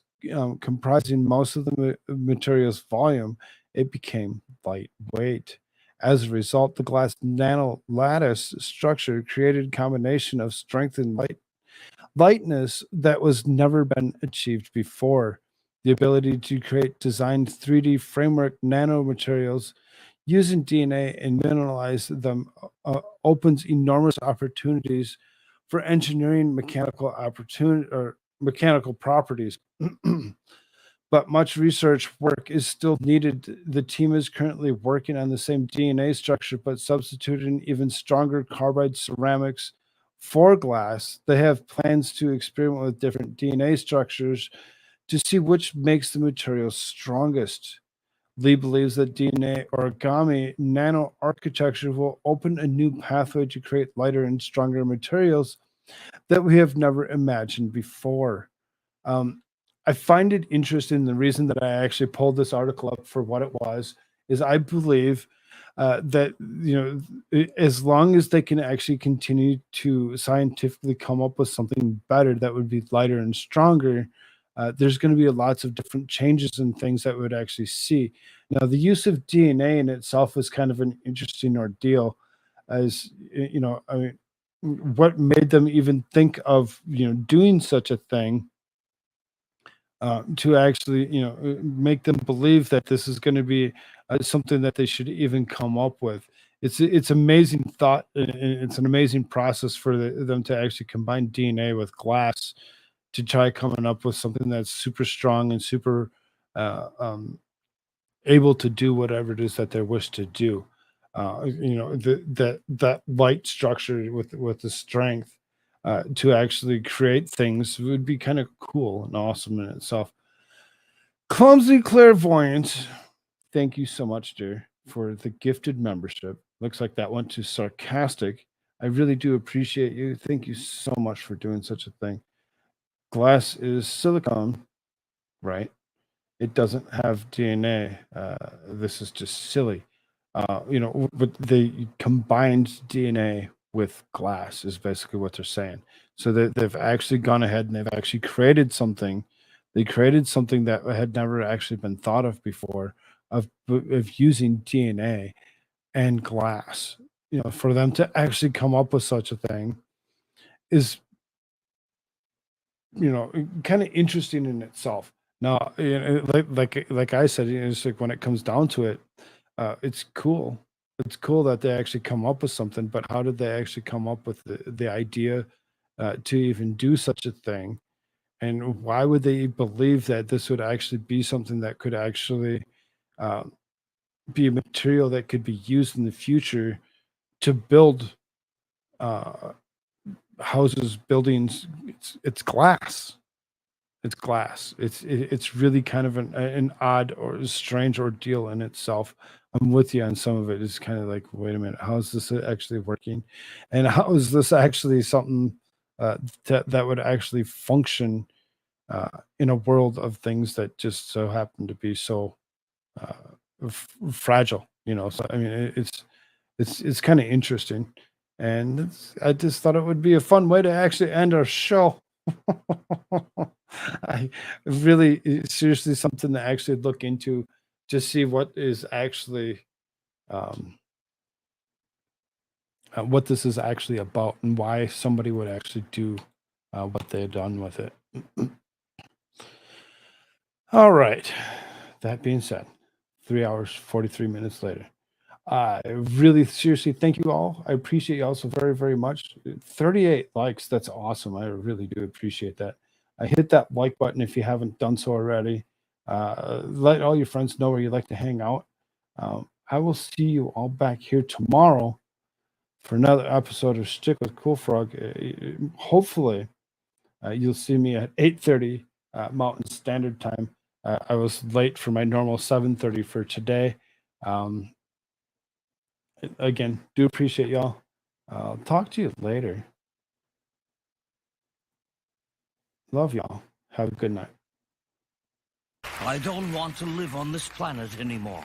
Speaker 3: comprising most of the material's volume, it became lightweight. As a result, the glass nano lattice structure created a combination of strength and lightness that was never been achieved before. The ability to create designed 3D framework nanomaterials using DNA and mineralize them opens enormous opportunities for engineering mechanical opportunity or mechanical properties. But much research work is still needed. The team is currently working on the same DNA structure, but substituting even stronger carbide ceramics for glass. They have plans to experiment with different DNA structures to see which makes the material strongest. Lee believes that DNA origami nano architecture will open a new pathway to create lighter and stronger materials that we have never imagined before. Um, I find it interesting. The reason that I actually pulled this article up for what it was is I believe that as long as they can actually continue to scientifically come up with something better that would be lighter and stronger, there's going to be lots of different changes and things that we would actually see. Now, the use of DNA in itself is kind of an interesting ordeal, as I mean, what made them even think of doing such a thing to actually, make them believe that this is going to be something that they should even come up with. It's amazing thought, and it's an amazing process for them to actually combine DNA with glass to try coming up with something that's super strong and super uh, um, able to do whatever it is that they wish to do. That light structure with the strength to actually create things would be kind of cool and awesome in itself. Clumsy Clairvoyant, thank you so much, dear, for the gifted membership. Looks like that went to Sarcastic. I really do appreciate you. Thank you so much for doing such a thing. Glass is silicone, right? It doesn't have DNA. This is just silly. But they combined DNA with glass is basically what they're saying. So they've actually gone ahead and they've actually created something. They created something that had never actually been thought of before of using DNA and glass. For them to actually come up with such a thing is kind of interesting in itself. Now, like I said, it's like when it comes down to it, it's cool. It's cool that they actually come up with something, but how did they actually come up with the idea to even do such a thing? And why would they believe that this would actually be something that could actually uh, be a material that could be used in the future to build uh, houses, buildings? It's glass. It's glass. It's really kind of an odd or strange ordeal in itself. I'm with you on some of it. It's kind of like, wait a minute, how is this actually working, and how is this actually something that would actually function in a world of things that just so happen to be so uh, fragile? So I mean, it's kind of interesting, and I just thought it would be a fun way to actually end our show. I really seriously something to actually look into to see what is actually what this is actually about and why somebody would actually do what they've done with it. All right. That being said, 3 hours 43 minutes later. I really seriously thank you all. I appreciate you all so very, very much. 38 likes. That's awesome. I really do appreciate that. Hit that like button if you haven't done so already. Let all your friends know where you like to hang out. I will see you all back here tomorrow for another episode of Shtick with Koolfrogg. Hopefully, you'll see me at 8:30 Mountain Standard Time. I was late for my normal 7:30 for today. Again, do appreciate y'all. I'll talk to you later. Love y'all. Have a good night.
Speaker 21: I don't want to live on this planet anymore.